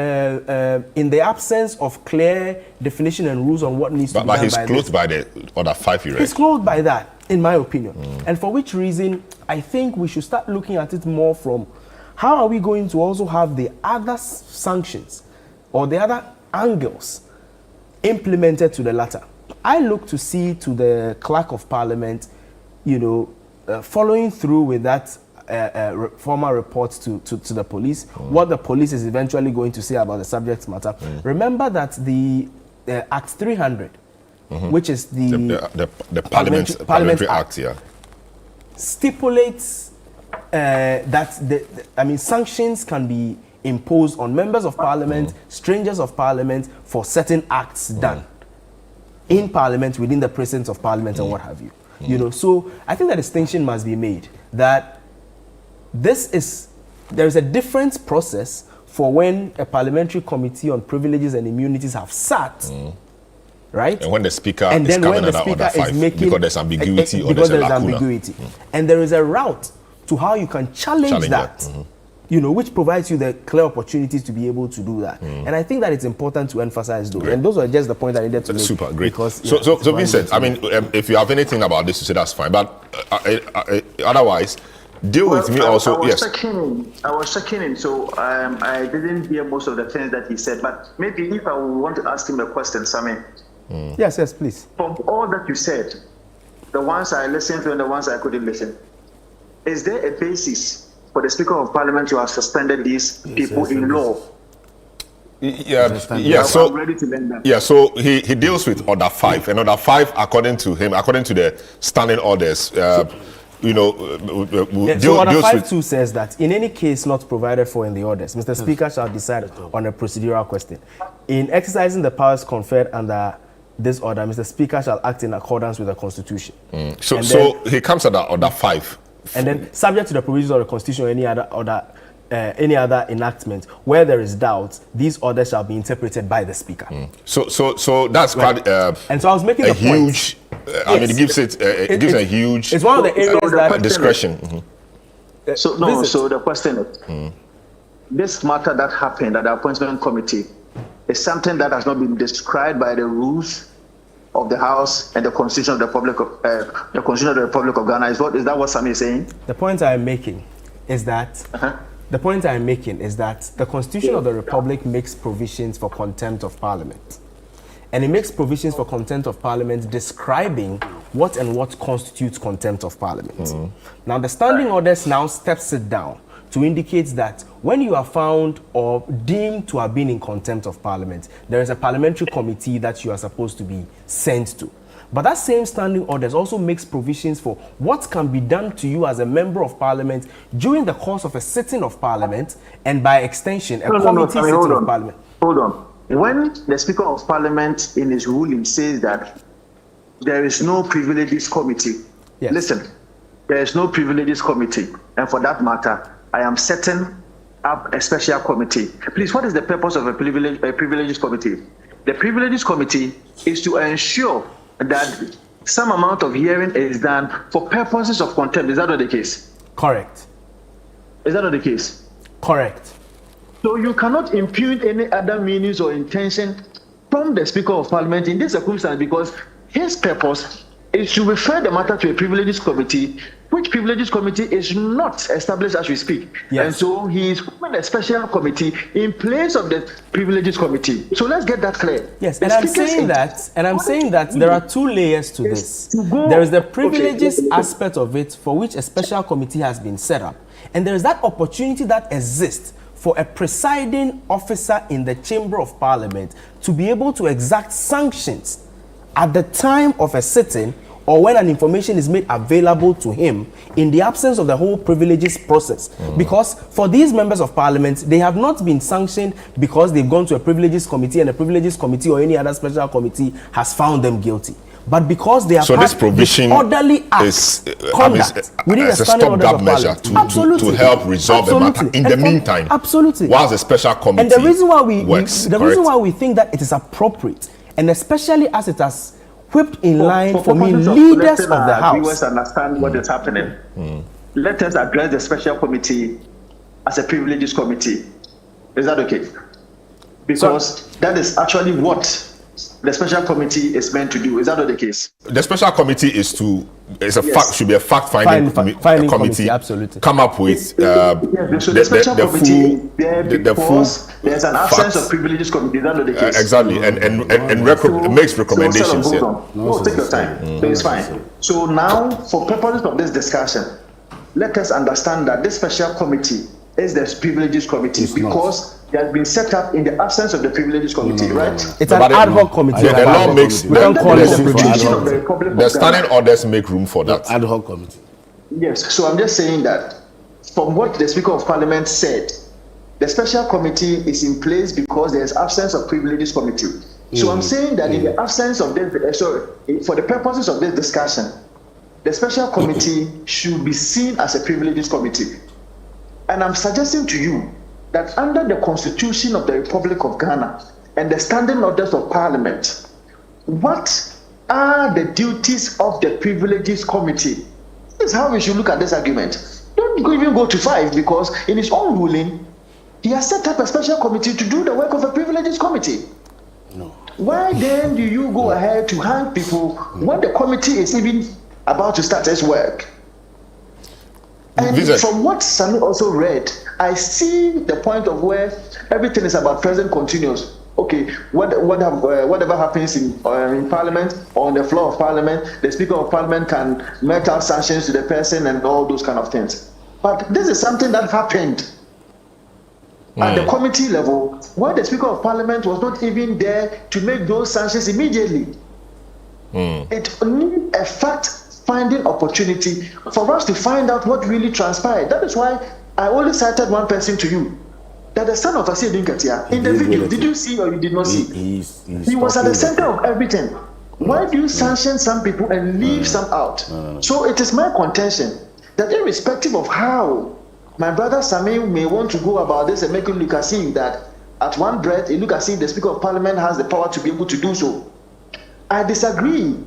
in the absence of clear definition and rules on what needs to be done by this. But he's closed by the Order 5 you read. He's closed by that, in my opinion. And for which reason, I think we should start looking at it more from how are we going to also have the other sanctions or the other angles implemented to the latter. I look to see to the Clerk of Parliament, following through with that formal report to the police, what the police is eventually going to say about the subject matter. Remember that the Act 300, which is the Parliamentary Act, stipulates that sanctions can be imposed on members of Parliament, strangers of Parliament, for certain acts done. in Parliament, within the presence of Parliament and what have you. You know, so I think that distinction must be made that there is a different process for when a parliamentary committee on privileges and immunities have sat, right? And when the speaker and is then coming when the under speaker order is 5, making because there's ambiguity or because there's a there is lacuna. ambiguity, and there is a route to how you can challenge that. You know, which provides you the clear opportunities to be able to do that. And I think that it's important to emphasize those. And those are just the points I needed to make. Super, great. Because, so Vincent, I mean, if you have anything about this to say, that's fine. But otherwise, deal with me also. I was checking in, so I didn't hear most of the things that he said. But maybe if I would want to ask him a question, Sammy. Yes, please. From all that you said, the ones I listened to and the ones I couldn't listen, is there a basis for the Speaker of Parliament to have suspended these people in law? So I'm ready to learn that. Yeah, so he deals with Order 5, and Order 5, according to him, according to the standing orders, so Order 5.2 says that in any case not provided for in the orders, Mr. Speaker shall decide on a procedural question. In exercising the powers conferred under this order, Mr. Speaker shall act in accordance with the Constitution. So he comes under Order 5. And then, subject to the provisions of the Constitution or any other enactment, where there is doubt, these orders shall be interpreted by the Speaker. So that's quite and so I was making a huge. I mean, it gives a huge. It's one of the areas that discretion. So the question is, this matter that happened at the appointment committee is something that has not been described by the rules of the House and the Constitution of the Republic of Ghana. Is that what Sammy is saying? The point I am making is that the Constitution of the Republic makes provisions for contempt of Parliament, and it makes provisions for contempt of Parliament describing what constitutes contempt of Parliament. Now, the standing orders now steps it down to indicate that when you are found or deemed to have been in contempt of Parliament, there is a parliamentary committee that you are supposed to be sent to. But that same standing orders also makes provisions for what can be done to you as a member of Parliament during the course of a sitting of Parliament, and by extension, a committee sitting of Parliament. Hold on. When the Speaker of Parliament in his ruling says that there is no privileges committee, listen, there is no privileges committee, and for that matter, I am setting up a special committee. Please, what is the purpose of a privileges committee? The privileges committee is to ensure that some amount of hearing is done for purposes of contempt. Is that not the case? Correct. Is that not the case? Correct. So you cannot impute any other meanings or intention from the Speaker of Parliament in this circumstance, because his purpose is to refer the matter to a privileges committee, which privileges committee is not established as we speak. Yes. And so he is forming a special committee in place of the privileges committee. So let's get that clear. Yes, and I'm saying that there are two layers to this. There is the privileges aspect of it, for which a special committee has been set up, and there is that opportunity that exists for a presiding officer in the Chamber of Parliament to be able to exact sanctions at the time of a sitting, or when an information is made available to him in the absence of the whole privileges process. Because for these members of Parliament, they have not been sanctioned because they've gone to a privileges committee and a privileges committee or any other special committee has found them guilty. But because they have so this provision orderly is a stopgap measure to help resolve the matter in the meantime. Absolutely. Whilst the special committee and the reason why reason why we think that it is appropriate, and especially as it has whipped in line for me leaders of the House. Viewers understand what is happening. Let us address the special committee as a privileges committee. Is that okay? Because that is actually what the special committee is meant to do. Is that not the case? The special committee should be a fact-finding committee. Absolutely. Come up with so the special committee there's an absence of privileges committee. Is that not the case? Exactly, and makes recommendations. Take your time. So it's fine. So now, for purposes of this discussion, let us understand that this special committee is the privileges committee because it has been set up in the absence of the privileges committee, right? It's an ad hoc committee. The law makes the standing orders make room for that. Ad hoc committee. Yes, so I'm just saying that from what the Speaker of Parliament said, the special committee is in place because there is absence of privileges committee. So I'm saying that in the absence of this, for the purposes of this discussion, the special committee should be seen as a privileged committee. And I'm suggesting to you that under the Constitution of the Republic of Ghana and the standing orders of Parliament, what are the duties of the privileged committee? This is how we should look at this argument. Don't even go to 5, because in his own ruling, he has set up a special committee to do the work of a privileged committee. No. Why then do you go ahead to hang people when the committee is even about to start its work? And from what Sami also read, I see the point of where everything is about present continuous. Okay, whatever happens in Parliament or on the floor of Parliament, the Speaker of Parliament can mete out sanctions to the person and all those kind of things. But this is something that happened at the committee level, where the Speaker of Parliament was not even there to make those sanctions immediately. It needs a fact-finding opportunity for us to find out what really transpired. That is why I only cited one person to you, that the son of Asiedu Nketia, in the video, did you see or you did not see? He was at the center of everything. Why do you sanction some people and leave some out? So it is my contention that irrespective of how my brother Sami may want to go about this and make it look as if that at one breath, it look as if the Speaker of Parliament has the power to be able to do so. I disagree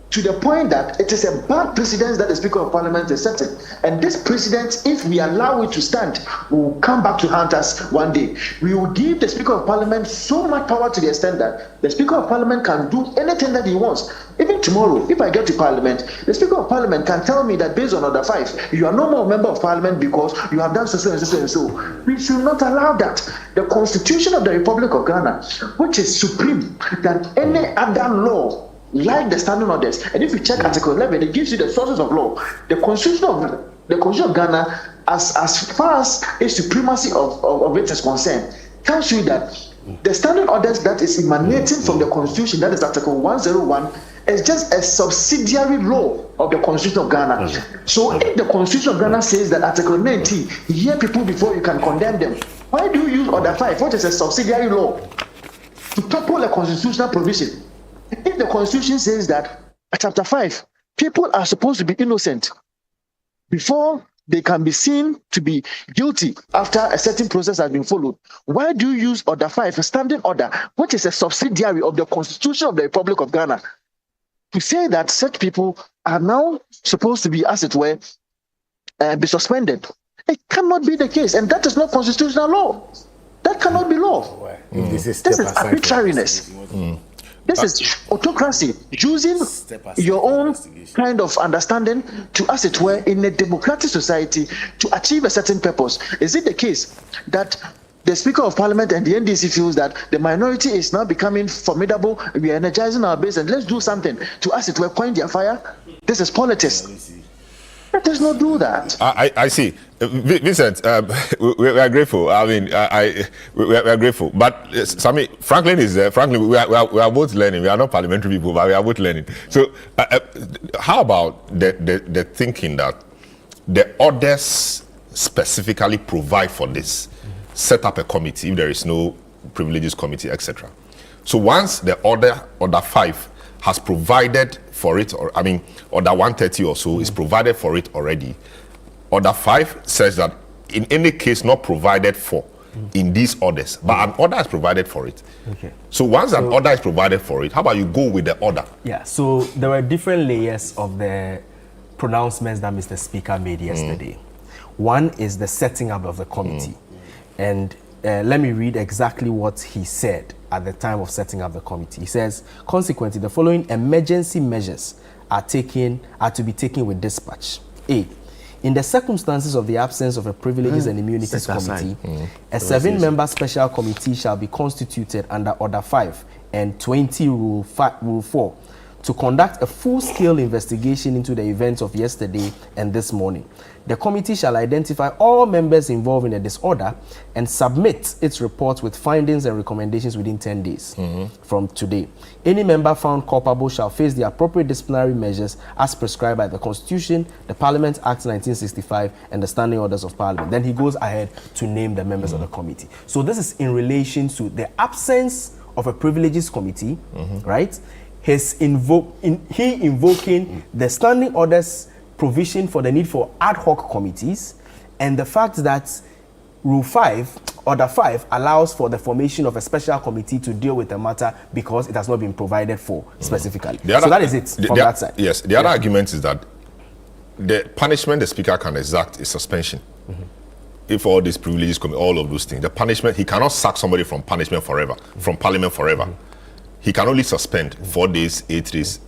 to the point that it is a bad precedent that the Speaker of Parliament is setting. And this precedent, if we allow it to stand, will come back to haunt us one day. We will give the Speaker of Parliament so much power to the extent that the Speaker of Parliament can do anything that he wants. Even tomorrow, if I get to Parliament, the Speaker of Parliament can tell me that based on Order 5, you are no more a member of Parliament because you have done so and so and so. We should not allow that. The Constitution of the Republic of Ghana, which is supreme than any other law, like the standing orders, and if you check Article 11, it gives you the sources of law. The Constitution of Ghana, as far as its supremacy of it is concerned, tells you that the standing orders that is emanating from the Constitution, that is Article 101, is just a subsidiary law of the Constitution of Ghana. So if the Constitution of Ghana says that Article 19, hear people before you can condemn them, why do you use Order 5, which is a subsidiary law, to topple a constitutional provision? If the Constitution says that, Chapter 5, people are supposed to be innocent before they can be seen to be guilty after a certain process has been followed, why do you use Order 5, a standing order, which is a subsidiary of the Constitution of the Republic of Ghana, to say that such people are now supposed to be, as it were, be suspended? It cannot be the case, and that is not constitutional law. That cannot be law. This is arbitrariness. This is autocracy, using your own kind of understanding to, as it were, in a democratic society to achieve a certain purpose. Is it the case that the Speaker of Parliament and the NDC feels that the minority is now becoming formidable, we are energizing our base, and let's do something to, as it were, point their fire? This is politics. Let us not do that. I see. Vincent, we are grateful. I mean, we are grateful. But Sami, Franklin is there. Franklin, we are both learning. We are not parliamentary people, but we are both learning. So how about the thinking that the orders specifically provide for this? Set up a committee if there is no privileges committee, etc. So once the Order 5 has provided for it, or I mean, Order 130 or so is provided for it already. Order 5 says that in any case not provided for in these orders, but an order is provided for it. Okay. So once an order is provided for it, how about you go with the order? Yeah, so there were different layers of the pronouncements that Mr. Speaker made yesterday. One is the setting up of the committee. And let me read exactly what he said at the time of setting up the committee. He says, consequently, the following emergency measures are to be taken with dispatch. A, in the circumstances of the absence of a Privileges and Immunities Committee, a 7-member special committee shall be constituted under Order 5 and 20 Rule 4 to conduct a full-scale investigation into the events of yesterday and this morning. The committee shall identify all members involved in a disorder and submit its report with findings and recommendations within 10 days from today. Any member found culpable shall face the appropriate disciplinary measures as prescribed by the Constitution, the Parliament Act 1965, and the Standing Orders of Parliament. Then he goes ahead to name the members of the committee. So this is in relation to the absence of a privileges committee, right? He invoking the standing orders provision for the need for ad hoc committees, and the fact that Rule 5, Order 5, allows for the formation of a special committee to deal with the matter because it has not been provided for specifically. So that is it from that side. Yes. The other argument is that the punishment the Speaker can exact is suspension. If all these privileges come, all of those things, the punishment, he cannot sack somebody from punishment forever, from Parliament forever. He can only suspend 4 days, 8 days,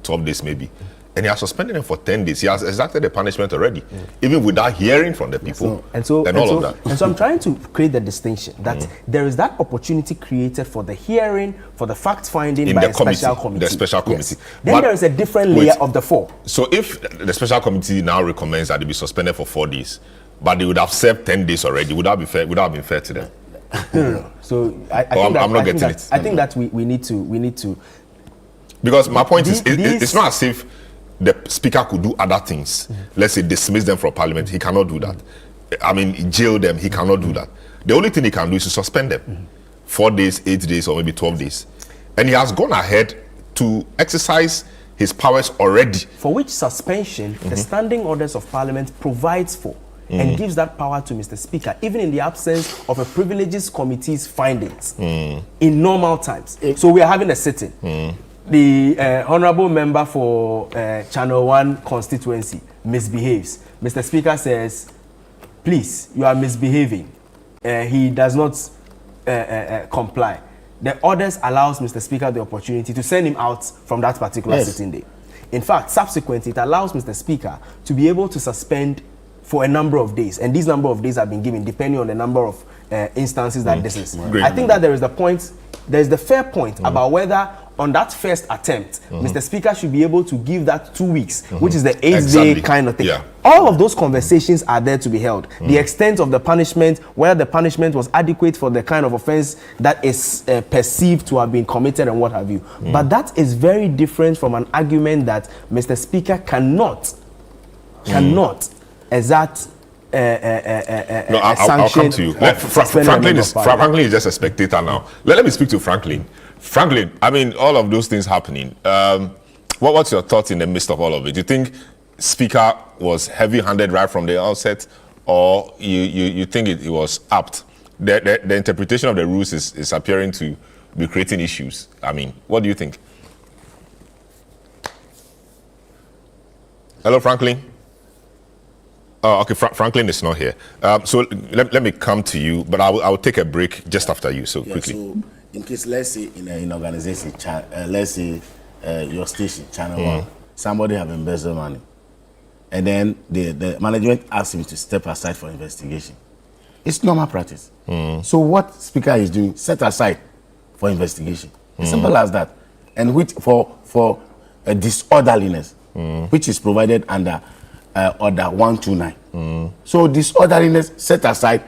12 days maybe. And he has suspended him for 10 days. He has exacted the punishment already, even without hearing from the people and all of that. And so I'm trying to create the distinction that there is that opportunity created for the hearing, for the fact-finding by a special committee. The special committee. Then there is a different layer of the 4. So if the special committee now recommends that they be suspended for 4 days, but they would have served 10 days already, would that be fair? Would that have been fair to them? No. So I think that we need to. Because my point is, it's not as if the Speaker could do other things. Let's say dismiss them from Parliament. He cannot do that. I mean, jail them. He cannot do that. The only thing he can do is to suspend them 4 days, 8 days, or maybe 12 days. And he has gone ahead to exercise his powers already. For which suspension the standing orders of Parliament provides for and gives that power to Mr. Speaker, even in the absence of a privileges committee's findings in normal times. So we are having a sitting. The honorable member for Channel 1 constituency misbehaves. Mr. Speaker says, please, you are misbehaving. He does not comply. The orders allows Mr. Speaker the opportunity to send him out from that particular sitting day. In fact, subsequently, it allows Mr. Speaker to be able to suspend for a number of days. And these number of days have been given depending on the number of instances that this is. I think that there is the fair point about whether on that first attempt, Mr. Speaker should be able to give that 2 weeks, which is the 8-day kind of thing. All of those conversations are there to be held. The extent of the punishment, whether the punishment was adequate for the kind of offense that is perceived to have been committed and what have you. But that is very different from an argument that Mr. Speaker cannot exact I'll come to you. Franklin is just a spectator now. Let me speak to Franklin. Franklin, I mean, all of those things happening. What's your thoughts in the midst of all of it? Do you think Speaker was heavy-handed right from the outset, or you think it was apt? The interpretation of the rules is appearing to be creating issues. I mean, what do you think? Hello, Franklin. Oh, okay, Franklin is not here. So let me come to you, but I will take a break just after you, so quickly. So in case, let's say in an organization, let's say your station, Channel 1, somebody have embezzled money, and then the management asks him to step aside for investigation. It's normal practice. So what Speaker is doing, set aside for investigation. As simple as that. And which for a disorderliness, which is provided under Order 129. So disorderliness set aside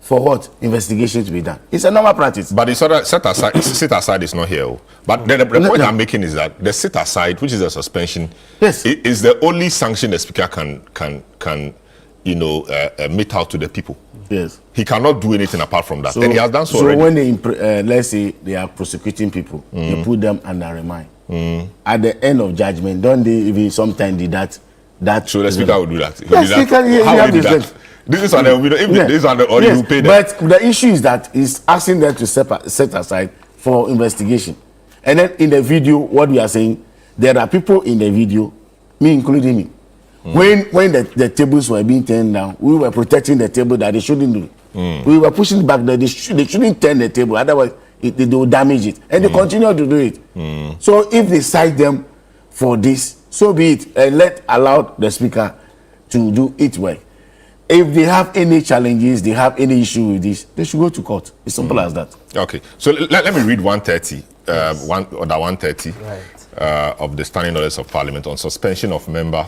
for what? Investigation to be done. It's a normal practice. But the order set aside is not here. But the point I'm making is that the set aside, which is a suspension, is the only sanction the Speaker can mete out to the people. Yes. He cannot do anything apart from that. And he has done so already. So when they, let's say they are prosecuting people, they put them under remand. At the end of judgment, don't they even sometimes do that? So the Speaker will do that. Yes, Speaker, how will he do that? This is on the this is on the order you pay them. But the issue is that he's asking them to set aside for investigation. And then in the video, what we are saying, there are people in the video, me including me. When the tables were being turned down, we were protecting the table that they shouldn't do. We were pushing back that they shouldn't turn the table, otherwise they will damage it. And they continue to do it. So if they cite them for this, so be it, and allow the Speaker to do its work. If they have any challenges, they have any issue with this, they should go to court. It's simple as that. Okay, so let me read 130, Order 130 of the Standing Orders of Parliament on suspension of member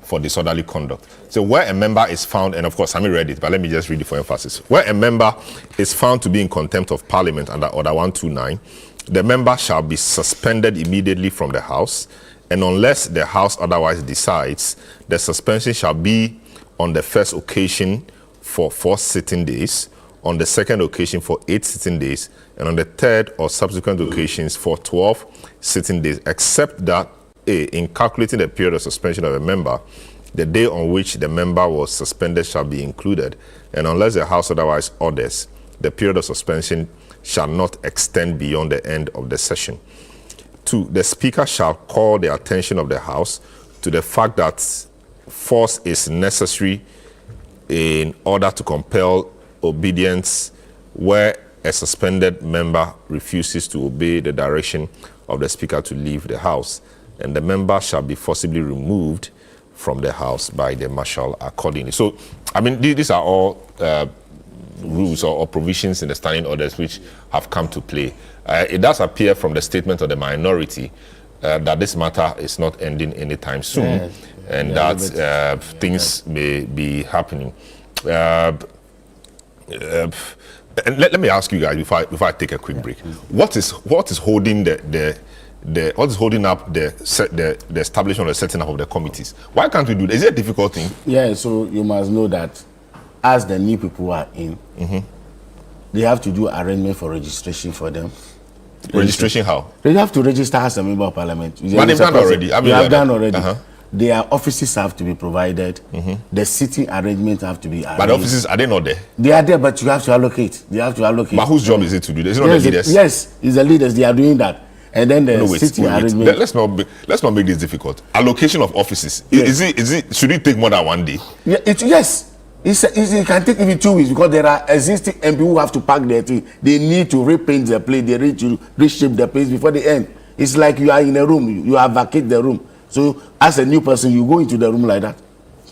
for disorderly conduct. So where a member is found, and of course, Sammy read it, but let me just read it for emphasis. Where a member is found to be in contempt of Parliament under Order 129, the member shall be suspended immediately from the House, and unless the House otherwise decides, the suspension shall be on the first occasion for 4 sitting days, on the second occasion for 8 sitting days, and on the third or subsequent occasions for 12 sitting days, except that A, in calculating the period of suspension of a member, the day on which the member was suspended shall be included, and unless the House otherwise orders, the period of suspension shall not extend beyond the end of the session. 2, the Speaker shall call the attention of the House to the fact that force is necessary in order to compel obedience where a suspended member refuses to obey the direction of the Speaker to leave the House, and the member shall be forcibly removed from the House by the Marshal accordingly. So, I mean, these are all rules or provisions in the standing orders which have come to play. It does appear from the statement of the minority that this matter is not ending anytime soon, and that things may be happening. And let me ask you guys before I take a quick break. What is holding what is holding up the establishment or the setting up of the committees? Why can't we do that? Is it a difficult thing? Yeah, so you must know that as the new people are in, they have to do arrangement for registration for them. Registration how? They have to register as a member of parliament. But they've done already. They have done already. Their offices have to be provided. The sitting arrangements have to be arranged. But the offices, are they not there? They are there, but you have to allocate. They have to allocate. But whose job is it to do this? Is it not the leaders? Yes, it's the leaders. They are doing that. And then the sitting arrangement. Let's not make this difficult. Allocation of offices. Yes. Is it? Should it take more than one day? Yeah, yes. It can take even 2 weeks because there are existing MP who have to pack their thing. They need to repaint the place. They need to reshape the place before the end. It's like you are in a room. You vacate the room. So as a new person, you go into the room like that.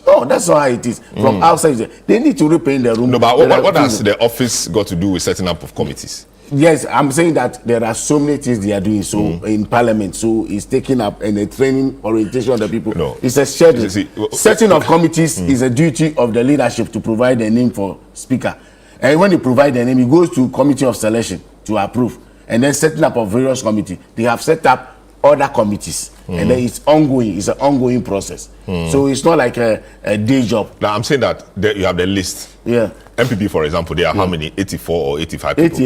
No, that's not how it is. From outside, they need to repaint the room. No, but what has the office got to do with setting up of committees? Yes, I'm saying that there are so many things they are doing in Parliament. So it's taking up and a training orientation of the people. No. It's a schedule. Setting of committees is a duty of the leadership to provide a name for Speaker. And when they provide the name, it goes to Committee of Selection to approve. And then setting up of various committees. They have set up other committees. And then it's ongoing. It's an ongoing process. So it's not like a day job. Now, I'm saying that you have the list. Yeah. MPP, for example, there are how many? 84 or 85 people?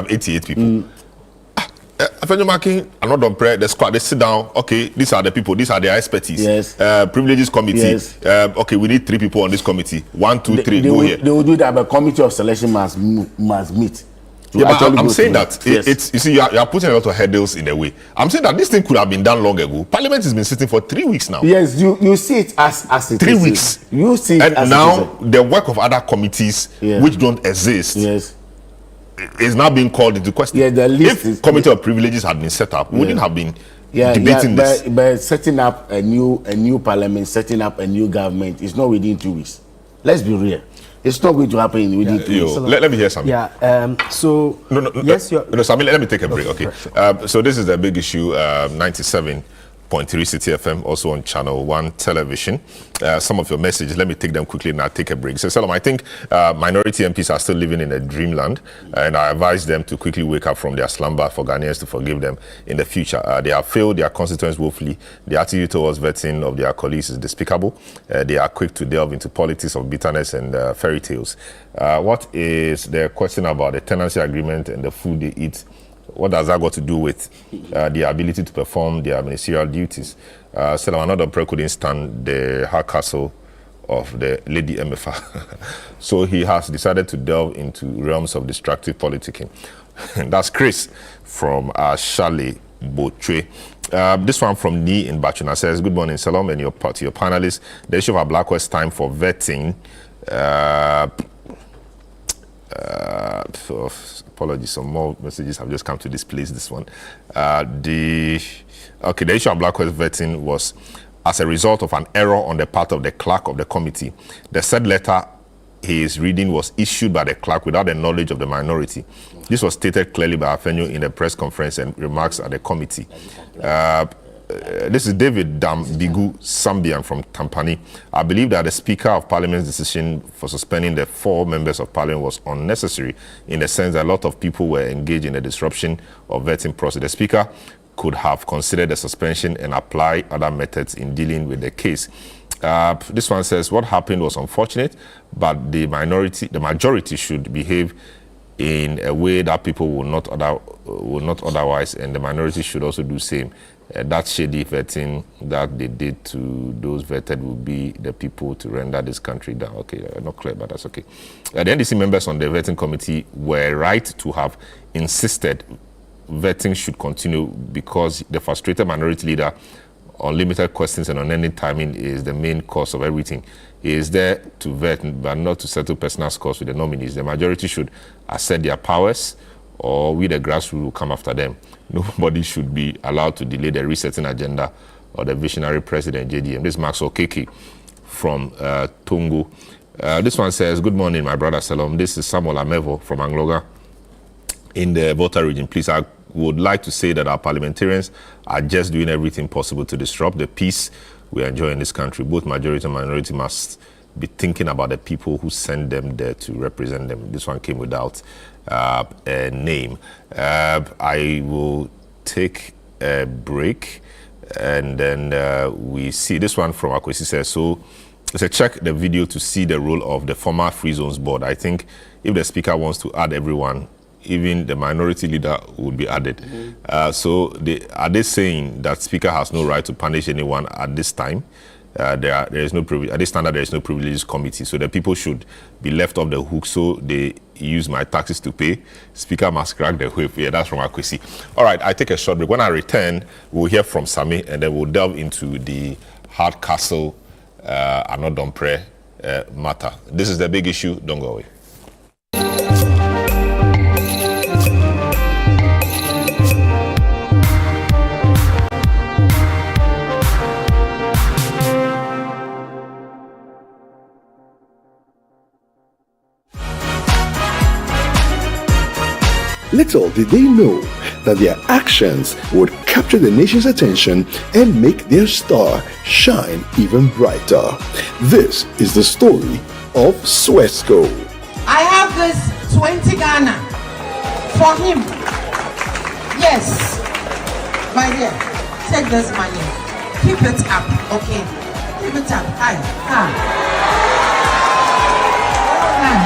88 people. Another prayer, the squad, they sit down. Okay, these are the people, these are their expertise. Yes. Privileges committee. Yes. Okay, we need 3 people on this committee. 1, 2, 3, go here. They will do that, but Committee of Selection must meet. Yeah, but I'm saying that it's you see, you are putting a lot of hurdles in the way. I'm saying that this thing could have been done long ago. Parliament has been sitting for 3 weeks now. Yes, you see it as it 3 weeks. You see it and now the work of other committees which don't exist is now being called into question. Yeah, the list if Committee of Privileges had been set up, we wouldn't have been debating this. But setting up a new parliament, setting up a new government, it's not within 2 weeks. Let's be real. It's not going to happen within 2 weeks. Let me hear something. Yeah. So yes, Sami, let me take a break. Okay. So this is the big issue. 97.3 City FM, also on Channel 1 Television. Some of your messages, let me take them quickly and I'll take a break. So, Selorm, I think minority MPs are still living in a dreamland, and I advise them to quickly wake up from their slumber for Ghanaians to forgive them in the future. They have failed their constituents woefully. The attitude towards vetting of their colleagues is despicable. They are quick to delve into politics of bitterness and fairy tales. What is the question about the tenancy agreement and the food they eat? What does that got to do with the ability to perform their ministerial duties? Selorm Adonoo couldn't stand the Hardcastle of the Lady MFA. So he has decided to delve into realms of destructive politicking. That's Chris from Shale Botwe. This one from Ni in Bachuna says, good morning, Selorm, and your panelists. The issue of a Black West time for vetting. Apologies, some more messages have just come to displace this one. The issue of Black West vetting was as a result of an error on the part of the clerk of the committee. The said letter he is reading was issued by the clerk without the knowledge of the minority. This was stated clearly by Afenyo in a press conference and remarks at the committee. This is David Dambigu Sambian from Tampani. I believe that the Speaker of Parliament's decision for suspending the 4 members of Parliament was unnecessary in the sense that a lot of people were engaged in the disruption of vetting process. The Speaker could have considered the suspension and apply other methods in dealing with the case. This one says, what happened was unfortunate, but the majority should behave in a way that people will not otherwise, and the minority should also do same. That shady vetting that they did to those vetted will be the people to render this country down. Okay, not clear, but that's okay. The NDC members on the vetting committee were right to have insisted vetting should continue because the frustrated minority leader on limited questions and unending timing is the main cause of everything. He is there to vet, but not to settle personal scores with the nominees. The majority should assert their powers, or we, the grassroots, will come after them. Nobody should be allowed to delay the resetting agenda of the visionary president, JDM. This is Max Okeke from Tongo. This one says, good morning, my brother Selorm. This is Samuel Amevo from Angloga in the Volta region. Please, I would like to say that our parliamentarians are just doing everything possible to disrupt the peace we enjoy in this country. Both majority and minority must be thinking about the people who send them there to represent them. This one came without a name. I will take a break, and then we see this one from Akwesi says, so let's check the video to see the role of the former Free Zones Board. I think if the speaker wants to add everyone, even the minority leader would be added. So are they saying that speaker has no right to punish anyone at this time? There is no privilege. At this standard, there is no privileges committee. So the people should be left off the hook so they use my taxes to pay. Speaker must crack the whip. Yeah, that's from Akwesi. All right, I take a short break. When I return, we'll hear from Sami, and then we'll delve into the Hardcastle Anodonpre matter. This is the big issue. Don't go away. Little did they know that their actions would capture the nation's attention and make their star shine even brighter. This is the story of Swesco. I have this 20 Ghana for him. Yes. My dear, take this money. Keep it up, okay? Keep it up. Hi.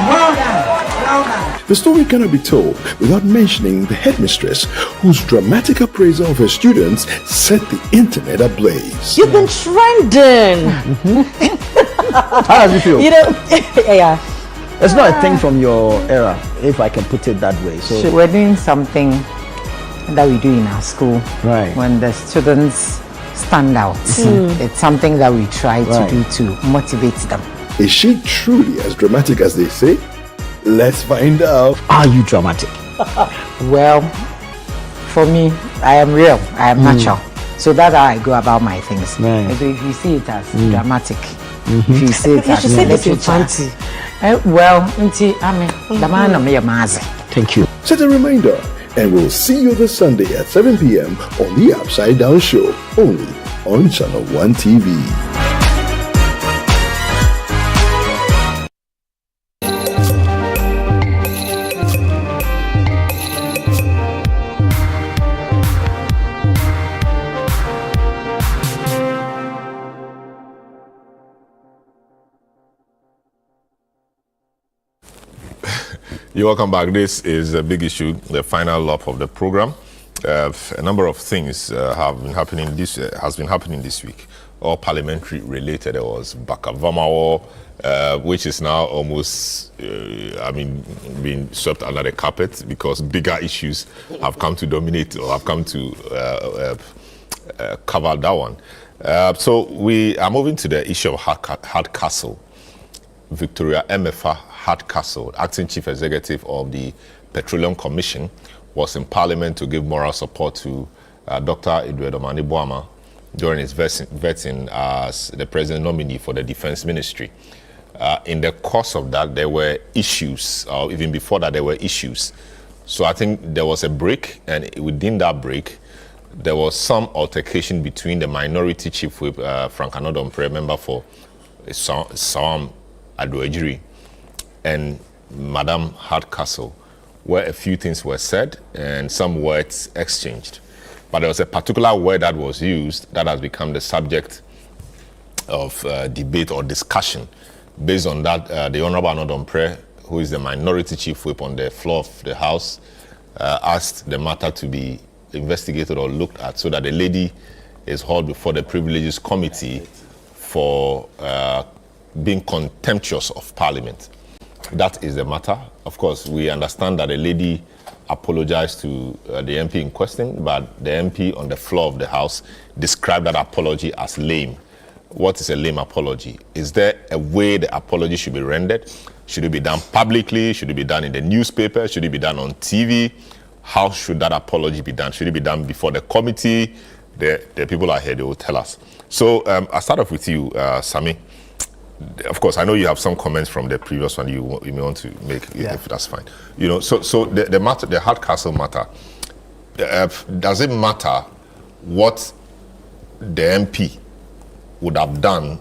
Well done. Well done. The story cannot be told without mentioning the headmistress whose dramatic appraisal of her students set the internet ablaze. You've been trending. How does it feel? You know, yeah. It's not a thing from your era, if I can put it that way. So we're doing something that we do in our school. Right. When the students stand out. It's something that we try to do to motivate them. Is she truly as dramatic as they say? Let's find out. Are you dramatic? Well, for me, I am real. I am natural. So that's how I go about my things. Right. So if you see it as dramatic, if you see it You as should say this in literature, fancy. well, the man of me, Thank you. Set a reminder, and we'll see you this Sunday at 7 p.m. on the Upside Down Show, only on Channel 1 TV. You're welcome back. This is a big issue, the final lap of the program. A number of things has been happening this week, all parliamentary related. There was Bakavamawo, which is now almost, being swept under the carpet because bigger issues have come to dominate or have come to cover that one. So we are moving to the issue of Hardcastle. Victoria Emefa Hardcastle, acting chief executive of the Petroleum Commission, was in Parliament to give moral support to Dr. Eduardo Mani-Boama during his vetting as the president nominee for the Defense Ministry. In the course of that, there were issues, or even before that, there were issues. So I think there was a break, and within that break, there was some altercation between the minority chief whip, Frank Anodonpre, member for Selorm Adonoo, and Madam Hardcastle, where a few things were said and some words exchanged. But there was a particular word that was used that has become the subject of debate or discussion. Based on that, the Honorable Anodonpre, who is the minority chief whip on the floor of the House, asked the matter to be investigated or looked at so that the lady is hauled before the Privileges Committee for being contemptuous of Parliament. That is the matter. Of course, we understand that the lady apologized to the MP in question, but the MP on the floor of the House described that apology as lame. What is a lame apology? Is there a way the apology should be rendered? Should it be done publicly? Should it be done in the newspaper? Should it be done on TV? How should that apology be done? Should it be done before the committee? The people are here, they will tell us. So I'll start off with you, Sami. Of course, I know you have some comments from the previous one you may want to make, if that's fine. You know, so the matter, the Hardcastle matter, does it matter what the MP would have done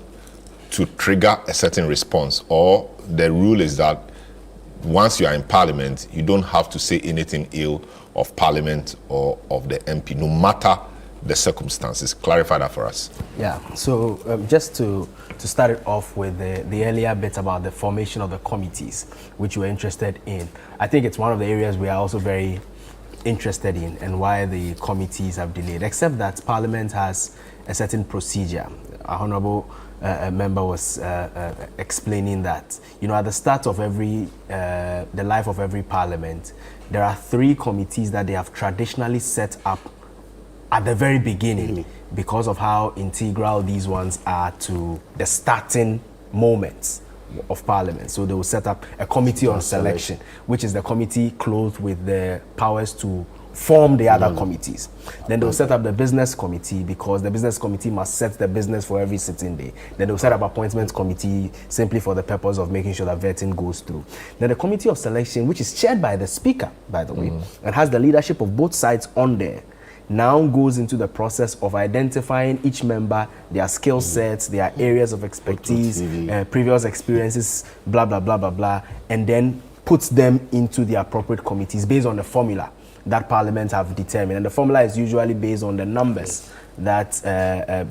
to trigger a certain response, or the rule is that once you are in Parliament, you don't have to say anything ill of Parliament or of the MP, no matter the circumstances? Clarify that for us. Yeah, so just to start it off with the earlier bit about the formation of the committees, which you were interested in. I think it's one of the areas we are also very interested in and why the committees have delayed, except that Parliament has a certain procedure. Our Honourable member was explaining that, you know, at the start of the life of every Parliament, there are 3 committees that they have traditionally set up at the very beginning because of how integral these ones are to the starting moments of Parliament. So they will set up a committee on selection, which is the committee clothed with the powers to form the other committees. Then they'll set up the business committee because the business committee must set the business for every sitting day. Then they'll set up appointments committee simply for the purpose of making sure that vetting goes through. Then the committee of selection, which is chaired by the speaker, by the way, and has the leadership of both sides on there, now goes into the process of identifying each member, their skill sets, their areas of expertise, previous experiences, blah, blah, blah, blah, blah, and then puts them into the appropriate committees based on the formula that Parliament have determined. And the formula is usually based on the numbers that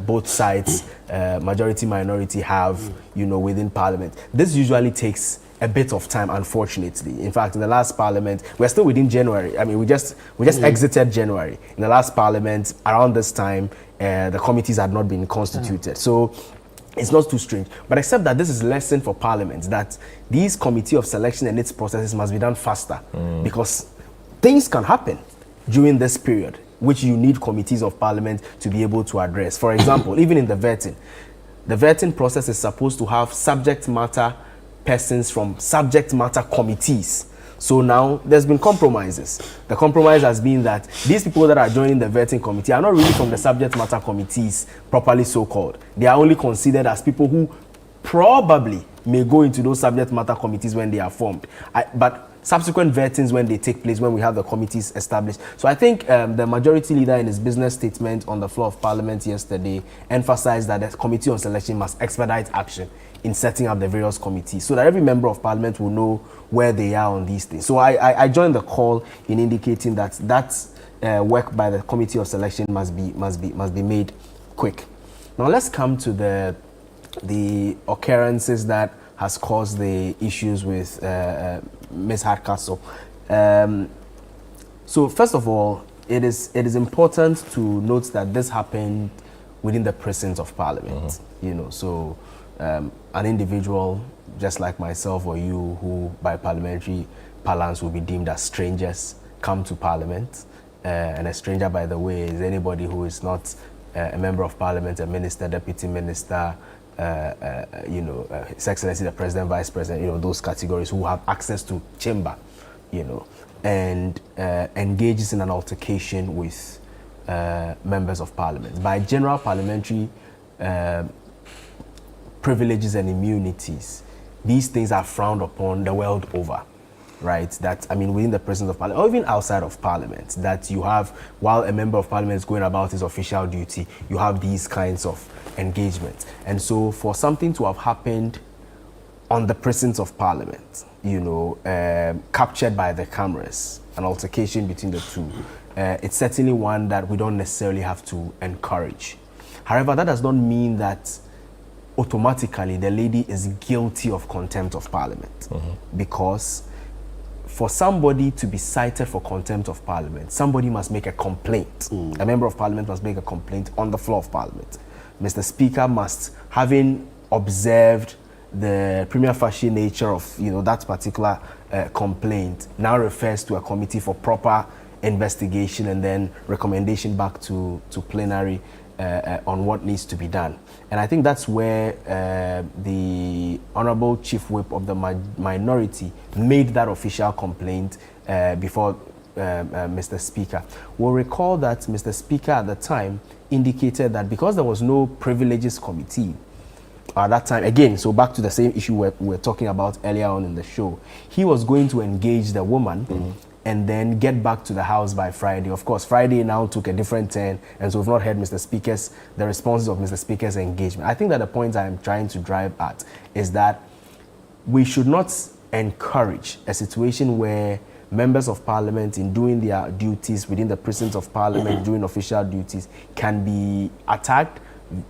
both sides, majority, minority, have, you know, within Parliament. This usually takes a bit of time, unfortunately. In fact, in the last Parliament, we're still within January. I mean, we just exited January. In the last Parliament, around this time, the committees had not been constituted. So it's not too strange. But except that this is a lesson for Parliament, that these committee of selection and its processes must be done faster because things can happen during this period, which you need committees of Parliament to be able to address. For example, even in the vetting process is supposed to have subject matter persons from subject matter committees. So now there's been compromises. The compromise has been that these people that are joining the vetting committee are not really from the subject matter committees, properly so-called. They are only considered as people who probably may go into those subject matter committees when they are formed. But subsequent vettings when they take place, when we have the committees established. So I think the majority leader in his business statement on the floor of Parliament yesterday emphasized that the committee on selection must expedite action in setting up the various committees so that every member of Parliament will know where they are on these things. So I joined the call in indicating that work by the committee of selection must be made quick. Now let's come to the occurrences that has caused the issues with Ms. Hardcastle. So first of all, it is important to note that this happened within the precincts of Parliament. You know, so an individual just like myself or you, who by parliamentary parlance will be deemed as strangers, come to Parliament. And a stranger, by the way, is anybody who is not a member of Parliament, a minister, deputy minister, you know, His Excellency the President, Vice President, you know, those categories who have access to chamber, you know, and engages in an altercation with members of Parliament. By general parliamentary privileges and immunities, these things are frowned upon the world over, right? That, I mean, within the presence of Parliament, or even outside of Parliament, that you have, while a member of Parliament is going about his official duty, you have these kinds of engagements. And so for something to have happened on the presence of Parliament, you know, captured by the cameras, an altercation between the two, it's certainly one that we don't necessarily have to encourage. However, that does not mean that automatically the lady is guilty of contempt of parliament. Because for somebody to be cited for contempt of parliament, somebody must make a complaint. A member of parliament must make a complaint on the floor of parliament. Mr. Speaker must, having observed the prima facie nature of that particular complaint, now refers to a committee for proper investigation and then recommendation back to plenary on what needs to be done. And I think that's where the Honorable Chief Whip of the minority made that official complaint before Mr. Speaker. We'll recall that Mr. Speaker at the time indicated that because there was no privileges committee at that time, again, so back to the same issue we were talking about earlier on in the show, he was going to engage the woman and then get back to the House by Friday. Of course, Friday now took a different turn, and so we've not heard the responses of Mr. Speaker's engagement. I think that the point I'm trying to drive at is that we should not encourage a situation where members of parliament, in doing their duties within the precincts of parliament, doing official duties, can be attacked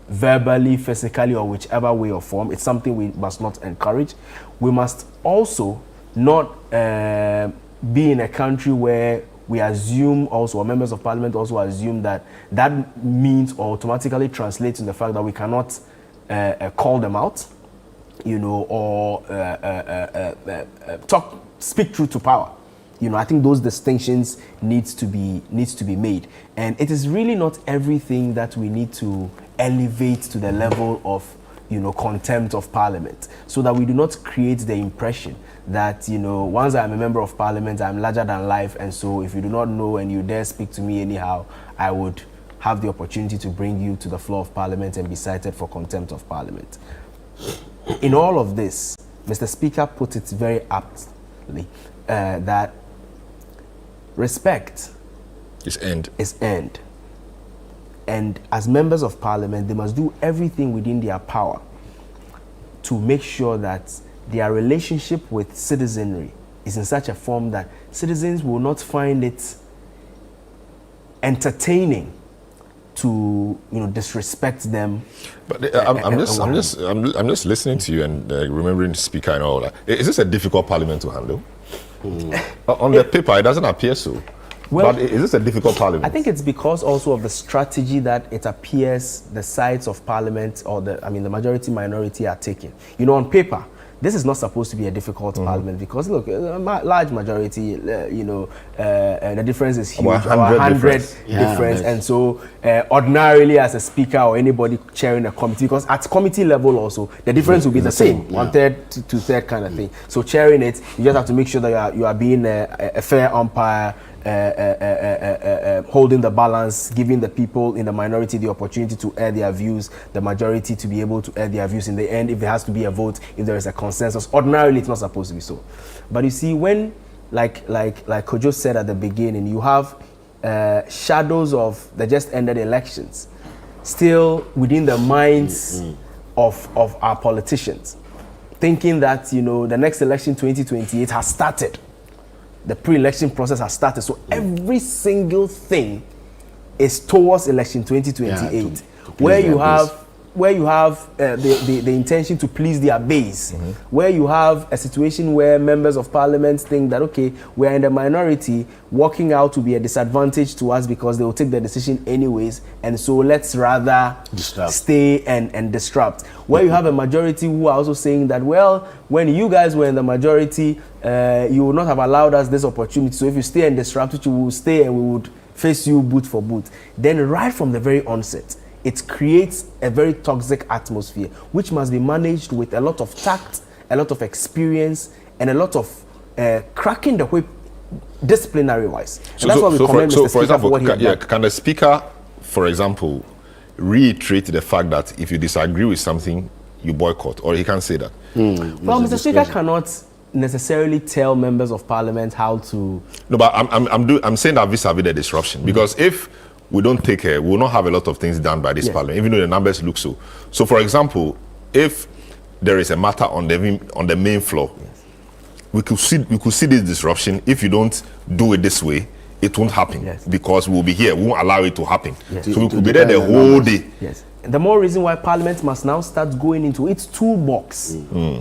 verbally, physically, or whichever way or form. It's something we must not encourage. We must also not be in a country where we assume also, or members of parliament also assume that means or automatically translates in the fact that we cannot call them out, or speak truth to power. I think those distinctions needs to be made, and it is really not everything that we need to elevate to the level of contempt of parliament, so that we do not create the impression that once I'm a member of parliament, I'm larger than life, and so if you do not know and you dare speak to me anyhow, I would have the opportunity to bring you to the floor of parliament and be cited for contempt of parliament. In all of this, Mr. Speaker put it very aptly that respect is earned. And as members of parliament, they must do everything within their power to make sure that their relationship with citizenry is in such a form that citizens will not find it entertaining to disrespect them. But I'm just listening to you and remembering the speaker and all that. Is this a difficult parliament to handle? On the paper, it doesn't appear so. Well, but is this a difficult parliament? I think it's because also of the strategy that it appears the sides of parliament or the majority minority are taking. On paper, this is not supposed to be a difficult parliament because look, a large majority, the difference is huge, 100 difference. And so ordinarily as a speaker or anybody chairing a committee, because at committee level also, the difference will be the same, 1/3 to 2/3 kind of thing. So chairing it, you just have to make sure that you are being a fair umpire, holding the balance, giving the people in the minority the opportunity to air their views, the majority to be able to air their views in the end. If there has to be a vote, if there is a consensus, ordinarily it's not supposed to be so. But you see, when like Kojo said at the beginning, you have shadows of the just ended elections still within the minds of our politicians, thinking that the next election 2028 has started. The pre-election process has started, so every single thing is towards election 2028, where you have the intention to please their base, where you have a situation where members of parliament think that okay, we are in the minority, walking out will be a disadvantage to us because they will take the decision anyways, and so let's rather stay and disrupt. Where you have a majority who are also saying that, well, when you guys were in the majority, you would not have allowed us this opportunity, so if you stay and disrupt it, you will stay and we would face you boot for boot. Then right from the very onset, it creates a very toxic atmosphere, which must be managed with a lot of tact, a lot of experience, and a lot of cracking the whip disciplinary-wise. And that's why we commend Mr. Speaker for what he has done. Can the Speaker, for example, reiterate the fact that if you disagree with something, you boycott, or he can't say that? Well, Mr. Speaker cannot necessarily tell members of parliament how to... No, but I'm saying that vis-a-vis the disruption, because if we don't take care, we will not have a lot of things done by this parliament, even though the numbers look so. So, for example, if there is a matter on the main floor, we could see this disruption. If you don't do it this way, it won't happen because we'll be here. We won't allow it to happen. So we could be there the whole day. the more reason why Parliament must now start going into its toolbox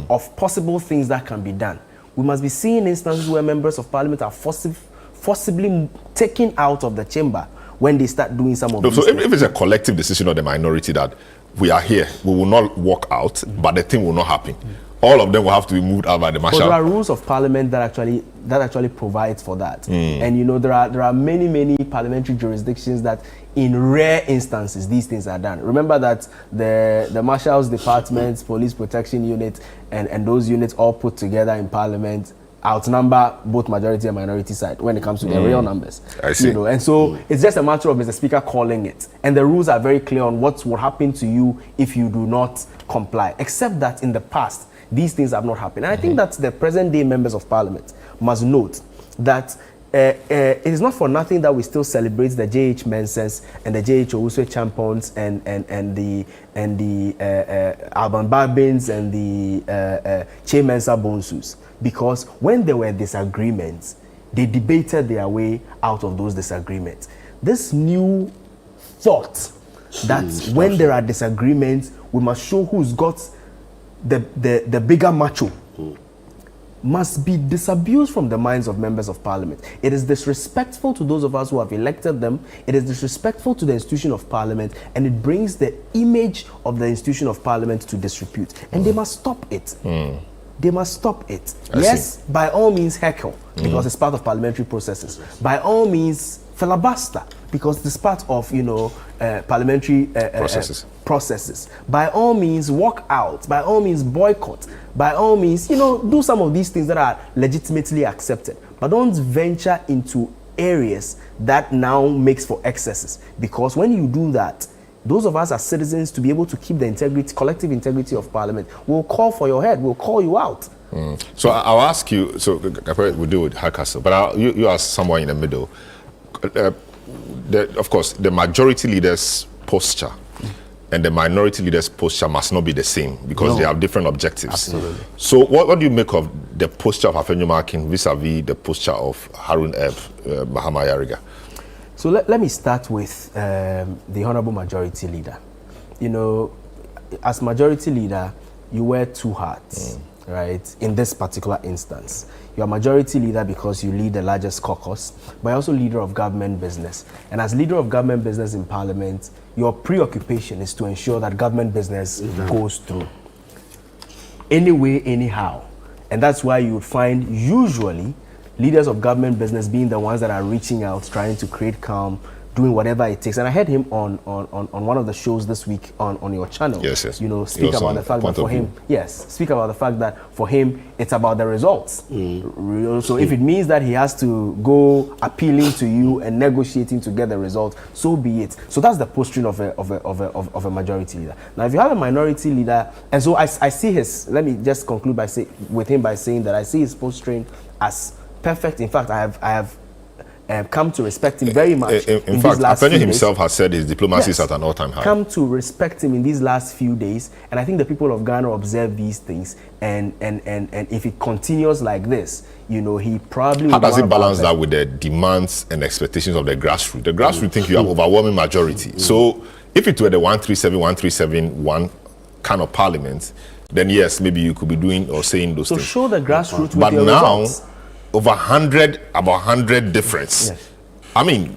of possible things that can be done. We must be seeing instances where members of Parliament are forcibly taken out of the chamber when they start doing some of these things. So if it's a collective decision of the minority that we are here, we will not walk out, but the thing will not happen. All of them will have to be moved out by the marshal. But there are rules of Parliament that actually provides for that. And you know, there are many parliamentary jurisdictions that in rare instances these things are done. Remember that the Marshal's Department, Police Protection Unit, and those units all put together in Parliament outnumber both majority and minority side when it comes to the real numbers. I see. You know, and so it's just a matter of Mr. Speaker calling it. And the rules are very clear on what will happen to you if you do not comply. Except that in the past, these things have not happened. And I think that the present day members of Parliament must note that it is not for nothing that we still celebrate the JH Mensens and the JH Owusu Champons and the Alban Barbins and the Che Mensa Bonsus. Because when there were disagreements, they debated their way out of those disagreements. This new thought that when there are disagreements, we must show who's got the bigger macho must be disabused from the minds of members of Parliament. It is disrespectful to those of us who have elected them. It is disrespectful to the institution of Parliament, and it brings the image of the institution of Parliament to disrepute. And they must stop it. They must stop it. Yes, by all means heckle, because it's part of parliamentary processes. By all means filibuster, because it's part of, you know, parliamentary processes. By all means walk out. By all means boycott. By all means, you know, do some of these things that are legitimately accepted. But don't venture into areas that now makes for excesses. Because when you do that, those of us as citizens, to be able to keep the integrity, collective integrity of Parliament, will call for your head, will call you out. So I'll ask you, so we'll deal with Hardcastle, but you are somewhere in the middle. Of course, the majority leader's posture and the minority leader's posture must not be the same because they have different objectives. Absolutely. So what do you make of the posture of Afenyo Markin vis-a-vis the posture of Harun Eb, Mahama Yariga? So let me start with the Honorable Majority Leader. You know, as Majority Leader, you wear two hats, right? In this particular instance, you're Majority Leader because you lead the largest caucus, but you're also leader of government business. And as leader of government business in Parliament, your preoccupation is to ensure that government business goes through. Anyway, anyhow. And that's why you would find usually leaders of government business being the ones that are reaching out, trying to create calm, doing whatever it takes. And I heard him on one of the shows this week on your channel. Yes. You know, speak about the fact that for him, speak about the fact that for him, it's about the results. So if it means that he has to go appealing to you and negotiating to get the result, so be it. So that's the posturing of a majority leader. Now, if you have a minority leader, and so I see his, let me just conclude by saying that I see his posturing as perfect. In fact, I have come to respect him very much. In fact, Afenyo himself has said his diplomacy is at an all-time high. Come to respect him in these last few days, and I think the people of Ghana observe these things. And if it continues like this, you know, he probably. How does it balance that with the demands and expectations of the grassroots? The grassroots think you have overwhelming majority. So if it were the 137-1 kind of parliament, then yes, maybe you could be doing or saying those things. So show the grassroots but with your now, results. Over 100 difference. Yes. I mean,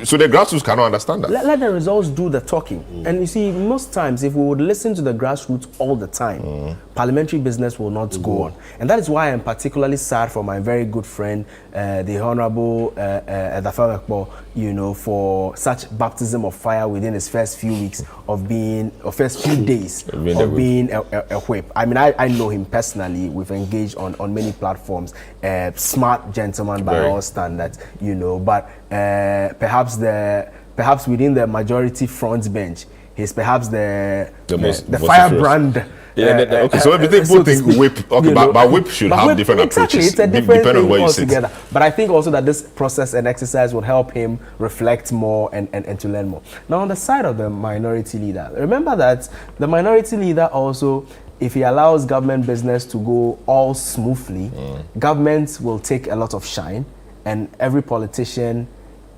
so the grassroots cannot understand that. Let the results do the talking. And you see, most times, if we would listen to the grassroots all the time, parliamentary business will not go on. And that is why I'm particularly sad for my very good friend, the Honorable Edafel, you know, for such baptism of fire within his first few weeks of being, or first few days of being a whip. I mean, I know him personally. We've engaged on many platforms. Smart gentleman by all standards, you know, but perhaps within the majority front bench, he's perhaps the firebrand. Okay, so people think whip, okay, but whip should have different approaches. It's a different depending on where thing you sit. altogether. But I think also that this process and exercise will help him reflect more and to learn more. Now, on the side of the minority leader, remember that the minority leader also, if he allows government business to go all smoothly, government will take a lot of shine, and every politician,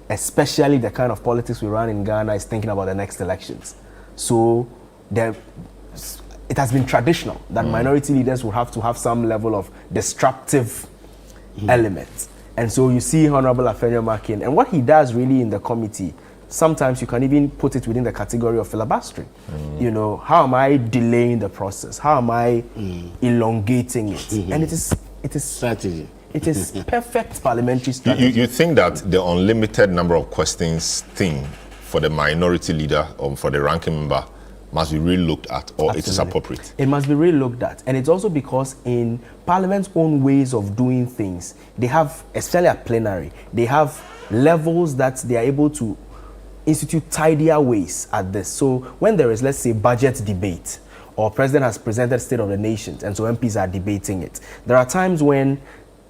especially the kind of politics we run in Ghana, is thinking about the next elections. So it has been traditional that minority leaders will have to have some level of destructive elements. And so you see Honorable Afenyo-Markin, and what he does really in the committee, sometimes you can even put it within the category of filibustering. You know, how am I delaying the process? How am I elongating it? And it is strategy. It is perfect parliamentary strategy. You think that the unlimited number of questions thing for the minority leader or for the ranking member must be really looked at, or it is appropriate? It must be really looked at. And it's also because in Parliament's own ways of doing things, they have, especially at plenary, they have levels that they are able to institute tidier ways at this. So when there is, let's say, budget debate, or President has presented State of the Nation, and so MPs are debating it, there are times when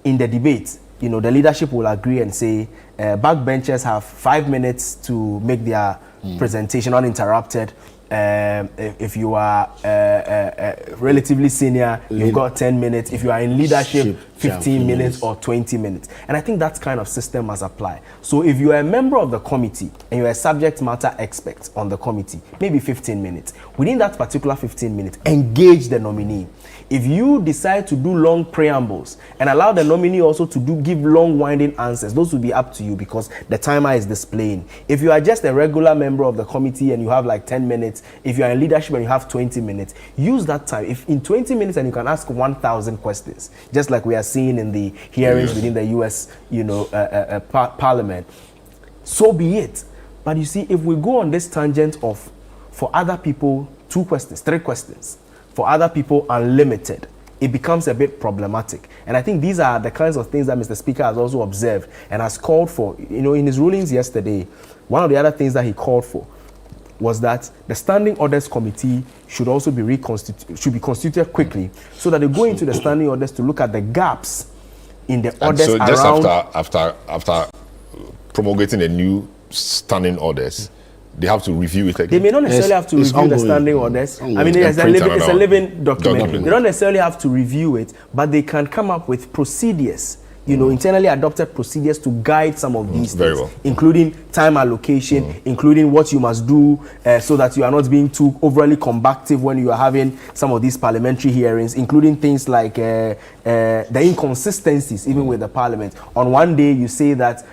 in the debate, you know, the leadership will agree and say, backbenchers have 5 minutes to make their presentation uninterrupted. If you are relatively senior, you've got 10 minutes. If you are in leadership, 15 minutes or 20 minutes. And I think that kind of system must apply. So if you are a member of the committee and you are a subject matter expert on the committee, maybe 15 minutes. Within that particular 15 minutes, engage the nominee. If you decide to do long preambles and allow the nominee also to give long winding answers, those will be up to you because the timer is displaying. If you are just a regular member of the committee and you have like 10 minutes, if you are in leadership and you have 20 minutes, use that time. If in 20 minutes and you can ask 1,000 questions, just like we are seeing in the hearings within the U.S., you know, Parliament, so be it. But you see, if we go on this tangent of, for other people, 2 questions, 3 questions, for other people, unlimited, it becomes a bit problematic. And I think these are the kinds of things that Mr. Speaker has also observed and has called for. You know, in his rulings yesterday, one of the other things that he called for was that the Standing Orders Committee should also be constituted quickly, so that they go into the Standing Orders to look at the gaps in the orders so just around. after promulgating the new Standing Orders, they have to review it again. They may not necessarily have to review the Standing Orders. I mean, it's a living document. They don't necessarily have to review it, but they can come up with procedures, you know, internally adopted procedures to guide some of these things, including time allocation, including what you must do so that you are not being too overly combative when you are having some of these parliamentary hearings, including things like the inconsistencies even with the Parliament. On one day, you say that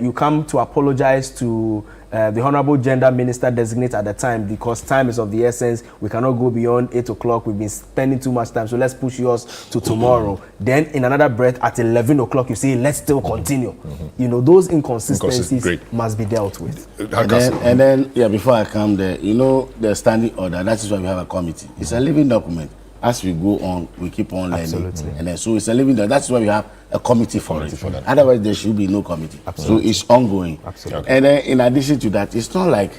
you come to apologize to the Honorable Gender Minister designate at the time because time is of the essence. We cannot go beyond 8 o'clock. We've been spending too much time, so let's push yours to tomorrow. Then in another breath at 11 o'clock, you say, let's still continue. You know, those inconsistencies must be dealt with. And then, before I come there, you know, the standing order, that is why we have a committee. It's a living document. As we go on, we keep on learning. Absolutely. And then, so it's a living document. That's why we have a committee for it. Otherwise, there should be no committee. Absolutely. So it's ongoing. Absolutely. And then, in addition to that, it's not like,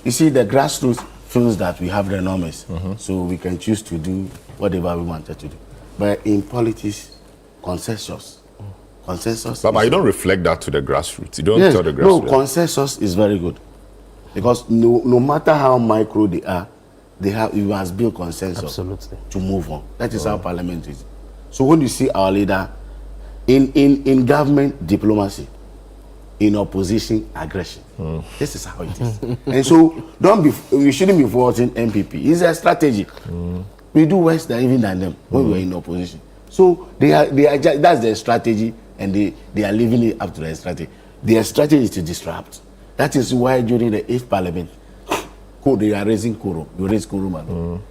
you see, the grassroots feels that we have the norms, so we can choose to do whatever we wanted to do. But in politics, consensus. But you don't reflect that to the grassroots. You don't tell the grassroots. No, consensus is very good. Because no matter how micro they are, you must build consensus to move on. That is how Parliament is. So when you see our leader in government, diplomacy, in opposition, aggression. This is how it is. And so we shouldn't be voting MPP. It's a strategy. We do worse than them when we're in opposition. So that's their strategy, and they are living it up to their strategy. Their strategy is to disrupt. That is why during the 8th Parliament, they are raising quorum. You raise quorum.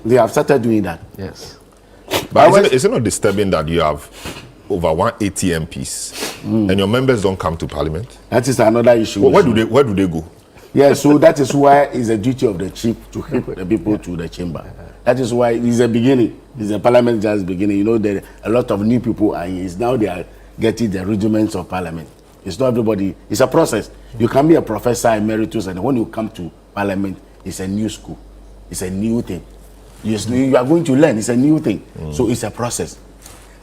They have started doing that. Yes. But is it not disturbing that you have over 180 MPs and your members don't come to Parliament? That is another issue. Well, where do they go? Yeah, so that is why it's a duty of the chief to help the people to the chamber. That is why it's a beginning. It's a Parliament just beginning. You know, there a lot of new people are here. Now they are getting the rudiments of Parliament. It's not everybody. It's a process. You can be a professor emeritus, and when you come to Parliament, it's a new school. It's a new thing. You are going to learn. It's a new thing. So it's a process.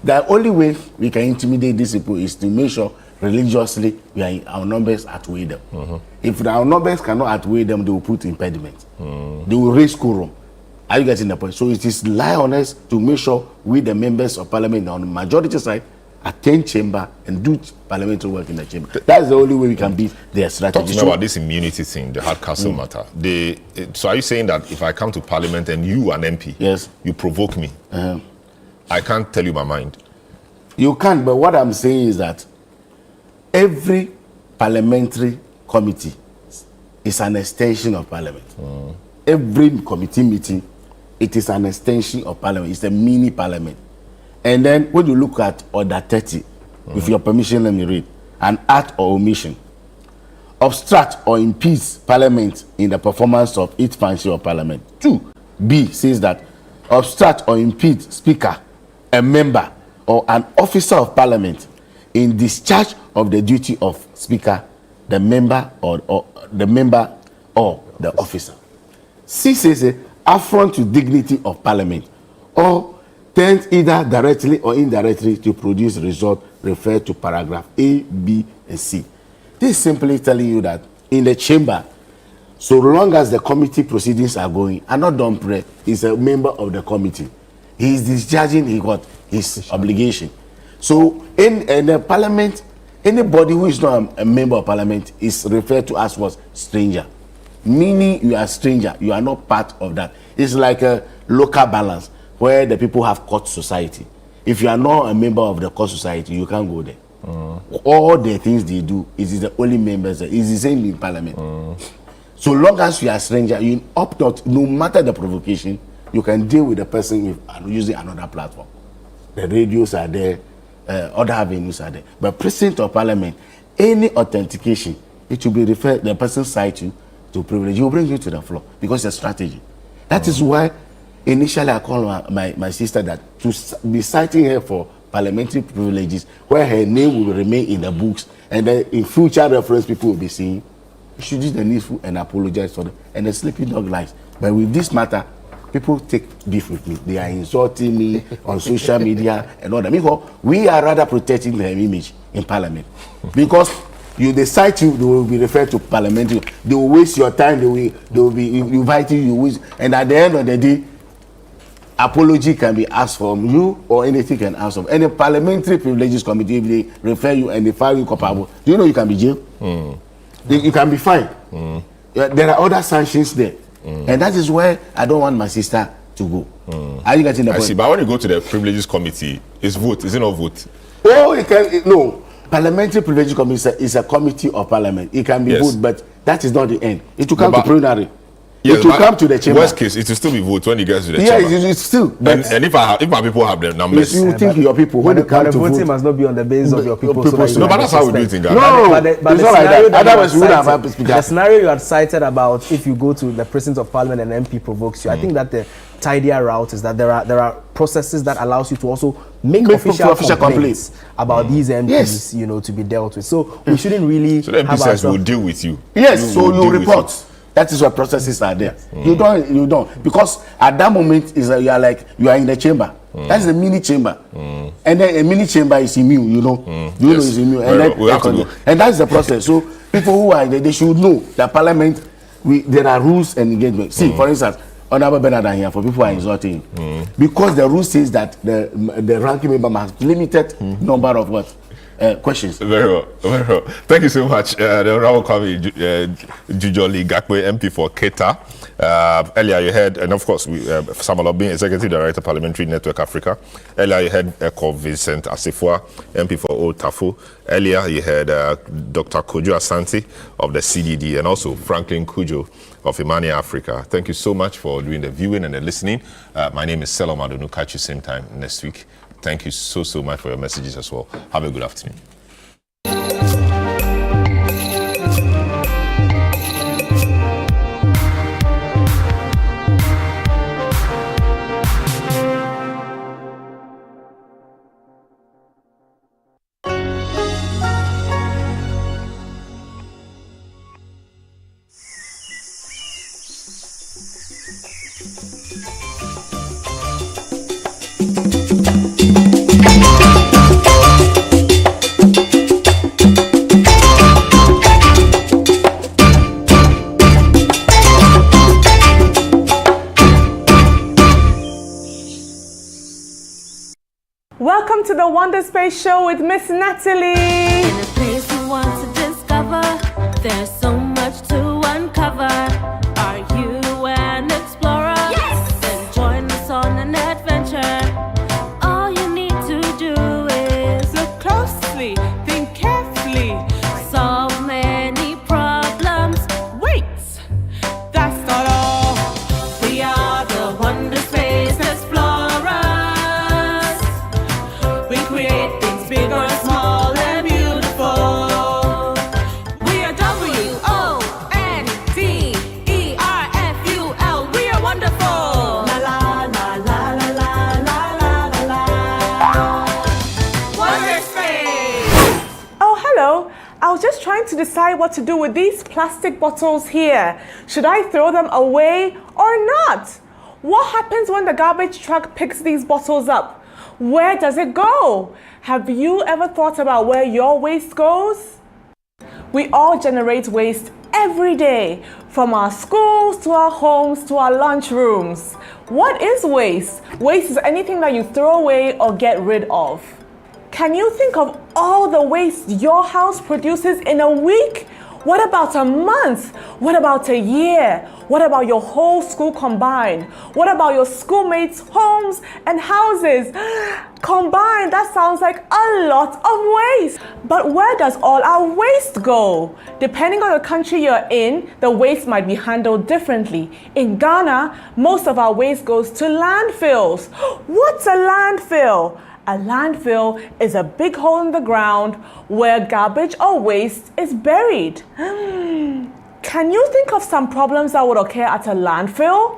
The only way we can intimidate these people is to make sure religiously our numbers outweigh them. If our numbers cannot outweigh them, they will put impediments. They will raise quorum. Are you getting the point? So it is lie on us to make sure we, the members of Parliament on the majority side, attend chamber and do parliamentary work in the chamber. That's the only way we can beat their strategy. Talk to me about this immunity thing, the Hardcastle matter. So are you saying that if I come to parliament and you, an MP, yes, you provoke me, I can't tell you my mind? You can't, but what I'm saying is that every parliamentary committee is an extension of parliament. Every committee meeting, it is an extension of parliament. It's a mini parliament. And then when you look at Order 30, with your permission, let me read. An act or omission obstruct or impede parliament in the performance of its function of parliament. 2B says that obstruct or impede speaker, a member, or an officer of parliament in discharge of the duty of speaker, the member, or the member or the officer. C says affront to dignity of parliament, or tend either directly or indirectly to produce result referred to paragraph A, B, and C. This is simply telling you that in the chamber, so long as the committee proceedings are going, Adonoo Pre is a member of the committee. He is discharging his obligation. So in the parliament, anybody who is not a member of parliament is referred to as what? Stranger. Meaning you are a stranger, you are not part of that. It's like a local balance where the people have court society. If you are not a member of the court society, you can't go there. All the things they do is the only members. It's the same in parliament. So long as you are a stranger, you opt out, no matter the provocation, you can deal with the person with using another platform. The radios are there, other avenues are there. But president of parliament, any authentication, it will be referred, the person cite you to privilege, he will bring you to the floor because it's a strategy. That is why initially I called my sister that to be citing her for parliamentary privileges where her name will remain in the books, and then in future reference people will be saying you should do the needful and apologize for them, and the sleeping dog lies. But with this matter, people take beef with me. They are insulting me on social media and all that. Because we are rather protecting their image in parliament. Because they cite you, they will be referred to parliamentary. They will waste your time, they will be inviting you, and at the end of the day, apology can be asked from you or anything can ask from. And the parliamentary privileges committee, if they refer you and they file you culpable, do you know you can be jailed? You can be fined. There are other sanctions there. And that is where I don't want my sister to go. Are you getting the point? I see, but when you go to the privileges committee, it's vote, is it not vote? Oh, no. Parliamentary privileges committee is a committee of parliament. It can be vote, but that is not the end. It will come to plenary. It will come to the chamber. Worst case, it will still be vote when you get to the chamber. Yeah, it's still. And if my people have the numbers, you think your people when they come to vote, voting must not be on the basis of your people. No, but that's how we do it in Ghana. No, it's not like that. Otherwise, we would have had speaker. The scenario you had cited about if you go to the president of parliament and MP provokes you, I think that the tidier route is that there are processes that allows you to also make official complaints about these MPs, to be dealt with. So we shouldn't really. So the MP says we'll deal with you. Yes, so you report. That is what processes are there. You don't, because at that moment you are in the chamber. That's the mini chamber, and then a mini chamber is immune. You know is immune, and then we have to go. And that's the process. So people who are there, they should know that parliament, there are rules and engagement. See, for instance, Honorable Bernard here, for people who are insulting, because the rule says that the ranking member must have limited number of what. Questions. Very well. Thank you so much. The Honorable Kwame Jujoli Gakwe, MP for Keta. Earlier you heard, and of course, Samuel Obin, Executive Director, Parliamentary Network Africa. Earlier you heard Eko Vincent Asifua, MP for Old Tafo. Earlier you heard Dr. Kojo Asante of the CDD, and also Franklin Kujo of Imani Africa. Thank you so much for doing the viewing and the listening. My name is Selorm Adonoo. Catch you same time next week. Thank you so much for your messages as well. Have a good afternoon. Welcome to the Wonder Space Show with Miss Natalie. In a place you want to discover, there's so much to uncover. Are you an explorer? Yes! Then join us on an adventure. All you need to do is look closely, think carefully, solve many problems. Wait, that's not all. We are the Wonder Space Explorers. We create things big or small and beautiful. We are WONDERFUL. We are wonderful. La la la la la la la la la. Wonder Space. Oh, hello. I was just trying to decide what to do with these plastic bottles here. Should I throw them away or not? What happens when the garbage truck picks these bottles up? Where does it go? Have you ever thought about where your waste goes? We all generate waste every day, from our schools to our homes to our lunchrooms. What is waste? Waste is anything that you throw away or get rid of. Can you think of all the waste your house produces in a week? What about a month? What about a year? What about your whole school combined? What about your schoolmates' homes and houses? Combined, that sounds like a lot of waste. But where does all our waste go? Depending on the country you're in, the waste might be handled differently. In Ghana, most of our waste goes to landfills. What's a landfill? A landfill is a big hole in the ground where garbage or waste is buried. Can you think of some problems that would occur at a landfill?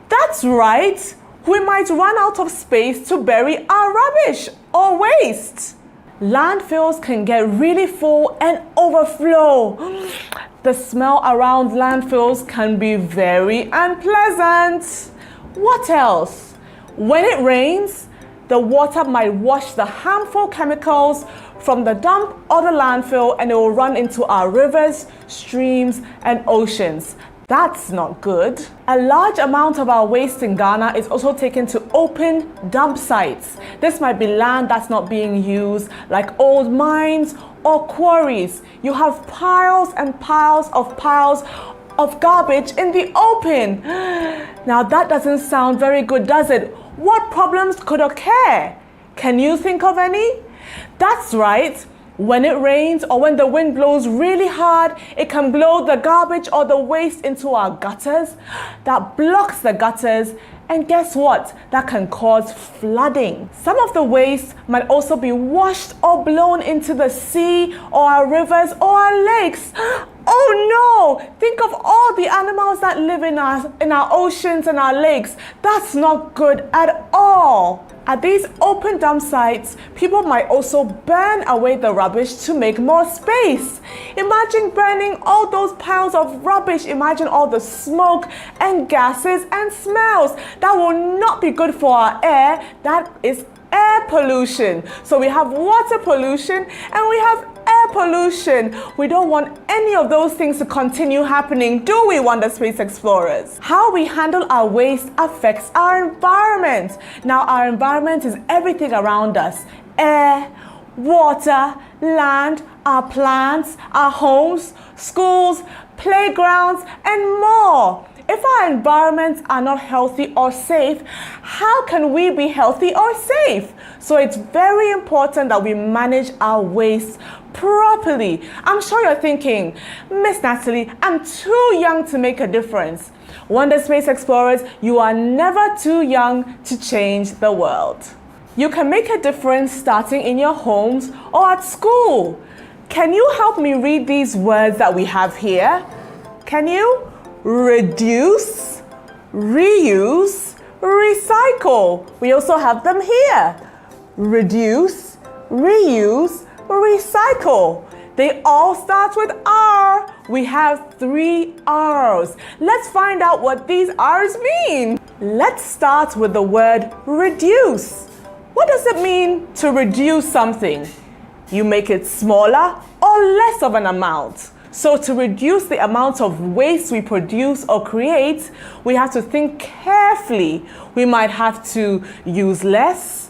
That's right. We might run out of space to bury our rubbish or waste. Landfills can get really full and overflow. The smell around landfills can be very unpleasant. What else? When it rains, the water might wash the harmful chemicals from the dump or the landfill, and it will run into our rivers, streams, and oceans. That's not good. A large amount of our waste in Ghana is also taken to open dump sites. This might be land that's not being used, like old mines or quarries. You have piles and piles of garbage in the open. Now that doesn't sound very good, does it? What problems could occur? Can you think of any? That's right. When it rains or when the wind blows really hard, it can blow the garbage or the waste into our gutters. That blocks the gutters, and guess what? That can cause flooding. Some of the waste might also be washed or blown into the sea or our rivers or our lakes. Oh no! Think of all the animals that live in our oceans and our lakes. That's not good at all. At these open dump sites, people might also burn away the rubbish to make more space. Imagine burning all those piles of rubbish. Imagine all the smoke and gases and smells. That will not be good for our air. That is air pollution. So we have water pollution and we have air pollution. We don't want any of those things to continue happening, do we, Wonder Space Explorers? How we handle our waste affects our environment. Now, our environment is everything around us: air, water, land, our plants, our homes, schools, playgrounds, and more. If our environments are not healthy or safe, how can we be healthy or safe? So it's very important that we manage our waste properly. I'm sure you're thinking, Miss Natalie, I'm too young to make a difference. Wonder Space Explorers, you are never too young to change the world. You can make a difference starting in your homes or at school. Can you help me read these words that we have here? Can you? Reduce, reuse, recycle. We also have them here. Reduce, reuse, recycle. They all start with R. We have 3 R's. Let's find out what these R's mean. Let's start with the word reduce. What does it mean to reduce something? You make it smaller or less of an amount. So to reduce the amount of waste we produce or create, we have to think carefully. We might have to use less,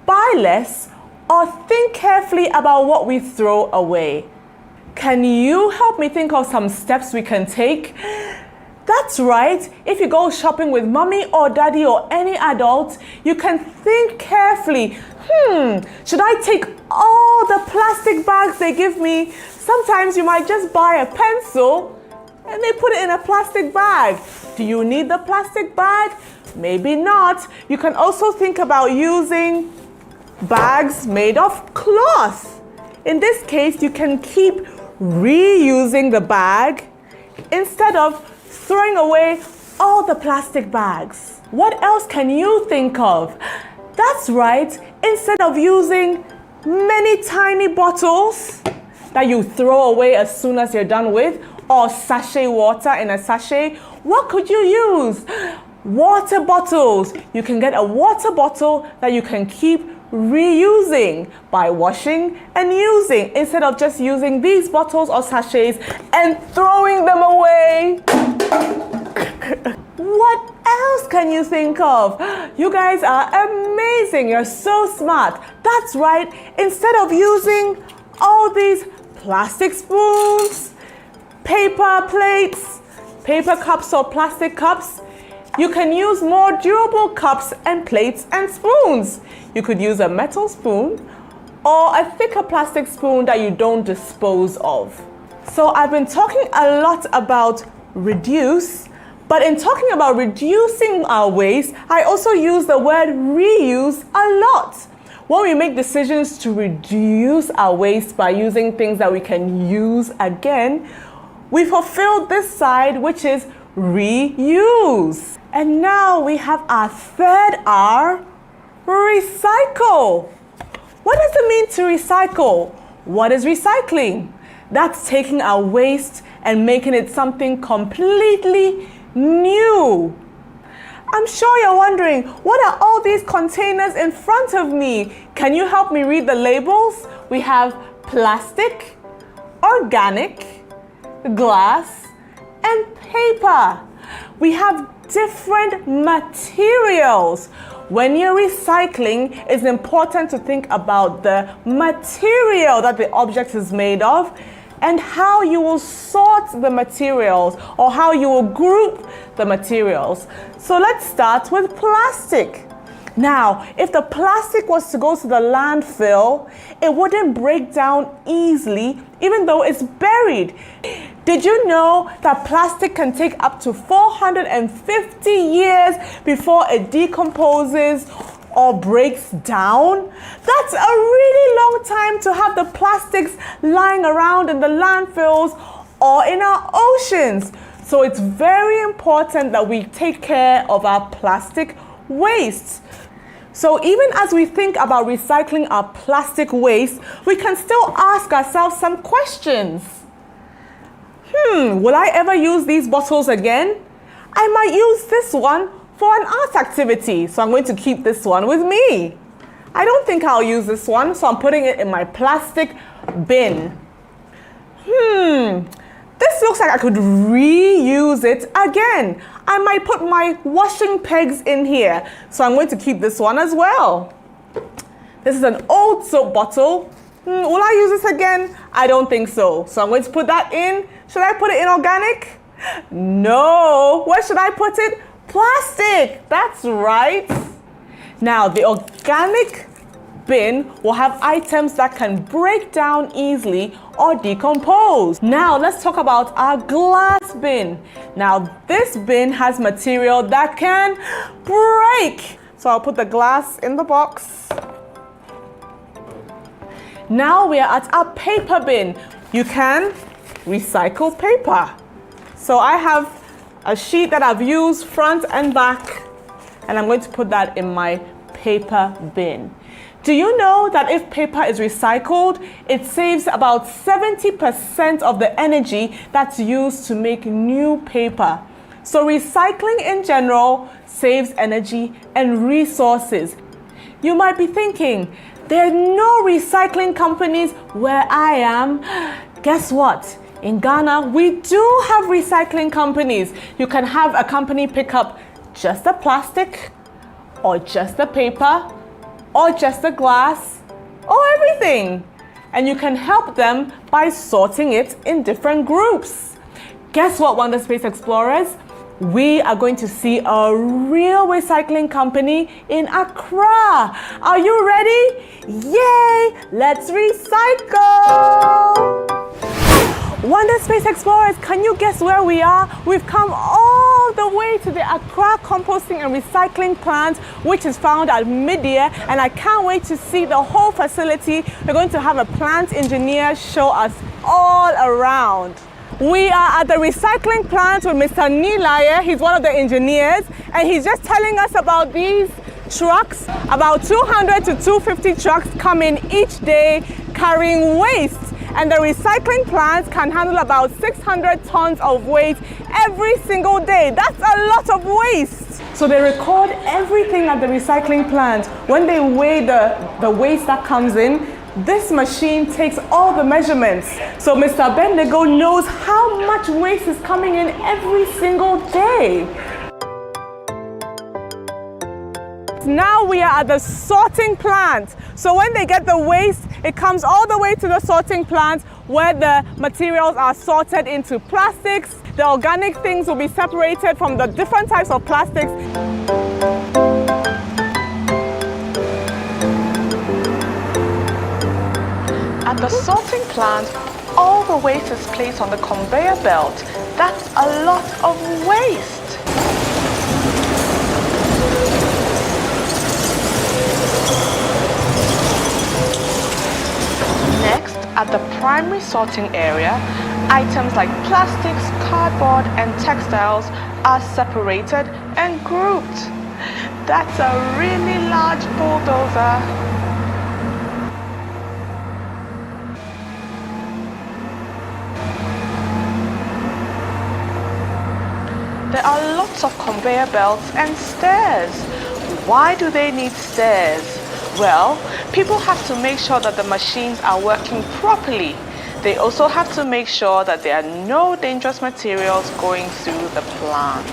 buy less, or think carefully about what we throw away? Can you help me think of some steps we can take? That's right, if you go shopping with mommy or daddy or any adult, you can think carefully. Should I take all the plastic bags they give me? Sometimes you might just buy a pencil and they put it in a plastic bag. Do you need the plastic bag? Maybe not. You can also think about using bags made of cloth. In this case, you can keep reusing the bag instead of throwing away all the plastic bags. What else can you think of? That's right, instead of using many tiny bottles that you throw away as soon as you're done with, or sachet water in a sachet, what could you use? Water bottles. You can get a water bottle that you can keep reusing by washing and using instead of just using these bottles or sachets and throwing them away. What else can you think of? You guys are amazing. You're so smart. That's right. Instead of using all these plastic spoons, paper plates, paper cups or plastic cups, you can use more durable cups and plates and spoons. You could use a metal spoon or a thicker plastic spoon that you don't dispose of. So I've been talking a lot about reduce, but in talking about reducing our waste, I also use the word reuse a lot. When we make decisions to reduce our waste by using things that we can use again, we fulfilled this side, which is reuse. And now we have our third R, recycle. What does it mean to recycle? What is recycling? That's taking our waste and making it something completely new. I'm sure you're wondering, what are all these containers in front of me? Can you help me read the labels? We have plastic, organic, glass, and paper. We have different materials. When you're recycling, it's important to think about the material that the object is made of and how you will sort the materials or how you will group the materials. So let's start with plastic. Now, if the plastic was to go to the landfill, it wouldn't break down easily, even though it's buried. Did you know that plastic can take up to 450 years before it decomposes or breaks down? That's a really long time to have the plastics lying around in the landfills or in our oceans. So it's very important that we take care of our plastic waste. So even as we think about recycling our plastic waste, we can still ask ourselves some questions. Will I ever use these bottles again? I might use this one for an art activity, so I'm going to keep this one with me. I don't think I'll use this one, so I'm putting it in my plastic bin. This looks like I could reuse it again. I might put my washing pegs in here, so I'm going to keep this one as well. This is an old soap bottle. Will I use this again? I don't think so. So I'm going to put that in. Should I put it in organic? No. Where should I put it? Plastic. That's right. Now, the organic bin will have items that can break down easily or decompose. Now, let's talk about our glass bin. Now, this bin has material that can break. So I'll put the glass in the box. Now we are at our paper bin. You can recycle paper. So I have a sheet that I've used front and back, and I'm going to put that in my paper bin. Do you know that if paper is recycled, it saves about 70% of the energy that's used to make new paper? So recycling in general saves energy and resources. You might be thinking, there are no recycling companies where I am. Guess what? In Ghana, we do have recycling companies. You can have a company pick up just the plastic or just the paper or just the glass, or everything. And you can help them by sorting it in different groups. Guess what, Wonder Space Explorers? We are going to see a real recycling company in Accra. Are you ready? Yay! Let's recycle! Wonder Space Explorers, can you guess where we are? We've come all the way to the Accra Composting and Recycling Plant, which is found at Midia, and I can't wait to see the whole facility. We're going to have a plant engineer show us all around. We are at the recycling plant with Mr. Nilaya. He's one of the engineers, and he's just telling us about these trucks. About 200 to 250 trucks come in each day carrying waste. And the recycling plants can handle about 600 tons of waste every single day. That's a lot of waste. So they record everything at the recycling plant. When they weigh the waste that comes in, this machine takes all the measurements. So Mr. Bendigo knows how much waste is coming in every single day. Now we are at the sorting plant. So when they get the waste, it comes all the way to the sorting plant where the materials are sorted into plastics. The organic things will be separated from the different types of plastics. At the sorting plant, all the waste is placed on the conveyor belt. That's a lot of waste. Next, at the primary sorting area, items like plastics, cardboard, and textiles are separated and grouped. That's a really large bulldozer. There are lots of conveyor belts and stairs. Why do they need stairs? Well, people have to make sure that the machines are working properly. They also have to make sure that there are no dangerous materials going through the plant.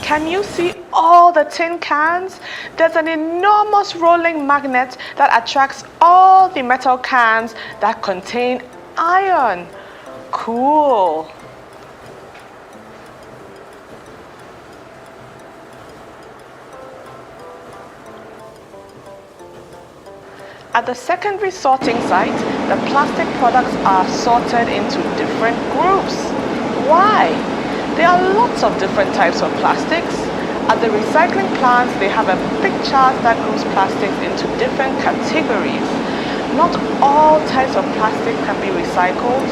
Can you see all the tin cans? There's an enormous rolling magnet that attracts all the metal cans that contain iron. Cool. At the secondary sorting site, the plastic products are sorted into different groups. Why? There are lots of different types of plastics. At the recycling plants, they have a big chart that groups plastics into different categories. Not all types of plastic can be recycled.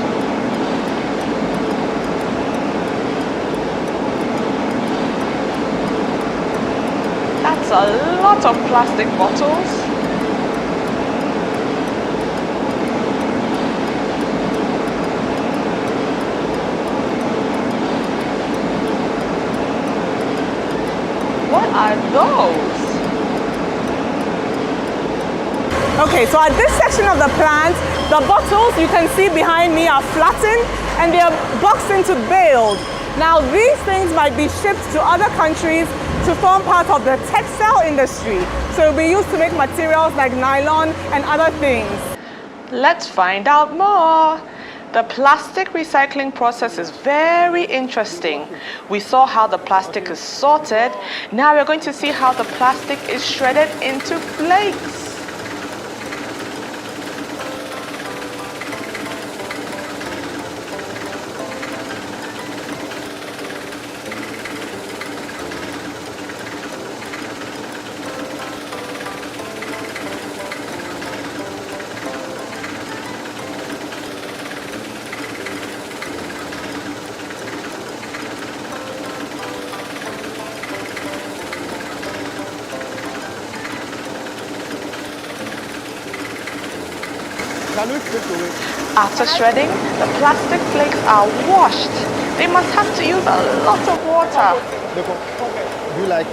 That's a lot of plastic bottles. What are those? Okay, so at this section of the plant, the bottles you can see behind me are flattened and they are boxed into bales. Now these things might be shipped to other countries to form part of the textile industry. So it'll be used to make materials like nylon and other things. Let's find out more. The plastic recycling process is very interesting. We saw how the plastic is sorted. Now we're going to see how the plastic is shredded into flakes. After shredding, the plastic flakes are washed. They must have to use a lot of water. Do you like?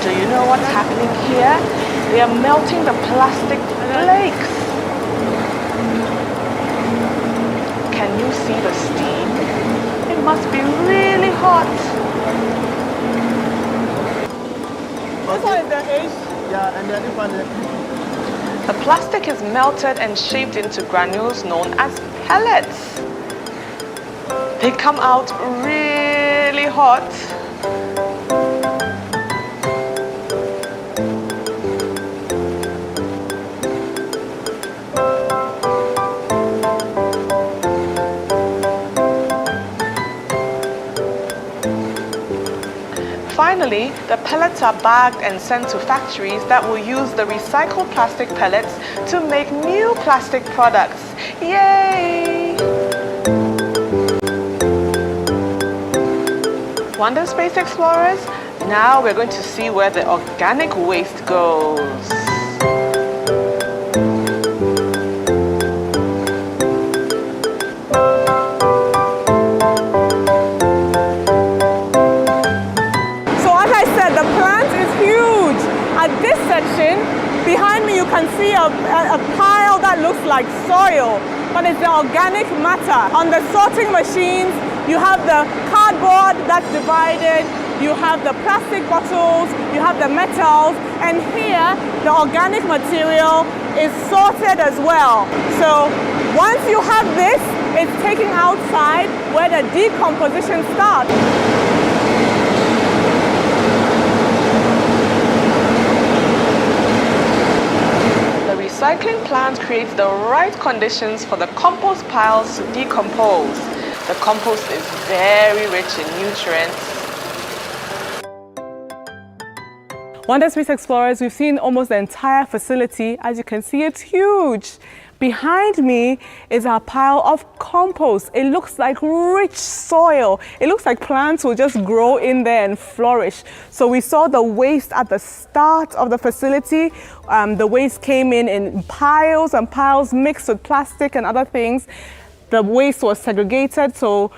Do you know what's happening here? They are melting the plastic flakes. Can you see the steam? It must be really hot. This one is the H. Yeah, and the other one. The plastic is melted and shaped into granules known as pellets. They come out really hot. Finally, the pellets are bagged and sent to factories that will use the recycled plastic pellets to make new plastic products. Yay! Wonder Space Explorers, now we're going to see where the organic waste goes. Behind me you can see a pile that looks like soil, but it's the organic matter. On the sorting machines, you have the cardboard that's divided, you have the plastic bottles, you have the metals, and here the organic material is sorted as well. So once you have this, it's taken outside where the decomposition starts. Recycling plant creates the right conditions for the compost piles to decompose. The compost is very rich in nutrients. Wonder Space Explorers, we've seen almost the entire facility. As you can see, it's huge. Behind me is our pile of compost. It looks like rich soil. It looks like plants will just grow in there and flourish. So we saw the waste at the start of the facility. The waste came in piles and piles mixed with plastic and other things. The waste was segregated, so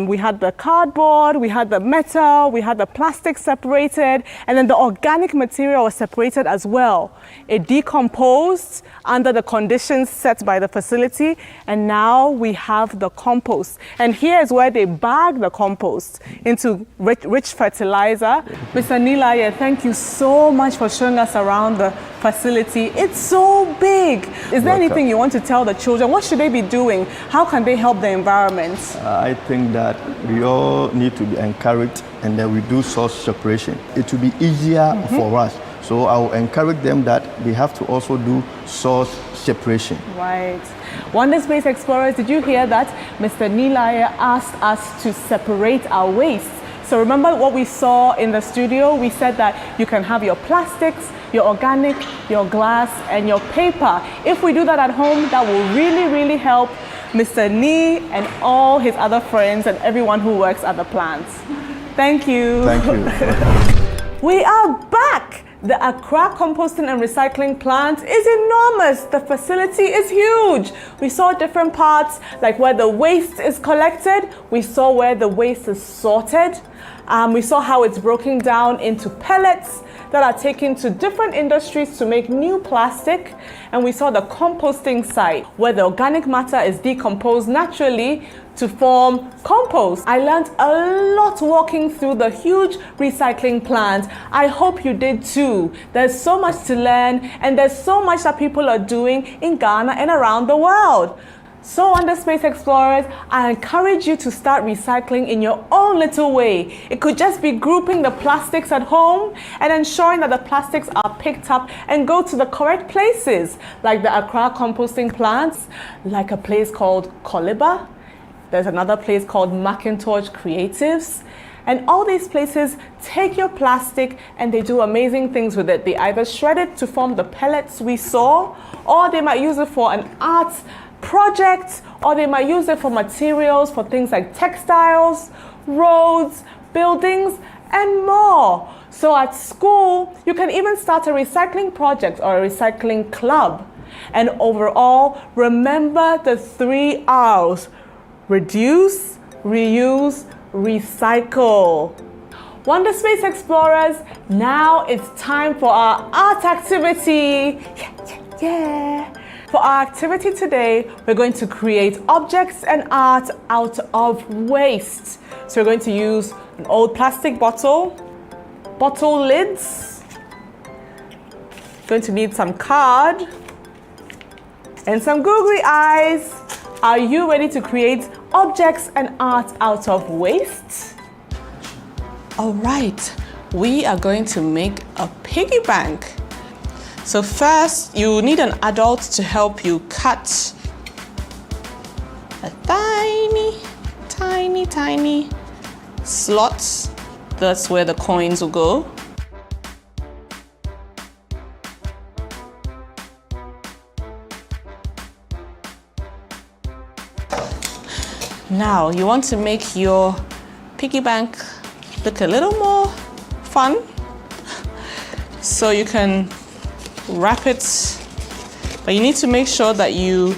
we had the cardboard, we had the metal, we had the plastic separated, and then the organic material was separated as well. It decomposed under the conditions set by the facility, and now we have the compost. And here is where they bag the compost into rich fertilizer. Mr. Nilaye, thank you so much for showing us around the facility. It's so big. Is there anything you want to tell the children? What should they be doing? How can they help the environment? I think that we all need to be encouraged, and then we do source separation. It will be easier for us. So I will encourage them that they have to also do source separation. Right. Wonder Space Explorers, did you hear that? Mr. Nilaye asked us to separate our waste. So remember what we saw in the studio? We said that you can have your plastics, your organic, your glass, and your paper. If we do that at home, that will really, really help Mr. Ni and all his other friends and everyone who works at the plants. Thank you. Thank you. We are back. The Accra Composting and Recycling Plant is enormous. The facility is huge. We saw different parts, like where the waste is collected. We saw where the waste is sorted. We saw how it's broken down into pellets that are taken to different industries to make new plastic. And we saw the composting site where the organic matter is decomposed naturally to form compost. I learned a lot walking through the huge recycling plant. I hope you did too. There's so much to learn, and there's so much that people are doing in Ghana and around the world. So Wonder Space Explorers, I encourage you to start recycling in your own little way. It could just be grouping the plastics at home and ensuring that the plastics are picked up and go to the correct places, like the Accra composting plants, like a place called Koliba. There's another place called Macintosh Creatives. And all these places take your plastic and they do amazing things with it. They either shred it to form the pellets we saw, or they might use it for an art project, or they might use it for materials for things like textiles, roads, buildings, and more. So at school, you can even start a recycling project or a recycling club. And overall, remember the 3 R's: reduce, reuse, recycle. Wonder Space Explorers, now it's time for our art activity. Yeah. For our activity today, we're going to create objects and art out of waste. So we're going to use an old plastic bottle lids. Going to need some card and some googly eyes. Are you ready to create objects and art out of waste? All right, we are going to make a piggy bank. So first, you need an adult to help you cut a tiny slots. That's where the coins will go. Now, you want to make your piggy bank look a little more fun. So you can wrap it, but you need to make sure that you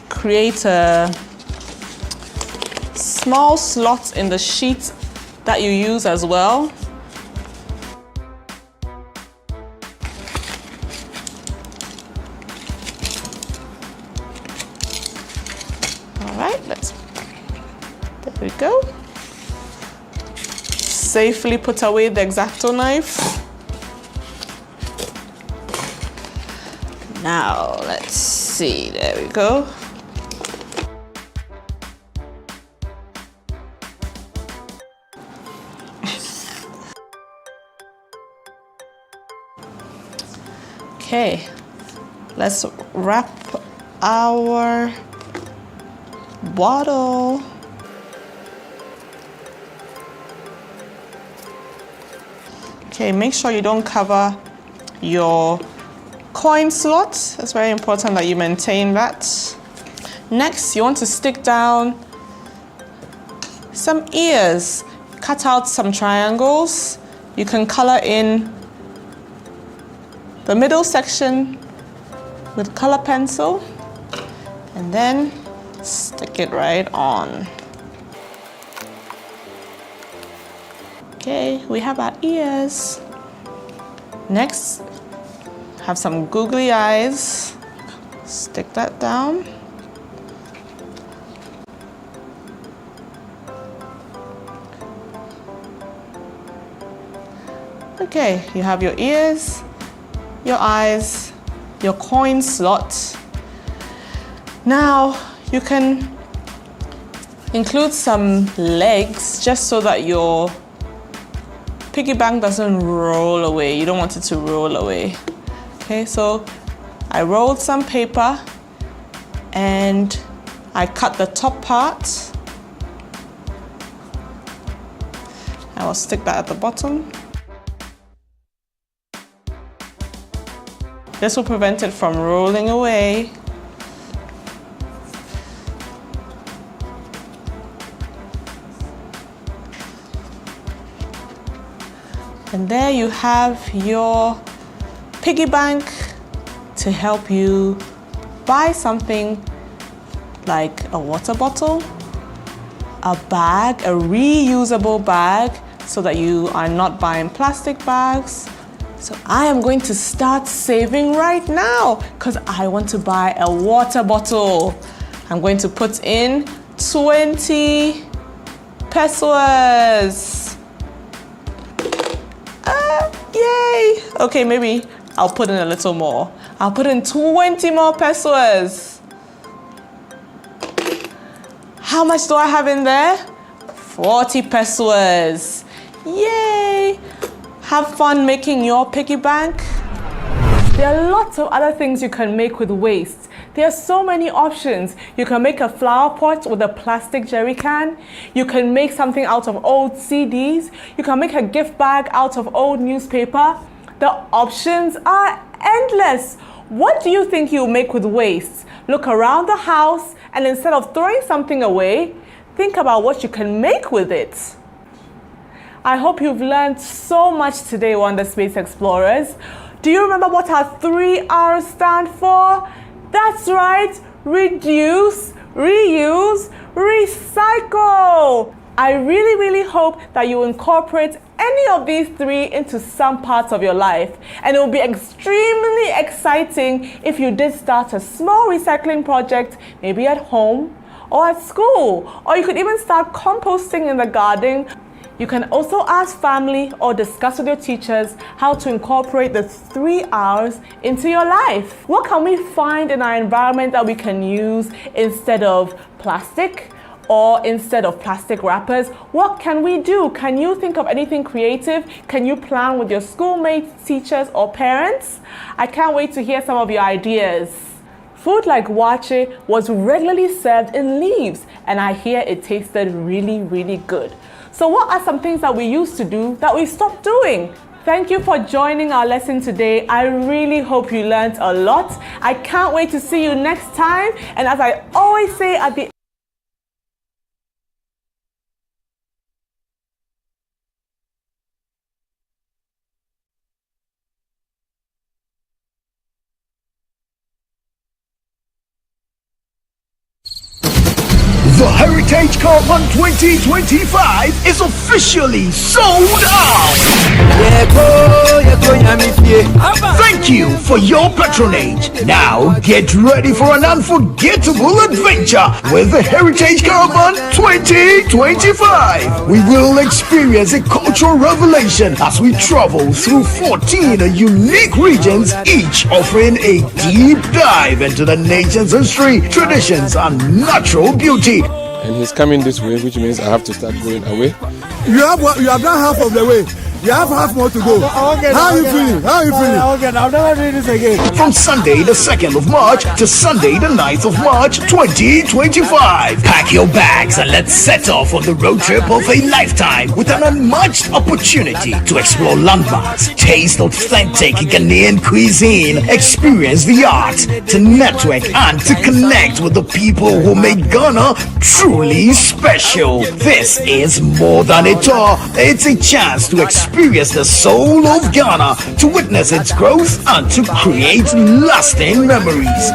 create a small slot in the sheet that you use as well. All right, there we go. Safely put away the X-Acto knife. Now, let's see, there we go. Okay, let's wrap our bottle. Okay, make sure you don't cover your coin slot. It's very important that you maintain that. Next, you want to stick down some ears. Cut out some triangles. You can color in the middle section with color pencil and then stick it right on. Okay, we have our ears. Next, have some googly eyes. Stick that down. Okay, you have your ears, your eyes, your coin slot. Now you can include some legs just so that your piggy bank doesn't roll away. You don't want it to roll away. Okay, so I rolled some paper and I cut the top part. I will stick that at the bottom. This will prevent it from rolling away. And there you have your piggy bank to help you buy something like a water bottle, a bag, a reusable bag, so that you are not buying plastic bags. So I am going to start saving right now because I want to buy a water bottle. I'm going to put in 20 pesos. Yay! Okay, maybe I'll put in a little more. I'll put in 20 more pesos. How much do I have in there? 40 pesos. Yay! Have fun making your piggy bank. There are lots of other things you can make with waste. There are so many options. You can make a flower pot with a plastic jerry can. You can make something out of old CDs. You can make a gift bag out of old newspaper. The options are endless. What do you think you'll make with waste? Look around the house and instead of throwing something away, think about what you can make with it. I hope you've learned so much today, Wonder Space Explorers. Do you remember what our 3 R's stand for? That's right, reduce, reuse, recycle. I really, really hope that you incorporate any of these 3 into some parts of your life. And it will be extremely exciting if you did start a small recycling project, maybe at home or at school, or you could even start composting in the garden. You can also ask family or discuss with your teachers how to incorporate the 3 R's into your life. What can we find in our environment that we can use instead of plastic? Or instead of plastic wrappers? What can we do? Can you think of anything creative? Can you plan with your schoolmates, teachers, or parents? I can't wait to hear some of your ideas. Food like wache was regularly served in leaves, and I hear it tasted really, really good. So what are some things that we used to do that we stopped doing? Thank you for joining our lesson today. I really hope you learned a lot. I can't wait to see you next time. And as I always say at the The Heritage Caravan 2025 is officially sold out! Thank you for your patronage. Now get ready for an unforgettable adventure with the Heritage Caravan 2025. We will experience a cultural revelation as we travel through 14 unique regions, each offering a deep dive into the nation's history, traditions, and natural beauty. And he's coming this way, which means I have to start going away. You have done half of the way. You have half more to go. How are you feeling? How are you feeling? Okay, I'll never do this again. From Sunday the 2nd of March to Sunday the 9th of March 2025. Pack your bags and let's set off on the road trip of a lifetime with an unmatched opportunity to explore landmarks, taste authentic Ghanaian cuisine, experience the arts, to network and to connect with the people who make Ghana truly special. This is more than a tour. It's a chance to experience the soul of Ghana, to witness its growth and to create lasting memories.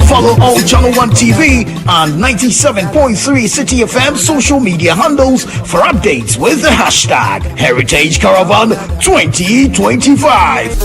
Follow all Channel 1 TV and 97.3 City FM social media handles for updates with the hashtag Heritage Caravan 2025.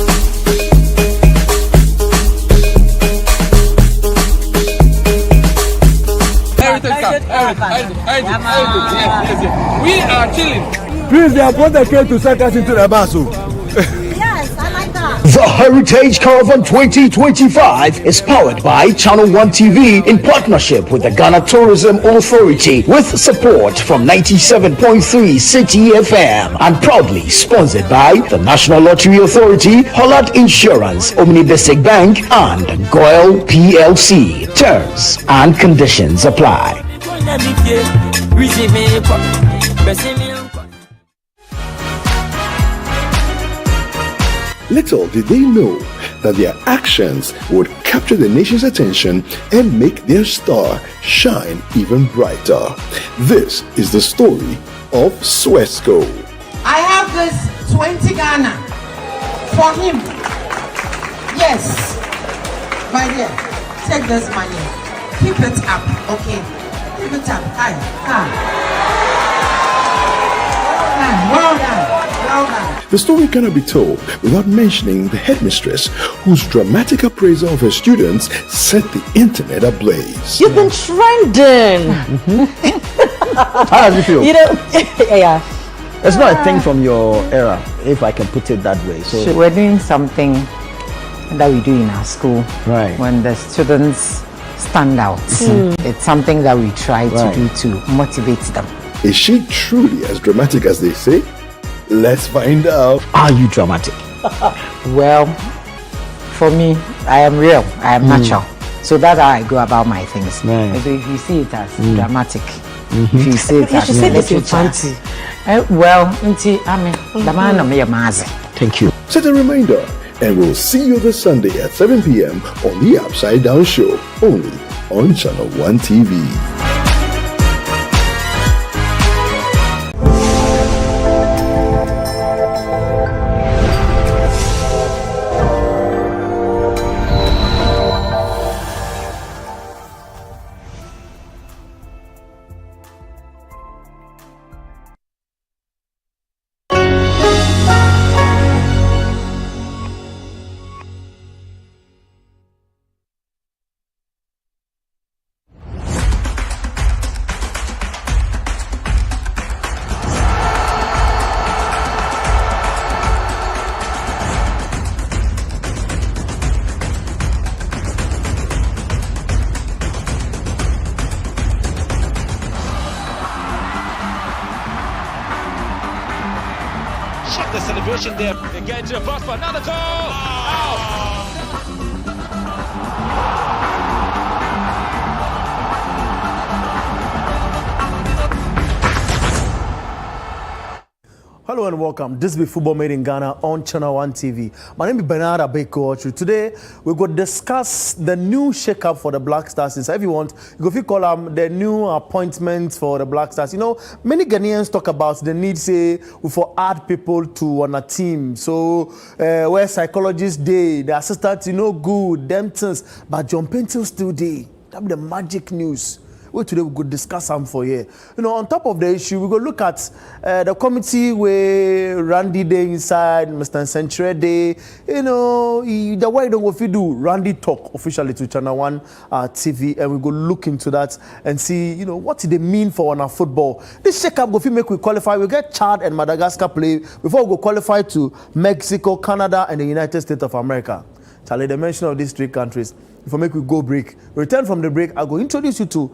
We are chilling. Please, they have brought the cake to send us into the bus. Yes, I like that. The Heritage Caravan 2025 is powered by Channel 1 TV in partnership with the Ghana Tourism Authority, with support from 97.3 City FM, and proudly sponsored by the National Lottery Authority, Hollard Insurance, Omni Basic Bank, and Goyle PLC. Terms and conditions apply. Little did they know that their actions would capture the nation's attention and make their star shine even brighter. This is the story of Swesco. I have this 20 Ghana for him. Yes. My dear, take this money. Keep it up, okay? Keep it up. Hi. Well done. The story cannot be told without mentioning the headmistress, whose dramatic appraisal of her students set the internet ablaze. You've been trending. How does it feel? You know, yeah. It's not a thing from your era, if I can put it that way. So we're doing something that we do in our school. Right. When the students stand out. It's something that we try to do to motivate them. Is she truly as dramatic as they say? Let's find out. Are you dramatic? Well, for me, I am real. I am natural. So that's how I go about my things. Right. So if you see it as dramatic, if you see it as fancy. Thank you. Set a reminder, and we'll see you this Sunday at 7 p.m. on the Upside Down Show, only on Channel 1 TV. Check the celebration there. They get into the box for another goal. Out. Hello and welcome. This is Football Made in Ghana on Channel 1 TV. My name is Bernard Abeko. Today, we're going to discuss the new shake-up for the Black Stars. So if you want, you can call them the new appointments for the Black Stars. You know, many Ghanaians talk about the need, say, for add people to on a team. So, where psychologists day, the assistants, good, them things. But John Pentil still day. That's the magic news. Well, today we could discuss some for here. On top of the issue, we go look at the committee where Randy Day inside, Mr. Century Day. The way that we do Randy talk officially to Channel 1 TV, and we go look into that and see, what they mean for our football. This shake-up go make we qualify. We get Chad and Madagascar play before we go qualify to Mexico, Canada, and the United States of America. Charlie, the mention of these three countries. If I make we go break, return from the break, I'll go introduce you to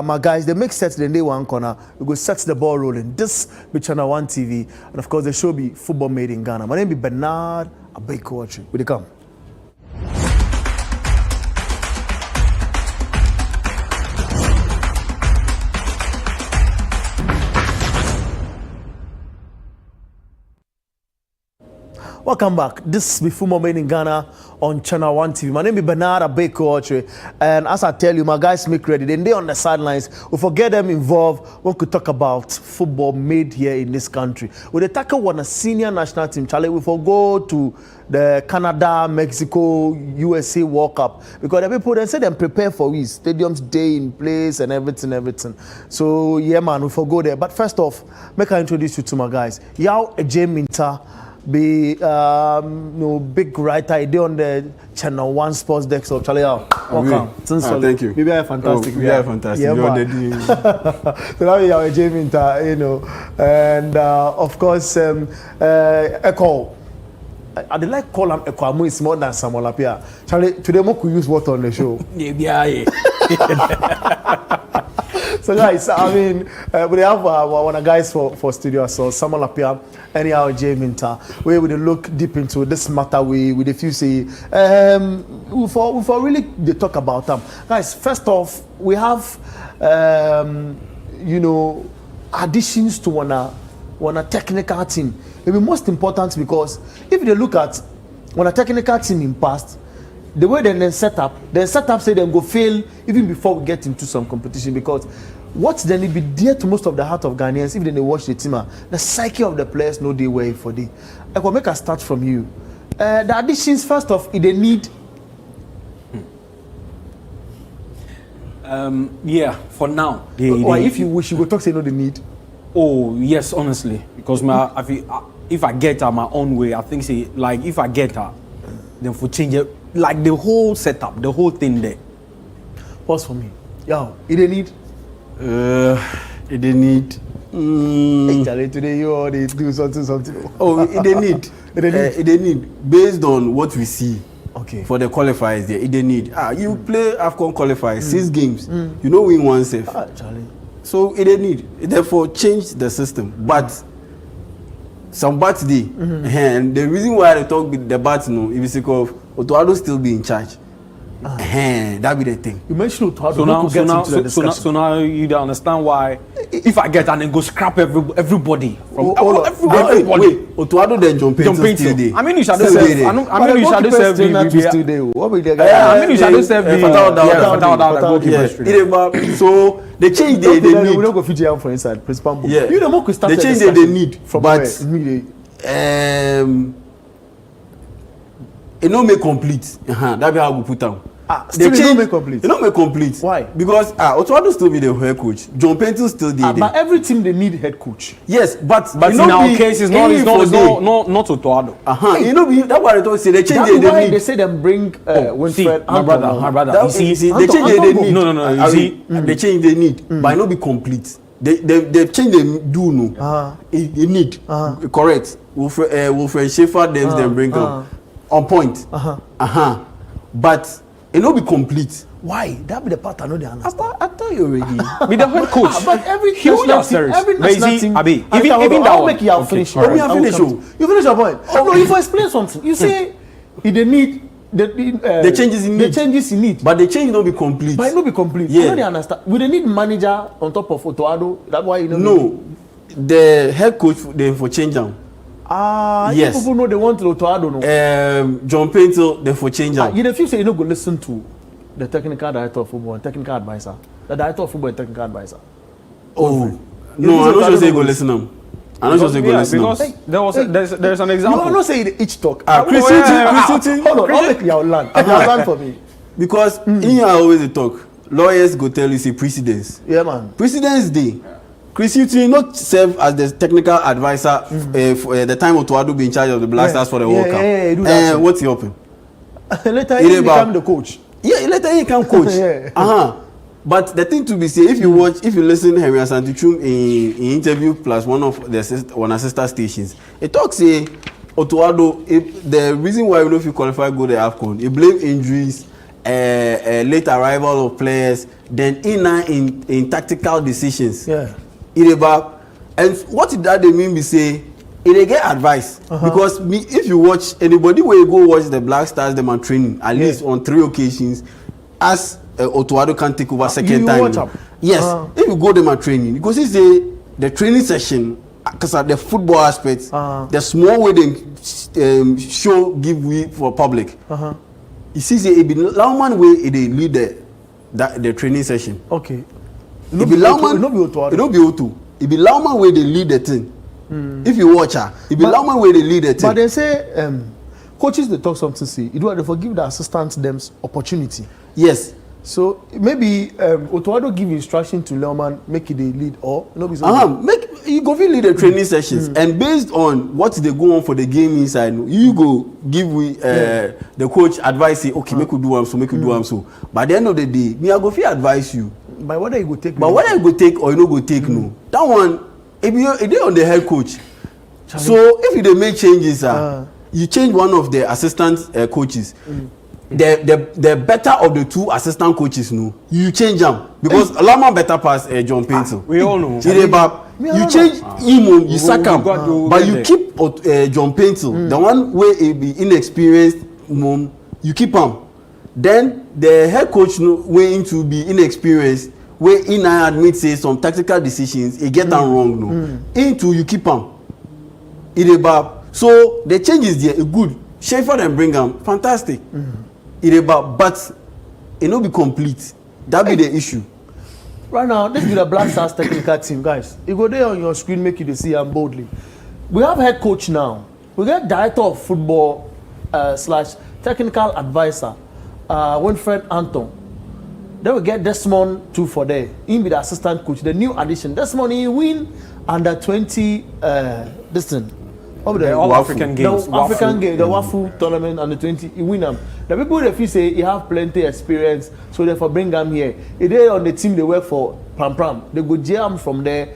my guys. They make sets, then they one corner. We go set the ball rolling. This be Channel 1 TV. And of course, the show be Football Made in Ghana. My name is Bernard Abeko. Will you come? Welcome back. This is Football Made in Ghana on Channel 1 TV. My name is Bernard Abeko. And as I tell you, my guys make ready. Then they on the sidelines. We forget them involved. We could talk about football made here in this country. With the tackle one a senior national team, Charlie, we go to the Canada, Mexico, USA World Cup. Because the people then say them prepare for we stadiums day in place and everything. So yeah, man, we go there. But first off, make I introduce you to my guys. Yao J Minta. Be big writer idea on the Channel 1 Sports Desk. So Charlie, welcome. Thank you. Maybe I fantastic. Yeah, fantastic. Yeah, so now we are Jamie, and of course, Echo. I like call him Echo. I'm more than Samuel Apia. Charlie, today we could use what on the show? Yeah. So guys, I mean, we have one of guys for studio. So Samuel Apia, anyhow, Jay Minta. We will look deep into this matter. With a few say, we for really they talk about them. Guys, first off, we have additions to one a technical team. It will be most important because if they look at one a technical team in past. The way they set up say them go fail even before we get into some competition because what then it be dear to most of the heart of Ghanaians if they watch the team, the psyche of the players no day way for the. I will make a start from you. The additions first off, they need. Yeah, for now. If you wish you go talk say no they need. Oh yes, honestly, because if I get her my own way, I think say like if I get her, then for change it. Like the whole setup, the whole thing there. Pause for me. Yo, it they need? It they need. Hey, Charlie, today you already do something. Oh, it they need. It they need. Based on what we see. Okay. For the qualifiers there, it they need. You play AFCON qualifiers, 6 games. You know win one safe. Charlie. So it they need. Therefore, change the system. But some bad day, and the reason why I talk with the bad, if it's because Otuado still be in charge. That be the thing. You mentioned Otuado. So now you don't understand why. If I get and then go scrap everybody from everybody. Wait, Otuado then jump into there. I mean you shall serve. I mean you shall serve VVA. What will the guy? I mean you shall serve VVA. So the change they need. We don't go Fiji for inside principal. Yeah. You don't go start the change they need from but it no make complete. That be how we put down. Still don't make complete. It don't make complete. Why? Because Otuado still be the head coach. John Pentil still there. But every team they need head coach. Yes, but in our case it's not Otuado. You know that's why they say they change they need. They say them bring Winfred. My brother. You see, they change they need. No. You see, they change they need, but it no be complete. They change they do no. It need correct. Wilfred Schaefer them bring them on point. But it no be complete. Why? That be the part I know the answer. I tell you already. Be the head coach. But every huge national team, Abi, even that one. Make you finish. Let me finish. You finish your point. No, if I explain something, you say if they need the changes in need. The changes in need. But the change no be complete. But it no be complete. Yeah. You don't understand. We need manager on top of Otoado. That's why you know. No, the head coach they for change down. Yes. People know they want to Otoado. No. John Painter they for change down. You know, if you say you no go listen to the technical director of football and technical advisor, the director of football and technical advisor. Oh, no, I'm not sure say go listen them. I'm not sure say go listen them. Because there's an example. You not say they each talk. Chris Hilton. Hold on, I'll make your land. Land for me. Because in here always they talk. Lawyers go tell you say precedence. Yeah, man. Precedence day. Chris Hilton not serve as the technical advisor for the time Otoado be in charge of the Black Stars for the World Cup. Yeah, what's he open? Later he become the coach. Yeah, later he can coach. But the thing to be say, if you listen to Henry Asantichum in interview plus one of the sister stations, it talks say Otoado, the reason why we know if you qualify go to AFCON, it blame injuries, late arrival of players, then in tactical decisions. Yeah. And what did that they mean? We say they get advice because if you watch anybody where you go watch the Black Stars them on training at least on 3 occasions, as Otoado can take over second time. Yes, if you go them on training, because it's the training session, because of the football aspects, the small way they give way for public. You see, it be Lauman way they lead the training session. Okay. It be Lauman. It don't be Otu. It be Lauman way they lead the thing. If you watch her, it be Lauman way they lead the thing. But they say coaches they talk something say you do they forgive the assistants them opportunity. Yes. So maybe Otoado give instruction to Leoman make it a lead or no be make you go lead the training sessions and based on what they go on for the game inside you go give the coach advice say okay make you do so make you do so. By the end of the day me I go fit advise you. By whether you go take. But whether you go take or you no go take no. That one if they on the head coach. So if they make changes you change one of the assistant coaches. The better of the 2 assistant coaches you change them because Lama better pass John Painter. We all know. You change him, you sack him, but you keep John Painter, the one where he be inexperienced, you keep him. Then the head coach way into be inexperienced, where in I admit say some tactical decisions he get them wrong into you keep him. So the changes there good. Schaefer and bring him fantastic. But it no be complete. That be the issue. Right now, this be the Black Stars technical team, guys. You go there on your screen, make you to see them boldly. We have head coach now. We get director of football / technical advisor, Winfred Anton. Then we get Desmond too for there. He be the assistant coach. The new addition. Desmond he win under 20 this thing. The All-African Games. The African Games, the Wafu tournament under 20, he win them. The people that feel say he have plenty experience, so therefore bring them here. If they on the team they work for Pram, they go jam from there